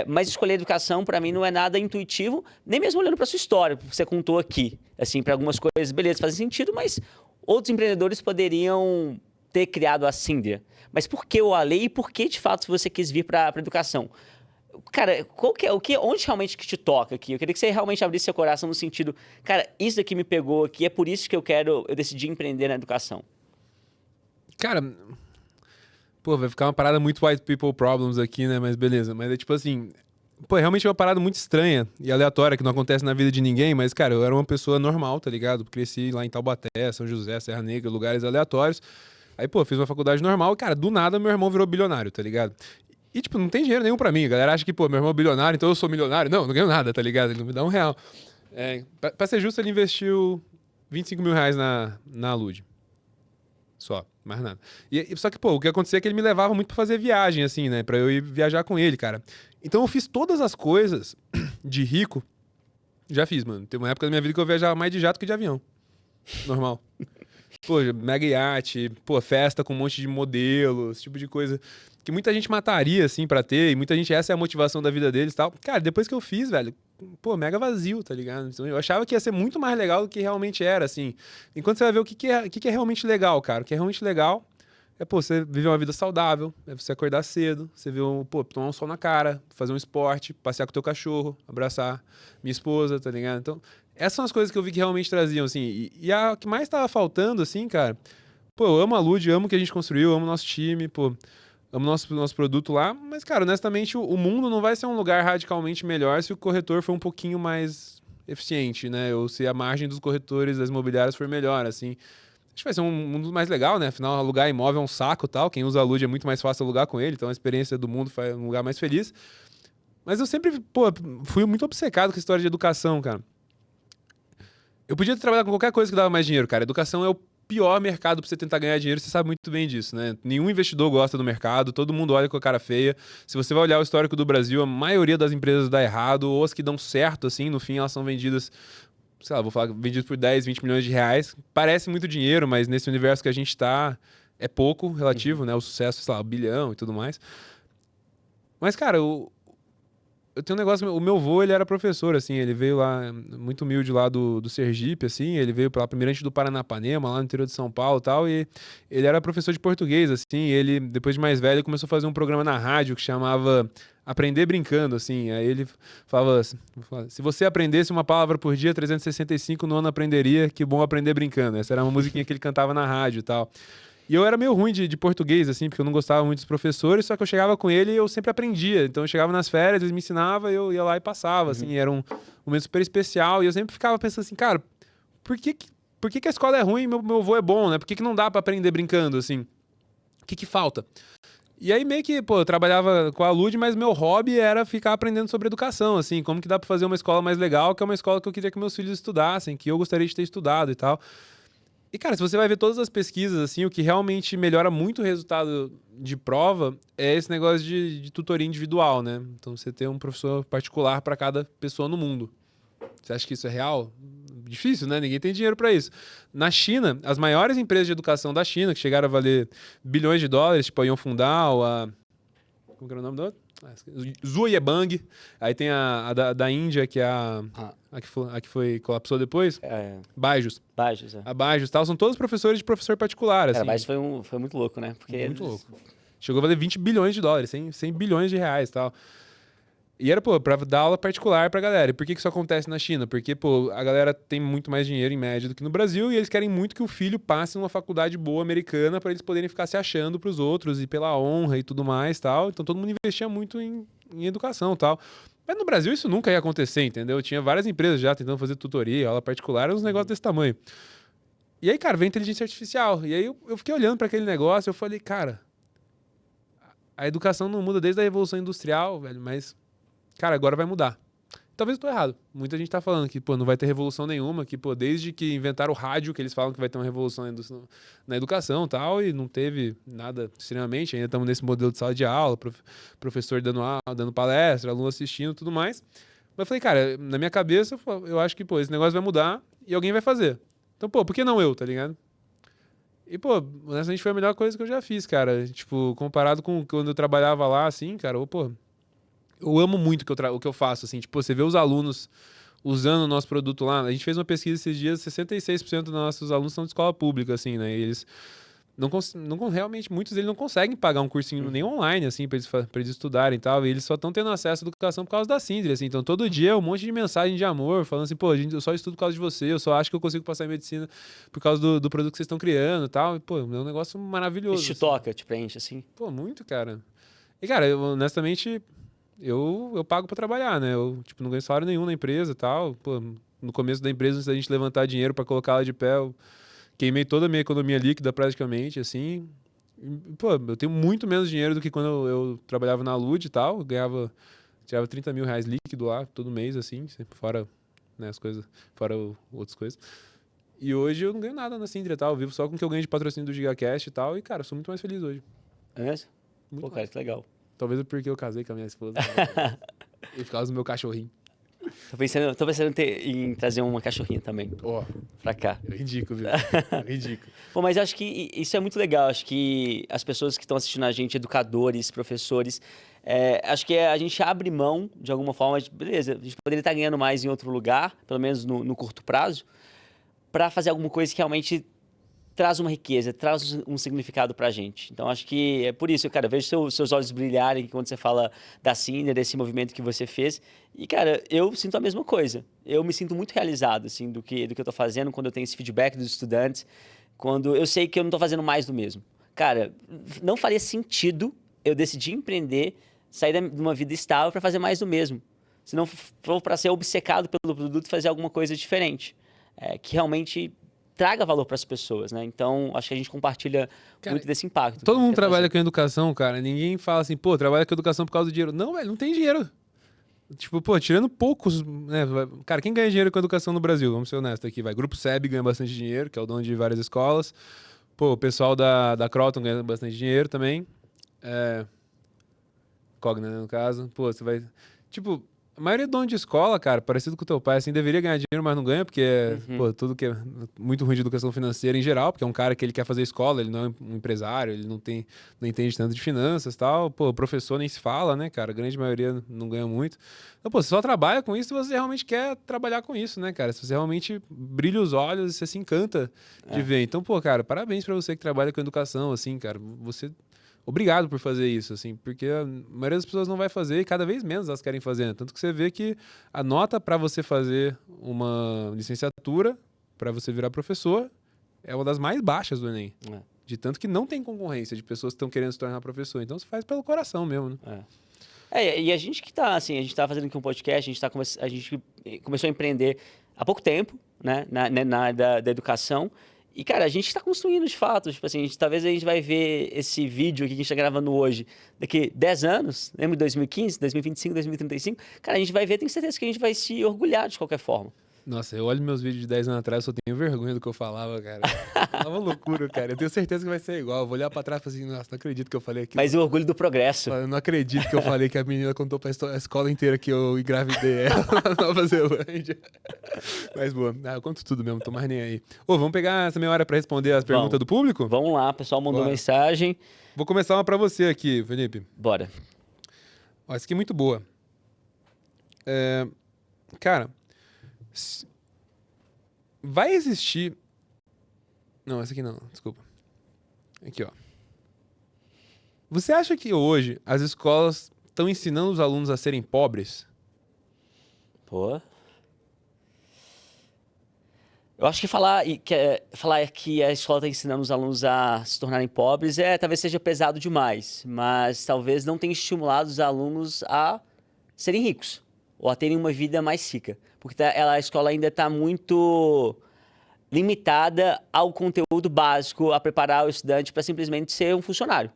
Mas escolher educação, para mim, não é nada intuitivo, nem mesmo olhando para sua história, que você contou aqui. Assim, para algumas coisas, beleza, fazem sentido, mas outros empreendedores poderiam ter criado a Syndria. Mas por que o Ale e por que, de fato, você quis vir para a educação? Cara, onde realmente que te toca aqui? Eu queria que você realmente abrisse seu coração no sentido, cara, isso daqui me pegou aqui, é por isso que eu decidi empreender na educação. Cara, pô, vai ficar uma parada muito white people problems aqui, né? Mas beleza. Mas é tipo assim, pô, realmente é uma parada muito estranha e aleatória que não acontece na vida de ninguém, mas, cara, eu era uma pessoa normal, tá ligado? Cresci lá em Taubaté, São José, Serra Negra, lugares aleatórios. Aí, pô, fiz uma faculdade normal e, cara, do nada meu irmão virou bilionário, tá ligado? E, tipo, não tem dinheiro nenhum pra mim. A galera acha que, pô, meu irmão é bilionário, então eu sou milionário. Não ganho nada, tá ligado? Ele não me dá R$1. Pra ser justo, ele investiu R$25 mil na Lud. Só, mais nada. Só que, pô, o que acontecia é que ele me levava muito pra fazer viagem, assim, né? Pra eu ir viajar com ele, cara. Então eu fiz todas as coisas de rico. Já fiz, mano. Teve uma época da minha vida que eu viajava mais de jato que de avião. Normal. Pô, mega iate, pô, festa com um monte de modelos, esse tipo de coisa que muita gente mataria, assim, pra ter, e muita gente, essa é a motivação da vida deles e tal. Cara, depois que eu fiz, velho, pô, mega vazio, tá ligado? Então, eu achava que ia ser muito mais legal do que realmente era, assim. Enquanto você vai ver o que é realmente legal, cara. O que é realmente legal é, pô, você viver uma vida saudável, é você acordar cedo, você ver, pô, tomar um sol na cara, fazer um esporte, passear com o teu cachorro, abraçar minha esposa, tá ligado? Então, essas são as coisas que eu vi que realmente traziam, assim. E a que mais tava faltando, assim, cara, pô, eu amo a Lud, amo o que a gente construiu, amo o nosso time, pô, amo nosso produto lá, mas, cara, honestamente, o mundo não vai ser um lugar radicalmente melhor se o corretor for um pouquinho mais eficiente, né? Ou se a margem dos corretores, das imobiliárias for melhor, assim. Acho que vai ser um mundo mais legal, né? Afinal, alugar imóvel é um saco e tal. Quem usa a Lud é muito mais fácil alugar com ele, então a experiência do mundo faz um lugar mais feliz. Mas eu sempre, pô, fui muito obcecado com a história de educação, cara. Eu podia trabalhar com qualquer coisa que dava mais dinheiro, cara. Educação é o pior mercado pra você tentar ganhar dinheiro, você sabe muito bem disso, né? Nenhum investidor gosta do mercado, todo mundo olha com a cara feia. Se você vai olhar o histórico do Brasil, a maioria das empresas dá errado, ou as que dão certo, assim, no fim elas são vendidas, sei lá, vou falar, vendidas por 10, 20 milhões de reais. Parece muito dinheiro, mas nesse universo que a gente tá, é pouco relativo, né? O sucesso, sei lá, 1 bilhão e tudo mais. Mas, cara, eu tenho um negócio, o meu avô, ele era professor, assim, ele veio lá, muito humilde lá do Sergipe, assim, ele veio lá primeiramente do Paranapanema, lá no interior de São Paulo e tal, e ele era professor de português, assim, e ele, depois de mais velho, começou a fazer um programa na rádio que chamava Aprender Brincando, assim, aí ele falava assim, se você aprendesse uma palavra por dia, 365 no ano aprenderia, que bom aprender brincando. Essa era uma musiquinha que ele cantava na rádio e tal. E eu era meio ruim de português, assim, porque eu não gostava muito dos professores, só que eu chegava com ele e eu sempre aprendia. Então eu chegava nas férias, eles me ensinavam, eu ia lá e passava, assim, era um momento super especial. E eu sempre ficava pensando assim, cara, por que a escola é ruim e meu avô é bom, né? Por que não dá pra aprender brincando, assim? O que falta? E aí meio que, pô, eu trabalhava com a Lud, mas meu hobby era ficar aprendendo sobre educação, assim, como que dá pra fazer uma escola mais legal, que é uma escola que eu queria que meus filhos estudassem, que eu gostaria de ter estudado e tal. E, cara, se você vai ver todas as pesquisas, assim, o que realmente melhora muito o resultado de prova é esse negócio de tutoria individual, né? Então, você ter um professor particular para cada pessoa no mundo. Você acha que isso é real? Difícil, né? Ninguém tem dinheiro para isso. Na China, as maiores empresas de educação da China, que chegaram a valer bilhões de dólares, tipo a Yonfundao, como que era o nome do outro? Zuoyebang. Aí tem da Índia, que é a que colapsou depois. Byju's. A Byju's e tal, são todos professores de professor particular. Assim. Cara, Byju's foi muito louco, né? Porque muito louco. Chegou a valer 20 bilhões de dólares, 100 bilhões de reais e tal. E era, pô, pra dar aula particular pra galera. E por que isso acontece na China? Porque, pô, a galera tem muito mais dinheiro em média do que no Brasil e eles querem muito que o filho passe numa faculdade boa americana pra eles poderem ficar se achando pros outros e pela honra e tudo mais tal. Então todo mundo investia muito em educação e tal. Mas no Brasil isso nunca ia acontecer, entendeu? Tinha várias empresas já tentando fazer tutoria, aula particular, uns negócios desse tamanho. E aí, cara, veio a inteligência artificial. E aí eu fiquei olhando pra aquele negócio e eu falei, cara, a educação não muda desde a Revolução Industrial, velho, mas... Cara, agora vai mudar. talvez eu tô errado. Muita gente tá falando que, pô, não vai ter revolução nenhuma, que, pô, desde que inventaram o rádio, que eles falam que vai ter uma revolução na educação e tal, e não teve nada extremamente. Ainda estamos nesse modelo de sala de aula, professor dando aula, dando palestra, aluno assistindo, tudo mais. Mas eu falei, cara, na minha cabeça, eu acho que, pô, esse negócio vai mudar e alguém vai fazer. Então, pô, por que não eu, tá ligado? E, pô, honestamente foi a melhor coisa que eu já fiz, cara. Tipo, comparado com quando eu trabalhava lá, assim, cara, pô, eu amo muito o que eu faço, assim. Tipo, você vê os alunos usando o nosso produto lá. A gente fez uma pesquisa esses dias, 66% dos nossos alunos são de escola pública, assim, né? E eles realmente, muitos deles não conseguem pagar um cursinho nem online, assim, pra eles estudarem e tal. E eles só estão tendo acesso à educação por causa da Sindri, assim. Então, todo dia é um monte de mensagem de amor, falando assim, pô, gente, eu só estudo por causa de você, eu só acho que eu consigo passar em medicina por causa do produto que vocês estão criando e tal. E, pô, é um negócio maravilhoso. Isso te assim. toca, te preenche, assim? Pô, muito, cara. E, cara, honestamente, eu pago pra trabalhar, né? Eu, tipo, não ganho salário nenhum na empresa e tal. Pô, no começo da empresa, antes da gente levantar dinheiro pra colocar ela de pé, eu queimei toda a minha economia líquida praticamente, assim. E, pô, eu tenho muito menos dinheiro do que quando eu trabalhava na Lud e tal. Eu tirava 30 mil reais líquido lá todo mês, assim, fora, né, as coisas, fora outras coisas. E hoje eu não ganho nada na Sindri e tal. Eu vivo só com o que eu ganho de patrocínio do GigaCast e tal. E, cara, eu sou muito mais feliz hoje. É mesmo? Muito Pô, cara, mais. que legal. Talvez é porque eu casei com a minha esposa. E por causa do meu cachorrinho. Tô pensando em trazer uma cachorrinha também Ó, pra cá. eu indico, viu? Eu indico. Bom, mas eu acho que isso é muito legal. Acho que as pessoas que estão assistindo a gente, educadores, professores, acho que a gente abre mão, de alguma forma, beleza, a gente poderia estar ganhando mais em outro lugar, pelo menos no curto prazo, para fazer alguma coisa que realmente traz uma riqueza, traz um significado pra gente. Então, acho que é por isso, cara, eu vejo seus olhos brilharem quando você fala da Cinder, desse movimento que você fez. E, cara, eu sinto a mesma coisa. Eu me sinto muito realizado, assim, do que eu tô fazendo, quando eu tenho esse feedback dos estudantes, quando eu sei que eu não tô fazendo mais do mesmo. Cara, não faria sentido eu decidir empreender, sair de uma vida estável para fazer mais do mesmo. Se não for para ser obcecado pelo produto e fazer alguma coisa diferente. Que realmente traga valor para as pessoas, né? Então, acho que a gente compartilha muito desse impacto. Todo mundo trabalha com educação, cara. Ninguém fala assim, pô, trabalha com educação por causa do dinheiro. Não, velho, não tem dinheiro. Tipo, pô, tirando poucos, né? Cara, quem ganha dinheiro com educação no Brasil? Vamos ser honestos aqui, vai. Grupo SEB ganha bastante dinheiro, que é o dono de várias escolas. Pô, o pessoal da Croton ganha bastante dinheiro também. Cogna, né, no caso. Pô, você vai... Tipo, a maioria é dono de escola, cara, parecido com o teu pai, assim, deveria ganhar dinheiro, mas não ganha, porque pô, tudo que é muito ruim de educação financeira em geral, porque é um cara que ele quer fazer escola, ele não é um empresário, ele não entende tanto de finanças e tal. Pô, o professor nem se fala, né, cara? A grande maioria não ganha muito. Então, pô, você só trabalha com isso se você realmente quer trabalhar com isso, né, cara? Se você realmente brilha os olhos e você se encanta de ver. Então, pô, cara, parabéns pra você que trabalha com educação, assim, cara. Você... Obrigado por fazer isso, assim, porque a maioria das pessoas não vai fazer e cada vez menos elas querem fazer. Né? Tanto que você vê que a nota para você fazer uma licenciatura, para você virar professor, é uma das mais baixas do Enem. De tanto que não tem concorrência de pessoas que estão querendo se tornar professor. Então você faz pelo coração mesmo, né? E a gente que tá, assim, a gente tá fazendo aqui um podcast, a gente começou a empreender há pouco tempo, né, na área da educação. E, cara, a gente está construindo de fato. Tipo assim, talvez a gente vai ver esse vídeo aqui que a gente está gravando hoje daqui 10 anos, lembra de 2015, 2025, 2035? Cara, a gente vai ver, tenho certeza que a gente vai se orgulhar de qualquer forma. Nossa, eu olho meus vídeos de 10 anos atrás, só tenho vergonha do que eu falava, cara. É uma loucura, cara. Eu tenho certeza que vai ser igual. Eu vou olhar pra trás e falar assim, nossa, não acredito que eu falei aquilo. Mas o orgulho do progresso. Eu não acredito que eu falei que a menina contou pra escola inteira que eu engravidei ela na Nova Zelândia. Mas, boa. Eu conto tudo mesmo, tô mais nem aí. Vamos pegar essa meia hora pra responder as perguntas do público? Vamos lá, o pessoal mandou mensagem. Vou começar uma pra você aqui, Felipe. Bora. Ó, essa aqui é muito boa. Cara... Vai existir... Não, essa aqui não, desculpa. Aqui, ó. Você acha que hoje as escolas estão ensinando os alunos a serem pobres? Pô. Eu acho que falar que a escola está ensinando os alunos a se tornarem pobres talvez seja pesado demais, mas talvez não tenha estimulado os alunos a serem ricos ou a terem uma vida mais rica. Porque a escola ainda está muito limitada ao conteúdo básico, a preparar o estudante para simplesmente ser um funcionário.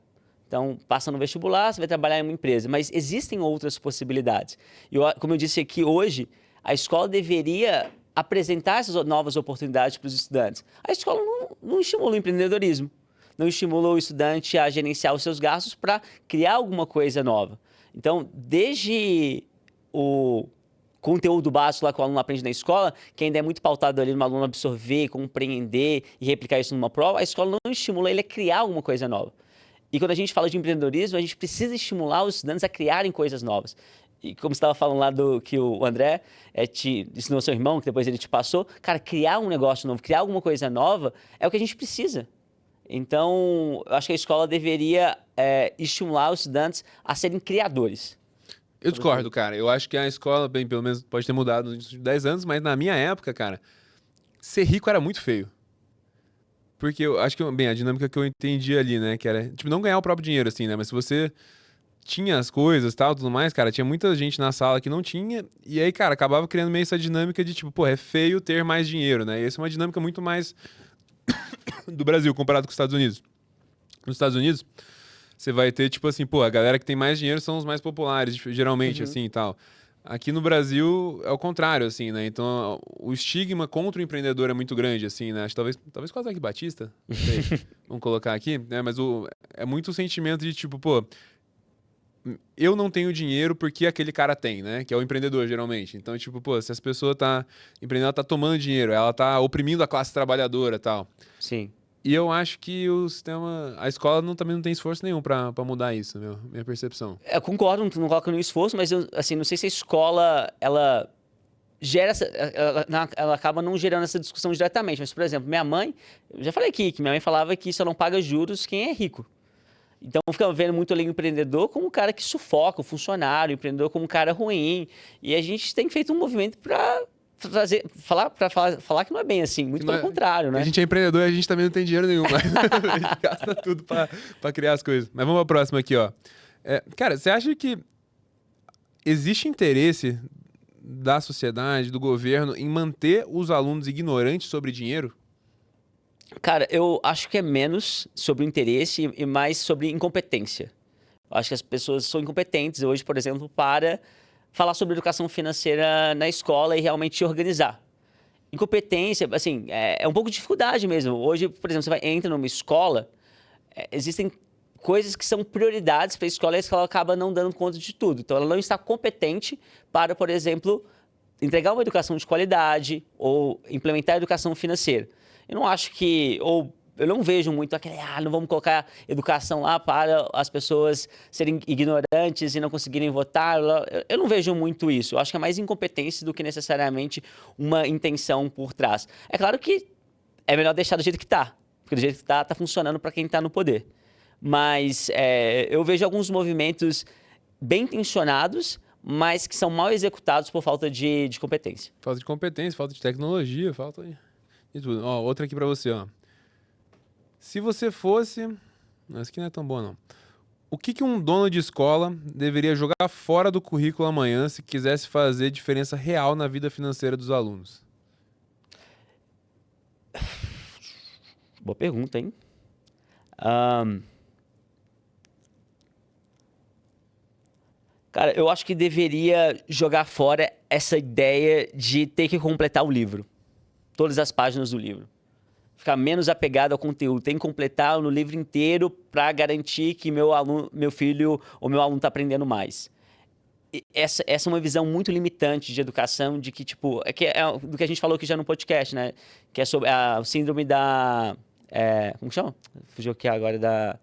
Então, passa no vestibular, você vai trabalhar em uma empresa. Mas existem outras possibilidades. E, como eu disse aqui hoje, a escola deveria apresentar essas novas oportunidades para os estudantes. A escola não estimula o empreendedorismo, não estimula o estudante a gerenciar os seus gastos para criar alguma coisa nova. Então, desde o conteúdo básico lá que o aluno aprende na escola, que ainda é muito pautado ali no aluno absorver, compreender e replicar isso numa prova, a escola não estimula ele a criar alguma coisa nova. E quando a gente fala de empreendedorismo, a gente precisa estimular os estudantes a criarem coisas novas. E como você estava falando lá que o André te ensinou seu irmão, que depois ele te passou, cara, criar um negócio novo, criar alguma coisa nova é o que a gente precisa. Então, eu acho que a escola deveria estimular os estudantes a serem criadores. Eu discordo, cara. Eu acho que a escola, bem, pelo menos pode ter mudado nos últimos 10 anos, mas na minha época, cara, ser rico era muito feio. Porque eu acho que, bem, a dinâmica que eu entendi ali, né, que era, tipo, não ganhar o próprio dinheiro, assim, né, mas se você tinha as coisas, tal, tudo mais, cara, tinha muita gente na sala que não tinha, e aí, cara, acabava criando meio essa dinâmica de, tipo, pô, é feio ter mais dinheiro, né, e essa é uma dinâmica muito mais do Brasil comparado com os Estados Unidos. Nos Estados Unidos, você vai ter, tipo assim, pô, a galera que tem mais dinheiro são os mais populares, geralmente, assim, e tal. Aqui no Brasil é o contrário, assim, né? Então, o estigma contra o empreendedor é muito grande, assim, né? Acho que talvez quase aqui Batista, não sei, vamos colocar aqui, né? Mas é muito o sentimento de, tipo, pô, eu não tenho dinheiro porque aquele cara tem, né? Que é o empreendedor, geralmente. Então, tipo, pô, se as pessoas empreendendo, ela tá tomando dinheiro, ela tá oprimindo a classe trabalhadora e tal. Sim. E eu acho que a escola também não tem esforço nenhum pra mudar isso, minha percepção. Eu concordo, não coloca nenhum esforço, mas eu, assim, não sei se a escola, ela gera ela acaba não gerando essa discussão diretamente. Mas, por exemplo, minha mãe, eu já falei aqui, que minha mãe falava que só não paga juros quem é rico. Então, fica vendo muito ali o empreendedor como um cara que sufoca o funcionário, o empreendedor como um cara ruim. E a gente tem feito um movimento para falar que não é bem assim, muito pelo contrário, né? A gente é empreendedor e a gente também não tem dinheiro nenhum, mas a gente gasta tudo pra criar as coisas. Mas vamos pra próxima aqui, ó. Cara, você acha que existe interesse da sociedade, do governo, em manter os alunos ignorantes sobre dinheiro? Cara, eu acho que é menos sobre o interesse e mais sobre incompetência. Eu acho que as pessoas são incompetentes hoje, por exemplo, para falar sobre educação financeira na escola e realmente se organizar. Incompetência, assim, é um pouco de dificuldade mesmo. Hoje, por exemplo, você entra numa escola, existem coisas que são prioridades para a escola e a escola acaba não dando conta de tudo. Então, ela não está competente para, por exemplo, entregar uma educação de qualidade ou implementar a educação financeira. Eu não acho eu não vejo muito aquele, não vamos colocar educação lá para as pessoas serem ignorantes e não conseguirem votar. Eu não vejo muito isso. Eu acho que é mais incompetência do que necessariamente uma intenção por trás. É claro que é melhor deixar do jeito que está, porque do jeito que está funcionando para quem está no poder. Mas eu vejo alguns movimentos bem intencionados, mas que são mal executados por falta de competência. Falta de competência, falta de tecnologia, falta de tudo. Ó, outra aqui para você, ó. Se você fosse... Essa aqui não é tão boa, não. O que um dono de escola deveria jogar fora do currículo amanhã se quisesse fazer diferença real na vida financeira dos alunos? Boa pergunta, hein? Cara, eu acho que deveria jogar fora essa ideia de ter que completar o livro. Todas as páginas do livro. Ficar menos apegado ao conteúdo, tem que completar no livro inteiro para garantir que meu filho ou meu aluno está aprendendo mais. E essa é uma visão muito limitante de educação, de que, tipo, do que a gente falou aqui já no podcast, né? Que é sobre a síndrome da... como chama? Fugiu aqui agora da...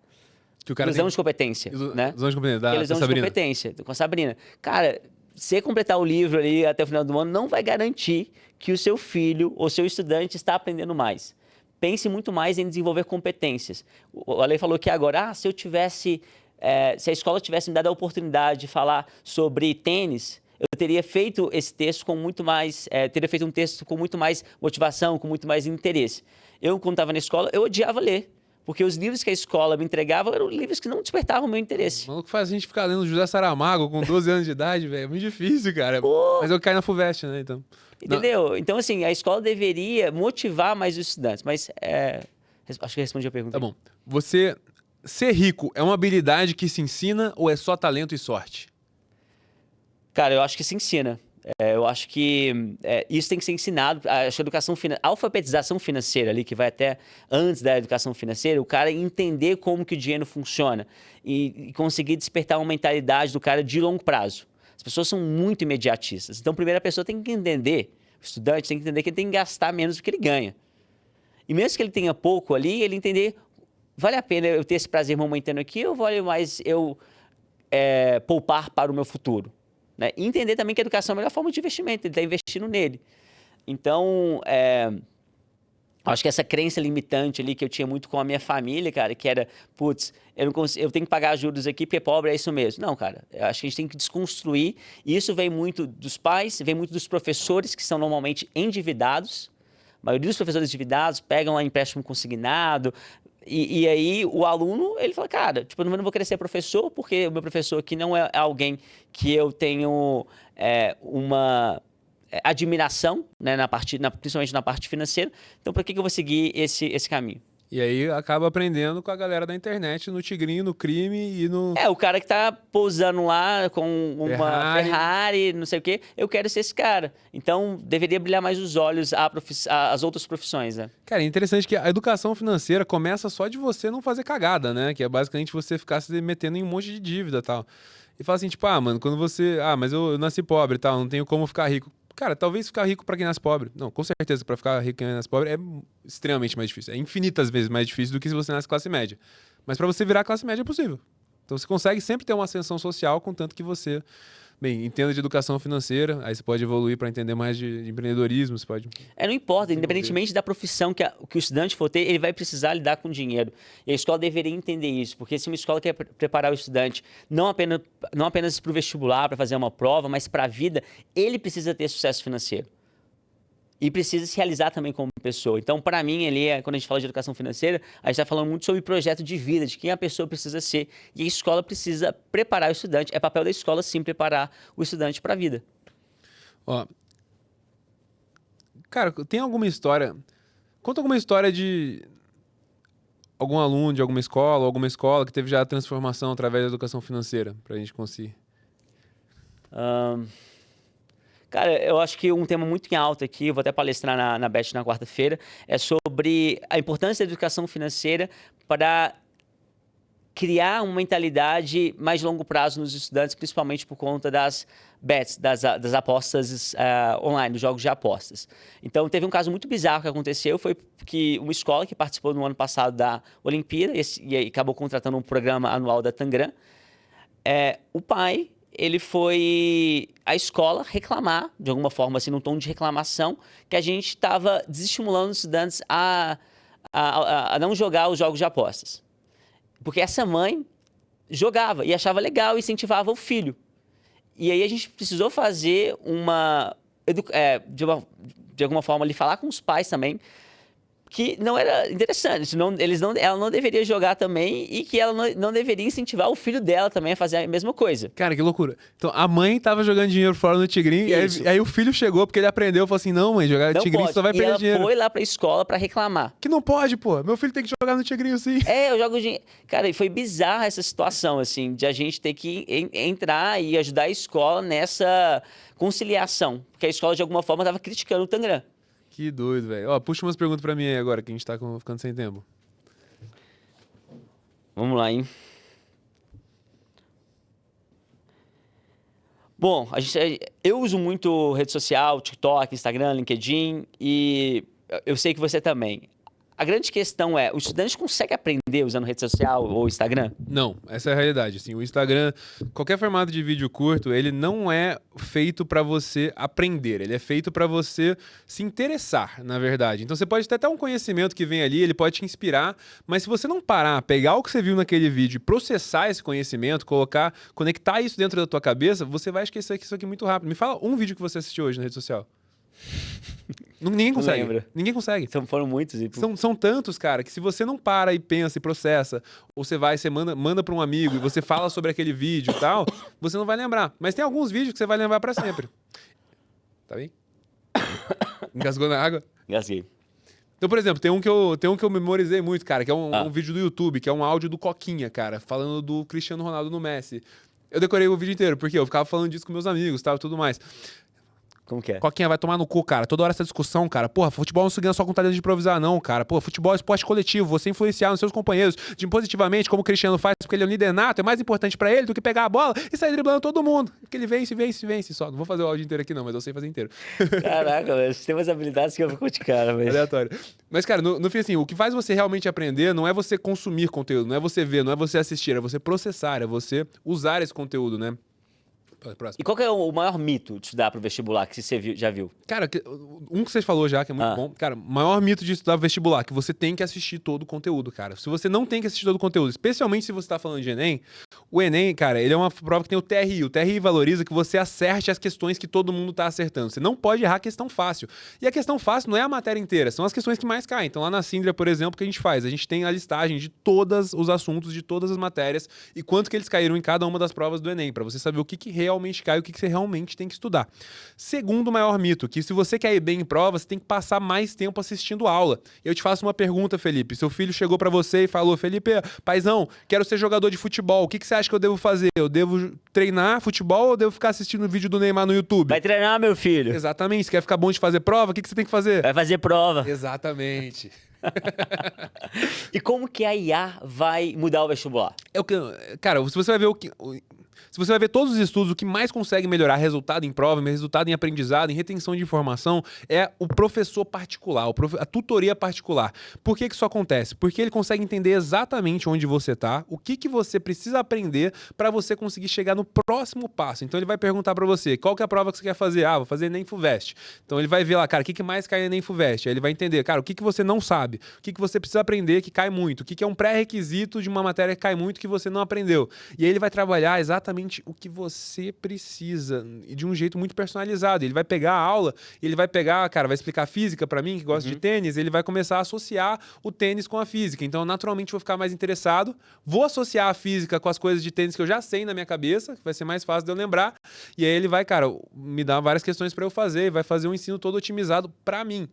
Ilusão de competência, né? Ilusão de competência, Ilusão de competência, com a Sabrina. Cara, você completar o livro ali até o final do ano não vai garantir que o seu filho ou seu estudante está aprendendo mais. Pense muito mais em desenvolver competências. O Ale falou aqui agora, se a escola tivesse me dado a oportunidade de falar sobre tênis, eu teria feito esse texto com muito mais, teria feito um texto com muito mais motivação, com muito mais interesse. Eu, quando estava na escola, eu odiava ler. Porque os livros que a escola me entregava eram livros que não despertavam o meu interesse. O maluco faz a gente ficar lendo José Saramago com 12 anos de idade, velho. É muito difícil, cara. Pô. Mas eu caí na FUVEST, né? Então... Entendeu? Não. Então, assim, a escola deveria motivar mais os estudantes. Mas acho que eu respondi a pergunta. Tá bom. Você ser rico é uma habilidade que se ensina ou é só talento e sorte? Cara, eu acho que se ensina. Eu acho que isso tem que ser ensinado. Acho que a alfabetização financeira ali, que vai até antes da educação financeira, o cara entender como que o dinheiro funciona e conseguir despertar uma mentalidade do cara de longo prazo. As pessoas são muito imediatistas. Então, primeiro a pessoa tem que entender, o estudante tem que entender que ele tem que gastar menos do que ele ganha. E mesmo que ele tenha pouco ali, ele entender, vale a pena eu ter esse prazer momentâneo aqui ou vale mais eu poupar para o meu futuro? Né? E entender também que a educação é a melhor forma de investimento, ele está investindo nele. Então, acho que essa crença limitante ali que eu tinha muito com a minha família, cara, que era, putz, eu tenho que pagar juros aqui porque pobre é isso mesmo. Não, cara, eu acho que a gente tem que desconstruir. E isso vem muito dos pais, vem muito dos professores que são normalmente endividados. A maioria dos professores endividados pegam lá empréstimo consignado. E aí o aluno, ele fala, cara, tipo, eu não vou querer ser professor porque o meu professor aqui não é alguém que eu tenho uma admiração, né, principalmente na parte financeira. Então, por que eu vou seguir esse caminho? E aí acaba aprendendo com a galera da internet, no tigrinho, no crime e no... O cara que tá pousando lá com uma Ferrari, não sei o quê, eu quero ser esse cara. Então, deveria brilhar mais os olhos às outras profissões, né? Cara, é interessante que a educação financeira começa só de você não fazer cagada, né? Que é basicamente você ficar se metendo em um monte de dívida e tal. E fala assim, tipo, mano, quando você... mas eu nasci pobre e tal, não tenho como ficar rico. Cara, talvez ficar rico pra quem nasce pobre. Não, com certeza, pra ficar rico quem nasce pobre é extremamente mais difícil. É infinitas vezes mais difícil do que se você nasce classe média. Mas pra você virar classe média é possível. Então você consegue sempre ter uma ascensão social, contanto que você, entenda de educação financeira, aí você pode evoluir para entender mais de empreendedorismo, você pode... Não importa, independentemente da profissão que o estudante for ter, ele vai precisar lidar com dinheiro. E a escola deveria entender isso, porque se uma escola quer preparar o estudante não apenas para o vestibular, para fazer uma prova, mas para a vida, ele precisa ter sucesso financeiro. E precisa se realizar também como pessoa. Então, para mim, quando a gente fala de educação financeira, a gente está falando muito sobre projeto de vida, de quem a pessoa precisa ser. E a escola precisa preparar o estudante. É papel da escola, sim, preparar o estudante para a vida. Cara, tem alguma história... Conta alguma história de algum aluno de alguma escola que teve já a transformação através da educação financeira, para a gente conseguir. Cara, eu acho que um tema muito em alta aqui, eu vou até palestrar na BET na quarta-feira, é sobre a importância da educação financeira para criar uma mentalidade mais de longo prazo nos estudantes, principalmente por conta das bets, das apostas online, dos jogos de apostas. Então, teve um caso muito bizarro que aconteceu, foi que uma escola que participou no ano passado da Olimpíada e acabou contratando um programa anual da Tangram, o pai... ele foi à escola reclamar, de alguma forma, assim, num tom de reclamação, que a gente estava desestimulando os estudantes a não jogar os jogos de apostas. Porque essa mãe jogava e achava legal e incentivava o filho. E aí a gente precisou fazer de alguma forma, ali, falar com os pais também, que não era interessante, ela não deveria jogar também e que ela não deveria incentivar o filho dela também a fazer a mesma coisa. Cara, que loucura. Então, a mãe tava jogando dinheiro fora no Tigrinho, e aí o filho chegou porque ele aprendeu e falou assim, não, mãe, jogar no Tigrinho só vai perder dinheiro. E ela foi lá pra escola pra reclamar. Que não pode, pô. Meu filho tem que jogar no Tigrinho, sim. Eu jogo dinheiro. Cara, e foi bizarra essa situação, assim, de a gente ter que entrar e ajudar a escola nessa conciliação. Porque a escola, de alguma forma, tava criticando o Tangram. Que doido, velho. Puxa umas perguntas pra mim aí agora, que a gente tá ficando sem tempo. Vamos lá, hein? Bom, eu uso muito rede social, TikTok, Instagram, LinkedIn, e eu sei que você também. A grande questão é, o estudante consegue aprender usando rede social ou Instagram? Não, essa é a realidade. Assim, o Instagram, qualquer formato de vídeo curto, ele não é feito para você aprender. Ele é feito para você se interessar, na verdade. Então você pode ter até um conhecimento que vem ali, ele pode te inspirar, mas se você não parar, pegar o que você viu naquele vídeo e processar esse conhecimento, conectar isso dentro da tua cabeça, você vai esquecer isso aqui muito rápido. Me fala um vídeo que você assistiu hoje na rede social. Ninguém consegue. Não lembro. Ninguém consegue. Foram muitos. São tantos, cara, que se você não para e pensa e processa, ou você manda para um amigo e você fala sobre aquele vídeo e tal, você não vai lembrar. Mas tem alguns vídeos que você vai lembrar para sempre. Tá bem? Engasgou na água? Engasguei. Então, por exemplo, tem um que eu memorizei muito, cara, que é um vídeo do YouTube, que é um áudio do Coquinha, cara, falando do Cristiano Ronaldo no Messi. Eu decorei o vídeo inteiro, porque eu ficava falando disso com meus amigos, tal, e tudo mais. Como que é? Coquinha vai tomar no cu, cara. Toda hora essa discussão, cara. Porra, futebol não se ganha só com talento de improvisar, não, cara. Porra, futebol é esporte coletivo. Você influenciar nos seus companheiros positivamente, como o Cristiano faz, porque ele é um líder nato, é mais importante pra ele do que pegar a bola e sair driblando todo mundo. Porque ele vence só. Não vou fazer o áudio inteiro aqui, não, mas eu sei fazer inteiro. Caraca, velho, você tem umas habilidades que eu fico de cara, velho. Aleatório. Mas, cara, no fim, assim, o que faz você realmente aprender não é você consumir conteúdo, não é você ver, não é você assistir, é você processar, é você usar esse conteúdo, né? Próximo. E qual que é o maior mito de estudar pro vestibular que você já viu? Cara, um que você falou já, que é muito bom. Cara, o maior mito de estudar vestibular, que você tem que assistir todo o conteúdo, cara. Se você não tem que assistir todo o conteúdo, especialmente se você tá falando de Enem, o Enem, cara, ele é uma prova que tem o TRI. O TRI valoriza que você acerte as questões que todo mundo tá acertando. Você não pode errar a questão fácil. E a questão fácil não é a matéria inteira, são as questões que mais caem. Então lá na Sindria, por exemplo, o que a gente faz? A gente tem a listagem de todos os assuntos, de todas as matérias e quanto que eles caíram em cada uma das provas do Enem, pra você saber o que realmente cai e o que você realmente tem que estudar. Segundo maior mito, que se você quer ir bem em prova, você tem que passar mais tempo assistindo aula. E eu te faço uma pergunta, Felipe. Seu filho chegou pra você e falou: Felipe, paizão, quero ser jogador de futebol. O que você acha que eu devo fazer? Eu devo treinar futebol ou eu devo ficar assistindo o vídeo do Neymar no YouTube? Vai treinar, meu filho. Exatamente. Você quer ficar bom de fazer prova? O que você tem que fazer? Vai fazer prova. Exatamente. E como que a IA vai mudar o vestibular? Cara, se você vai ver se você vai ver todos os estudos, o que mais consegue melhorar resultado em prova, resultado em aprendizado, em retenção de informação, é o professor particular, a tutoria particular. Por que isso acontece? Porque ele consegue entender exatamente onde você está, o que você precisa aprender para você conseguir chegar no próximo passo. Então ele vai perguntar para você, qual que é a prova que você quer fazer? Ah, vou fazer Enem Fuvest. Então ele vai ver lá, cara, o que mais cai em Enem Fuvest? Aí ele vai entender, cara, o que você não sabe, o que você precisa aprender que cai muito, o que é um pré-requisito de uma matéria que cai muito que você não aprendeu. E aí ele vai trabalhar exatamente o que você precisa e de um jeito muito personalizado. Ele vai pegar a aula, ele vai pegar, cara, vai explicar física pra mim, que gosta de tênis, ele vai começar a associar o tênis com a física. Então, naturalmente, vou ficar mais interessado, vou associar a física com as coisas de tênis que eu já sei na minha cabeça, que vai ser mais fácil de eu lembrar, e aí ele vai, cara, me dar várias questões pra eu fazer, e vai fazer um ensino todo otimizado pra mim.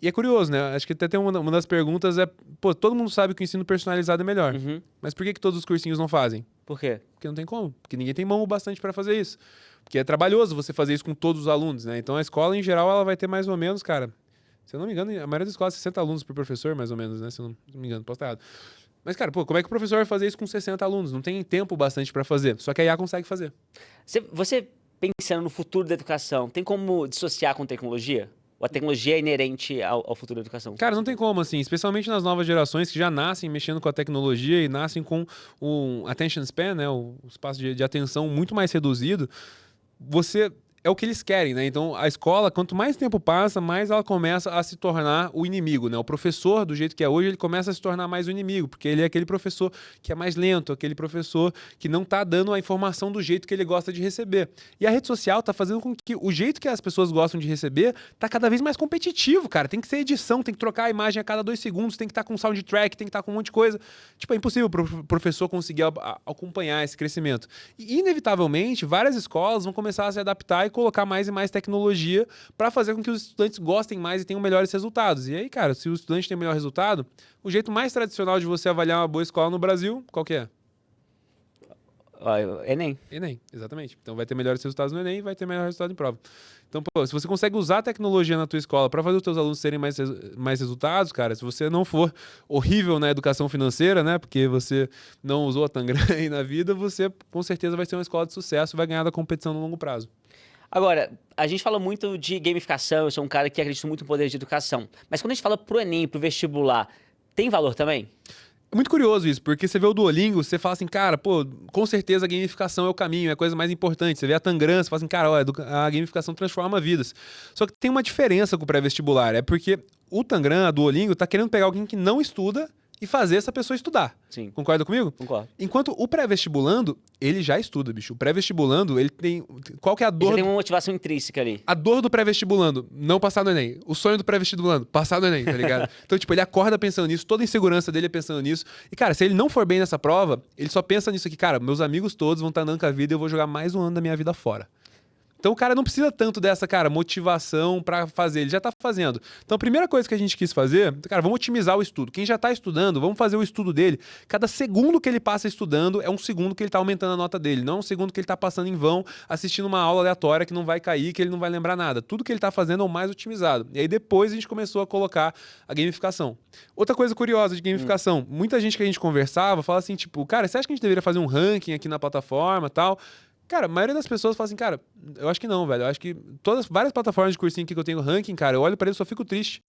E é curioso, né? Acho que até tem uma das perguntas pô, todo mundo sabe que o ensino personalizado é melhor. Mas por que todos os cursinhos não fazem? Por quê? Porque não tem como. Porque ninguém tem mão o bastante para fazer isso. Porque é trabalhoso você fazer isso com todos os alunos, né? Então a escola, em geral, ela vai ter mais ou menos, cara... Se eu não me engano, a maioria das escolas é 60 alunos por professor, mais ou menos, né? Se eu não me engano, posso estar errado. Mas, cara, pô, como é que o professor vai fazer isso com 60 alunos? Não tem tempo bastante para fazer. Só que a IA consegue fazer. Você pensando no futuro da educação, tem como dissociar com tecnologia? Ou a tecnologia é inerente ao futuro da educação? Cara, não tem como, assim, especialmente nas novas gerações que já nascem mexendo com a tecnologia e nascem com o attention span, né, o espaço de atenção muito mais reduzido. É o que eles querem, né? Então, a escola, quanto mais tempo passa, mais ela começa a se tornar o inimigo, né? O professor, do jeito que é hoje, ele começa a se tornar mais o inimigo, porque ele é aquele professor que é mais lento, aquele professor que não tá dando a informação do jeito que ele gosta de receber. E a rede social tá fazendo com que o jeito que as pessoas gostam de receber tá cada vez mais competitivo, cara. Tem que ser edição, tem que trocar a imagem a cada 2 segundos, tem que estar com soundtrack, tem que estar com um monte de coisa. Tipo, é impossível o professor conseguir acompanhar esse crescimento. E, inevitavelmente, várias escolas vão começar a se adaptar e colocar mais e mais tecnologia para fazer com que os estudantes gostem mais e tenham melhores resultados. E aí, cara, se o estudante tem melhor resultado, o jeito mais tradicional de você avaliar uma boa escola no Brasil, qual que é? Enem. Enem, exatamente. Então vai ter melhores resultados no Enem e vai ter melhor resultado em prova. Então, pô, se você consegue usar a tecnologia na tua escola para fazer os teus alunos terem mais resultados, cara, se você não for horrível na educação financeira, né, porque você não usou a Tangram aí na vida, você com certeza vai ser uma escola de sucesso, vai ganhar da competição no longo prazo. Agora, a gente fala muito de gamificação, eu sou um cara que acredita muito no poder de educação. Mas quando a gente fala pro Enem, pro vestibular, tem valor também? É muito curioso isso, porque você vê o Duolingo, você fala assim, cara, pô, com certeza a gamificação é o caminho, é a coisa mais importante. Você vê a Tangram, você fala assim, cara, ó, a gamificação transforma vidas. Só que tem uma diferença com o pré-vestibular, é porque o Tangram, a Duolingo, tá querendo pegar alguém que não estuda e fazer essa pessoa estudar. Sim. Concorda comigo? Concordo. Enquanto o pré-vestibulando, ele já estuda, bicho. O pré-vestibulando, ele tem... Qual que é a dor... Ele tem uma motivação intrínseca ali. A dor do pré-vestibulando, não passar no Enem. O sonho do pré-vestibulando, passar no Enem, tá ligado? Então, tipo, ele acorda pensando nisso, toda a insegurança dele é pensando nisso. E, cara, se ele não for bem nessa prova, ele só pensa nisso aqui, cara, meus amigos todos vão estar andando com a vida e eu vou jogar mais um ano da minha vida fora. Então o cara não precisa tanto dessa, cara, motivação pra fazer, ele já tá fazendo. Então a primeira coisa que a gente quis fazer, cara, vamos otimizar o estudo. Quem já tá estudando, vamos fazer o estudo dele. Cada segundo que ele passa estudando é um segundo que ele tá aumentando a nota dele, não é um segundo que ele tá passando em vão assistindo uma aula aleatória que não vai cair, que ele não vai lembrar nada. Tudo que ele tá fazendo é o mais otimizado. E aí depois a gente começou a colocar a gamificação. Outra coisa curiosa de gamificação, muita gente que a gente conversava fala assim, tipo, cara, você acha que a gente deveria fazer um ranking aqui na plataforma e tal? Cara, a maioria das pessoas fala assim, cara, eu acho que não, velho. Eu acho que várias plataformas de cursinho aqui que eu tenho ranking, cara, eu olho pra eles e só fico triste.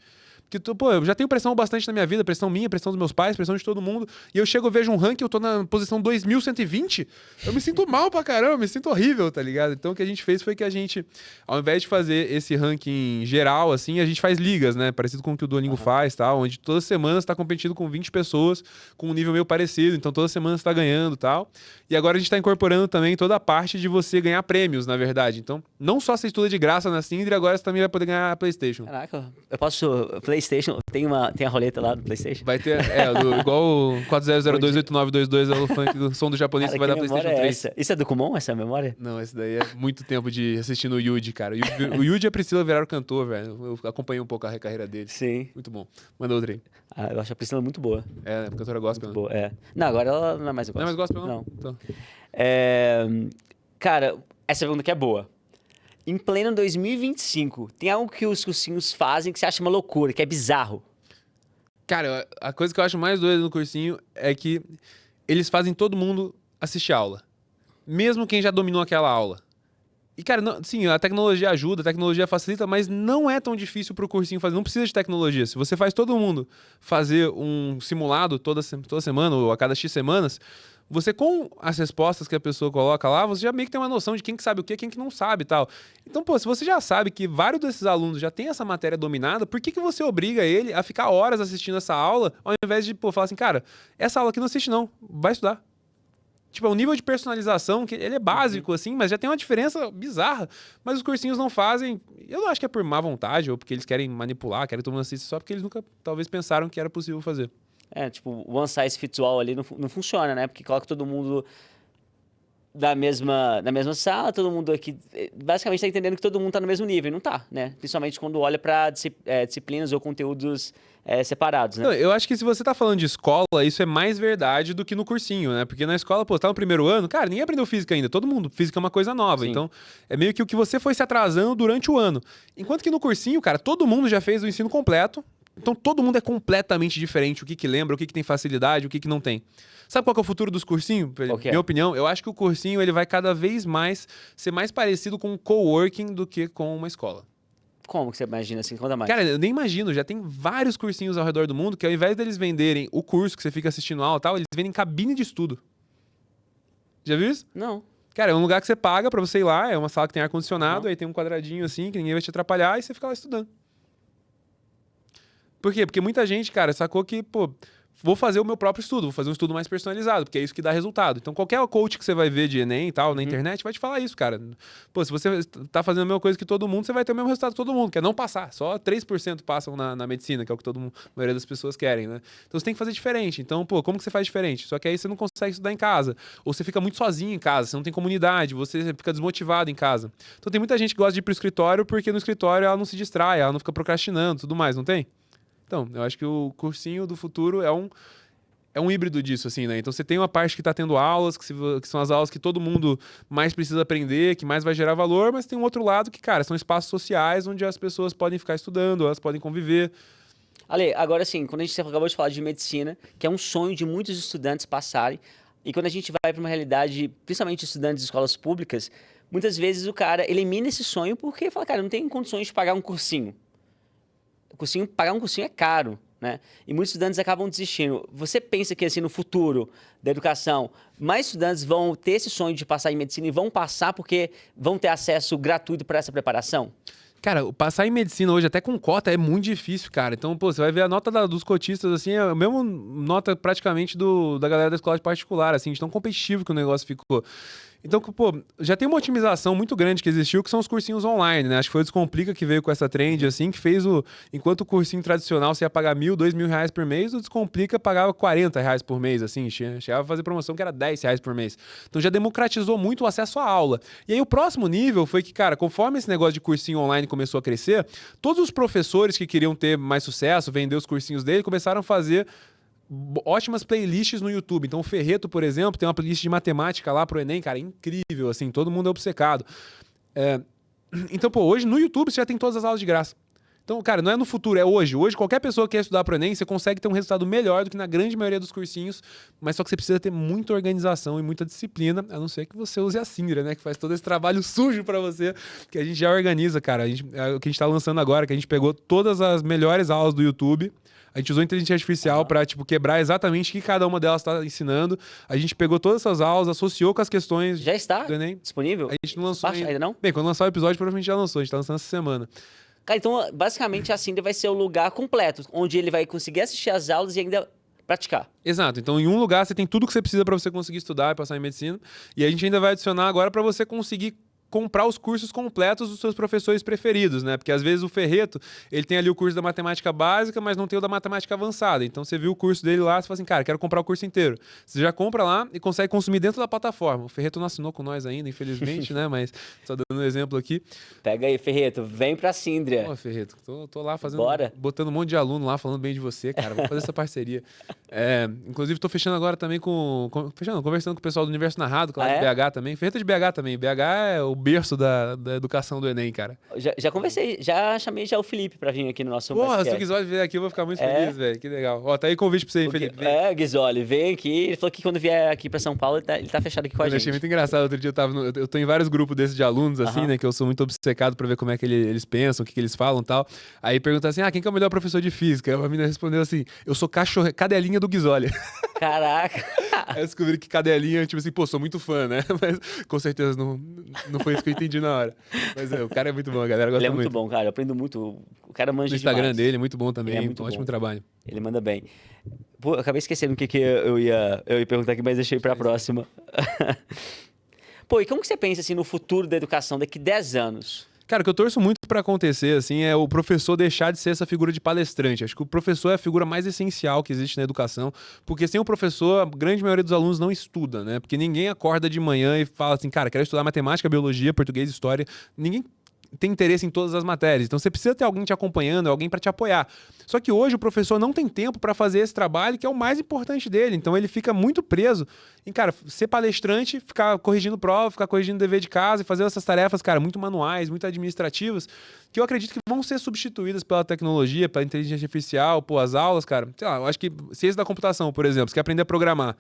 Porque, pô, eu já tenho pressão bastante na minha vida, pressão minha, pressão dos meus pais, pressão de todo mundo. E eu chego, eu vejo um ranking, eu tô na posição 2120, eu me sinto mal pra caramba, eu me sinto horrível, tá ligado? Então o que a gente fez foi que a gente, ao invés de fazer esse ranking geral, assim, a gente faz ligas, né? Parecido com o que o Duolingo faz, tal, onde toda semana você tá competindo com 20 pessoas com um nível meio parecido, então toda semana você tá ganhando e tal. E agora a gente tá incorporando também toda a parte de você ganhar prêmios, na verdade. Então, não só você estuda de graça na Sindri, agora você também vai poder ganhar a PlayStation. Caraca, eu posso... PlayStation, tem a roleta lá do PlayStation? Vai ter, igual o 40028922 é o funk do som do japonês que vai dar PlayStation 3. Essa? Isso é do Kumon, essa memória? Não, esse daí é muito tempo de assistindo o Yuji, cara. O Yuji e a Priscila viraram cantor, velho. Eu acompanhei um pouco a carreira dele. Sim. Muito bom. Manda outra aí. Ah, eu acho a Priscila muito boa. É, cantora gospel, Muito boa, é. Não, agora ela não é mais gospel. Não é mais gospel, não? Não. Então. Cara, essa pergunta aqui é boa. Em pleno 2025, tem algo que os cursinhos fazem que você acha uma loucura, que é bizarro? Cara, a coisa que eu acho mais doida no cursinho é que eles fazem todo mundo assistir aula. Mesmo quem já dominou aquela aula. E, cara, sim, a tecnologia ajuda, a tecnologia facilita, mas não é tão difícil pro cursinho fazer. Não precisa de tecnologia. Se você faz todo mundo fazer um simulado toda semana ou a cada X semanas, você, com as respostas que a pessoa coloca lá, você já meio que tem uma noção de quem que sabe o quê, quem que não sabe e tal. Então, pô, se você já sabe que vários desses alunos já têm essa matéria dominada, por que você obriga ele a ficar horas assistindo essa aula, ao invés de, pô, falar assim, cara, essa aula aqui não assiste não, vai estudar. Tipo, é um nível de personalização que ele é básico, assim, mas já tem uma diferença bizarra. Mas os cursinhos não fazem. Eu não acho que é por má vontade ou porque eles querem manipular, querem todo mundo assistir, só porque eles nunca, talvez, pensaram que era possível fazer. Tipo, one size fits all ali não funciona, né? Porque coloca todo mundo na mesma sala, todo mundo aqui... Basicamente tá entendendo que todo mundo tá no mesmo nível, e não tá, né? Principalmente quando olha para disciplinas ou conteúdos separados, né? Não, eu acho que se você tá falando de escola, isso é mais verdade do que no cursinho, né? Porque na escola, pô, você tá no primeiro ano, cara, ninguém aprendeu física ainda. Todo mundo, física é uma coisa nova. Sim. Então, é meio que o que você foi se atrasando durante o ano. Enquanto que no cursinho, cara, todo mundo já fez o ensino completo. Então, todo mundo é completamente diferente. O que lembra, o que tem facilidade, o que não tem. Sabe qual que é o futuro dos cursinhos? Minha opinião, eu acho que o cursinho ele vai cada vez mais ser mais parecido com um coworking do que com uma escola. Como que você imagina assim? Conta mais. Cara, eu nem imagino. Já tem vários cursinhos ao redor do mundo que ao invés deles venderem o curso que você fica assistindo aula e tal, eles vendem cabine de estudo. Já viu isso? Não. Cara, é um lugar que você paga pra você ir lá, é uma sala que tem ar-condicionado, aí tem um quadradinho assim, que ninguém vai te atrapalhar, e você fica lá estudando. Por quê? Porque muita gente, cara, sacou que, pô, vou fazer o meu próprio estudo, vou fazer um estudo mais personalizado, porque é isso que dá resultado. Então, qualquer coach que você vai ver de Enem e tal, na internet, vai te falar isso, cara. Pô, se você tá fazendo a mesma coisa que todo mundo, você vai ter o mesmo resultado que todo mundo, que é não passar. Só 3% passam na medicina, que é o que a maioria das pessoas querem, né? Então, você tem que fazer diferente. Então, pô, como que você faz diferente? Só que aí você não consegue estudar em casa. Ou você fica muito sozinho em casa, você não tem comunidade, você fica desmotivado em casa. Então, tem muita gente que gosta de ir pro escritório, porque no escritório ela não se distrai, ela não fica procrastinando, tudo mais, não tem? Então, eu acho que o cursinho do futuro é um híbrido disso, assim, né? Então, você tem uma parte que tá tendo aulas, que são as aulas que todo mundo mais precisa aprender, que mais vai gerar valor, mas tem um outro lado que, cara, são espaços sociais onde as pessoas podem ficar estudando, elas podem conviver. Ale, agora sim, quando a gente acabou de falar de medicina, que é um sonho de muitos estudantes passarem, e quando a gente vai para uma realidade, principalmente estudantes de escolas públicas, muitas vezes o cara elimina esse sonho porque fala, cara, não tem condições de pagar um cursinho. Pagar um cursinho é caro, né? E muitos estudantes acabam desistindo. Você pensa que, assim, no futuro da educação, mais estudantes vão ter esse sonho de passar em medicina e vão passar porque vão ter acesso gratuito para essa preparação? Cara, passar em medicina hoje, até com cota, é muito difícil, cara. Então, pô, você vai ver a nota dos cotistas, assim, é a mesma nota praticamente da galera da escola particular, assim, de tão competitivo que o negócio ficou. Então, pô, já tem uma otimização muito grande que existiu, que são os cursinhos online, né? Acho que foi o Descomplica que veio com essa trend, assim, que fez o... Enquanto o cursinho tradicional você ia pagar R$1.000, R$2.000 por mês, o Descomplica pagava R$40 por mês, assim. Chegava a fazer promoção que era R$10 por mês. Então já democratizou muito o acesso à aula. E aí o próximo nível foi que, cara, conforme esse negócio de cursinho online começou a crescer, todos os professores que queriam ter mais sucesso, vender os cursinhos dele, começaram a fazer ótimas playlists no YouTube. Então o Ferreto, por exemplo, tem uma playlist de matemática lá pro Enem, cara, incrível, assim, todo mundo é obcecado. Então, pô, hoje no YouTube você já tem todas as aulas de graça. Então, cara, não é no futuro, é hoje. Hoje, qualquer pessoa que quer estudar pro Enem, você consegue ter um resultado melhor do que na grande maioria dos cursinhos, mas só que você precisa ter muita organização e muita disciplina, a não ser que você use a Syndra, né? Que faz todo esse trabalho sujo pra você, que a gente já organiza, cara. O que a gente tá lançando agora, que a gente pegou todas as melhores aulas do YouTube, a gente usou inteligência artificial pra, tipo, quebrar exatamente o que cada uma delas tá ensinando. A gente pegou todas essas aulas, associou com as questões Já está do Enem. disponível? A gente não lançou Ainda não? Bem, quando lançar o episódio, provavelmente já lançou. A gente tá lançando essa semana. Cara, então, basicamente, a Syndra vai ser o lugar completo, onde ele vai conseguir assistir as aulas e ainda praticar. Exato. Então, em um lugar, você tem tudo que você precisa para você conseguir estudar e passar em medicina. E a gente ainda vai adicionar agora para você conseguir comprar os cursos completos dos seus professores preferidos, né? Porque às vezes o Ferreto, ele tem ali o curso da matemática básica, mas não tem o da matemática avançada. Então você viu o curso dele lá, você fala assim, cara, quero comprar o curso inteiro. Você já compra lá e consegue consumir dentro da plataforma. O Ferreto não assinou com nós ainda, infelizmente, né? Mas só dando um exemplo aqui. Pega aí, Ferreto, vem pra Syndra. Pô, Ferreto, tô lá fazendo, Bora. botando um monte de aluno lá, falando bem de você, cara. Vamos fazer essa parceria. Inclusive, tô fechando agora também conversando com o pessoal do Universo Narrado, claro, de BH também. Ferreto de BH também. BH é o berço da educação do Enem, cara. Já conversei, já chamei já o Felipe pra vir aqui no nosso Porra, podcast. se o Guizoli vier aqui, eu vou ficar muito feliz, velho. Que legal. Ó, tá aí convite pra você, hein, Felipe. Guizoli, vem aqui. Ele falou que quando vier aqui pra São Paulo, ele tá fechado aqui com a Eu gente. achei muito engraçado. Outro dia eu tô em vários grupos desses de alunos, assim, né? Que eu sou muito obcecado pra ver como é que eles pensam, o que eles falam e tal. Aí pergunta assim, quem que é o melhor professor de física? A menina respondeu assim, eu sou cadelinha do Guizoli. Caraca. Aí eu descobri que cadelinha, tipo assim, pô, sou muito fã, né? Mas com certeza não foi isso que eu entendi na hora. Mas o cara é muito bom, a galera gosta muito. Ele é muito bom, cara. Eu aprendo muito. O cara manja O Instagram demais. dele é muito bom também. Ele é muito ótimo bom. trabalho. Ele manda bem. Pô, eu acabei esquecendo o que eu ia perguntar aqui, mas deixei pra próxima. Pô, e como que você pensa assim no futuro da educação daqui 10 anos? Cara, o que eu torço muito pra acontecer, assim, é o professor deixar de ser essa figura de palestrante. Acho que o professor é a figura mais essencial que existe na educação, porque sem o professor, a grande maioria dos alunos não estuda, né? Porque ninguém acorda de manhã e fala assim, cara, quero estudar matemática, biologia, português, história. Ninguém tem interesse em todas as matérias. Então você precisa ter alguém te acompanhando, alguém para te apoiar. Só que hoje o professor não tem tempo para fazer esse trabalho que é o mais importante dele. Então ele fica muito preso em, cara, ser palestrante, ficar corrigindo prova, ficar corrigindo dever de casa e fazer essas tarefas, cara, muito manuais, muito administrativas, que eu acredito que vão ser substituídas pela tecnologia, pela inteligência artificial, pô, as aulas, cara. Sei lá, eu acho que ciência da computação, por exemplo, você quer aprender a programar.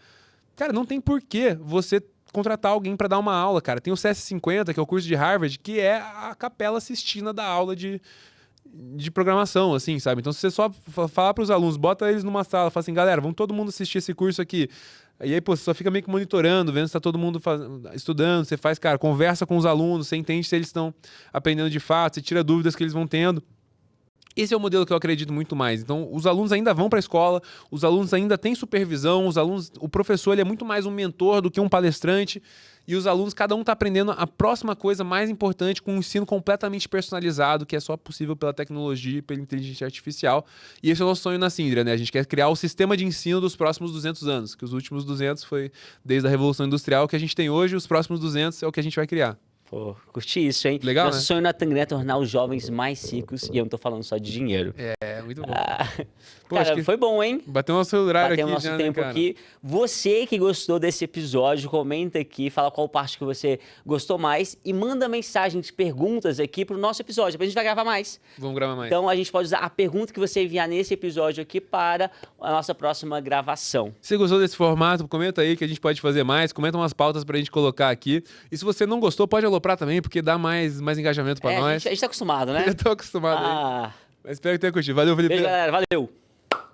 Cara, não tem porquê você contratar alguém para dar uma aula, cara. Tem o CS50, que é o curso de Harvard, que é a Capela Sistina da aula de programação, assim, sabe? Então, se você só falar para os alunos, bota eles numa sala, fala assim, galera, vamos todo mundo assistir esse curso aqui. E aí, pô, você só fica meio que monitorando, vendo se tá todo mundo estudando, você faz, cara, conversa com os alunos, você entende se eles estão aprendendo de fato, você tira dúvidas que eles vão tendo. Esse é o modelo que eu acredito muito mais. Então, os alunos ainda vão para a escola, os alunos ainda têm supervisão, o professor ele é muito mais um mentor do que um palestrante, e os alunos, cada um está aprendendo a próxima coisa mais importante com um ensino completamente personalizado, que é só possível pela tecnologia e pela inteligência artificial. E esse é o nosso sonho na Syndra, né? A gente quer criar o sistema de ensino dos próximos 200 anos, que os últimos 200 foi desde a Revolução Industrial que a gente tem hoje, os próximos 200 é o que a gente vai criar. Pô, curti isso, hein? Legal, Nosso né? sonho na Tangram é tornar os jovens mais ricos e eu não tô falando só de dinheiro. Muito bom. Pô, Cara, acho que foi bom, hein? bateu o nosso horário Batemos aqui nosso já, tempo né, cara? aqui. Você que gostou desse episódio, comenta aqui, fala qual parte que você gostou mais e manda mensagens, perguntas aqui pro nosso episódio. Depois a gente vai gravar mais. Vamos gravar mais. Então a gente pode usar a pergunta que você enviar nesse episódio aqui para a nossa próxima gravação. Se você gostou desse formato, comenta aí que a gente pode fazer mais, comenta umas pautas pra gente colocar aqui. E se você não gostou, pode aloprar também, porque dá mais engajamento pra nós. A gente tá acostumado, né? Eu tô acostumado aí. Mas espero que tenha curtido. Valeu, Felipe. Beijo, galera. Valeu.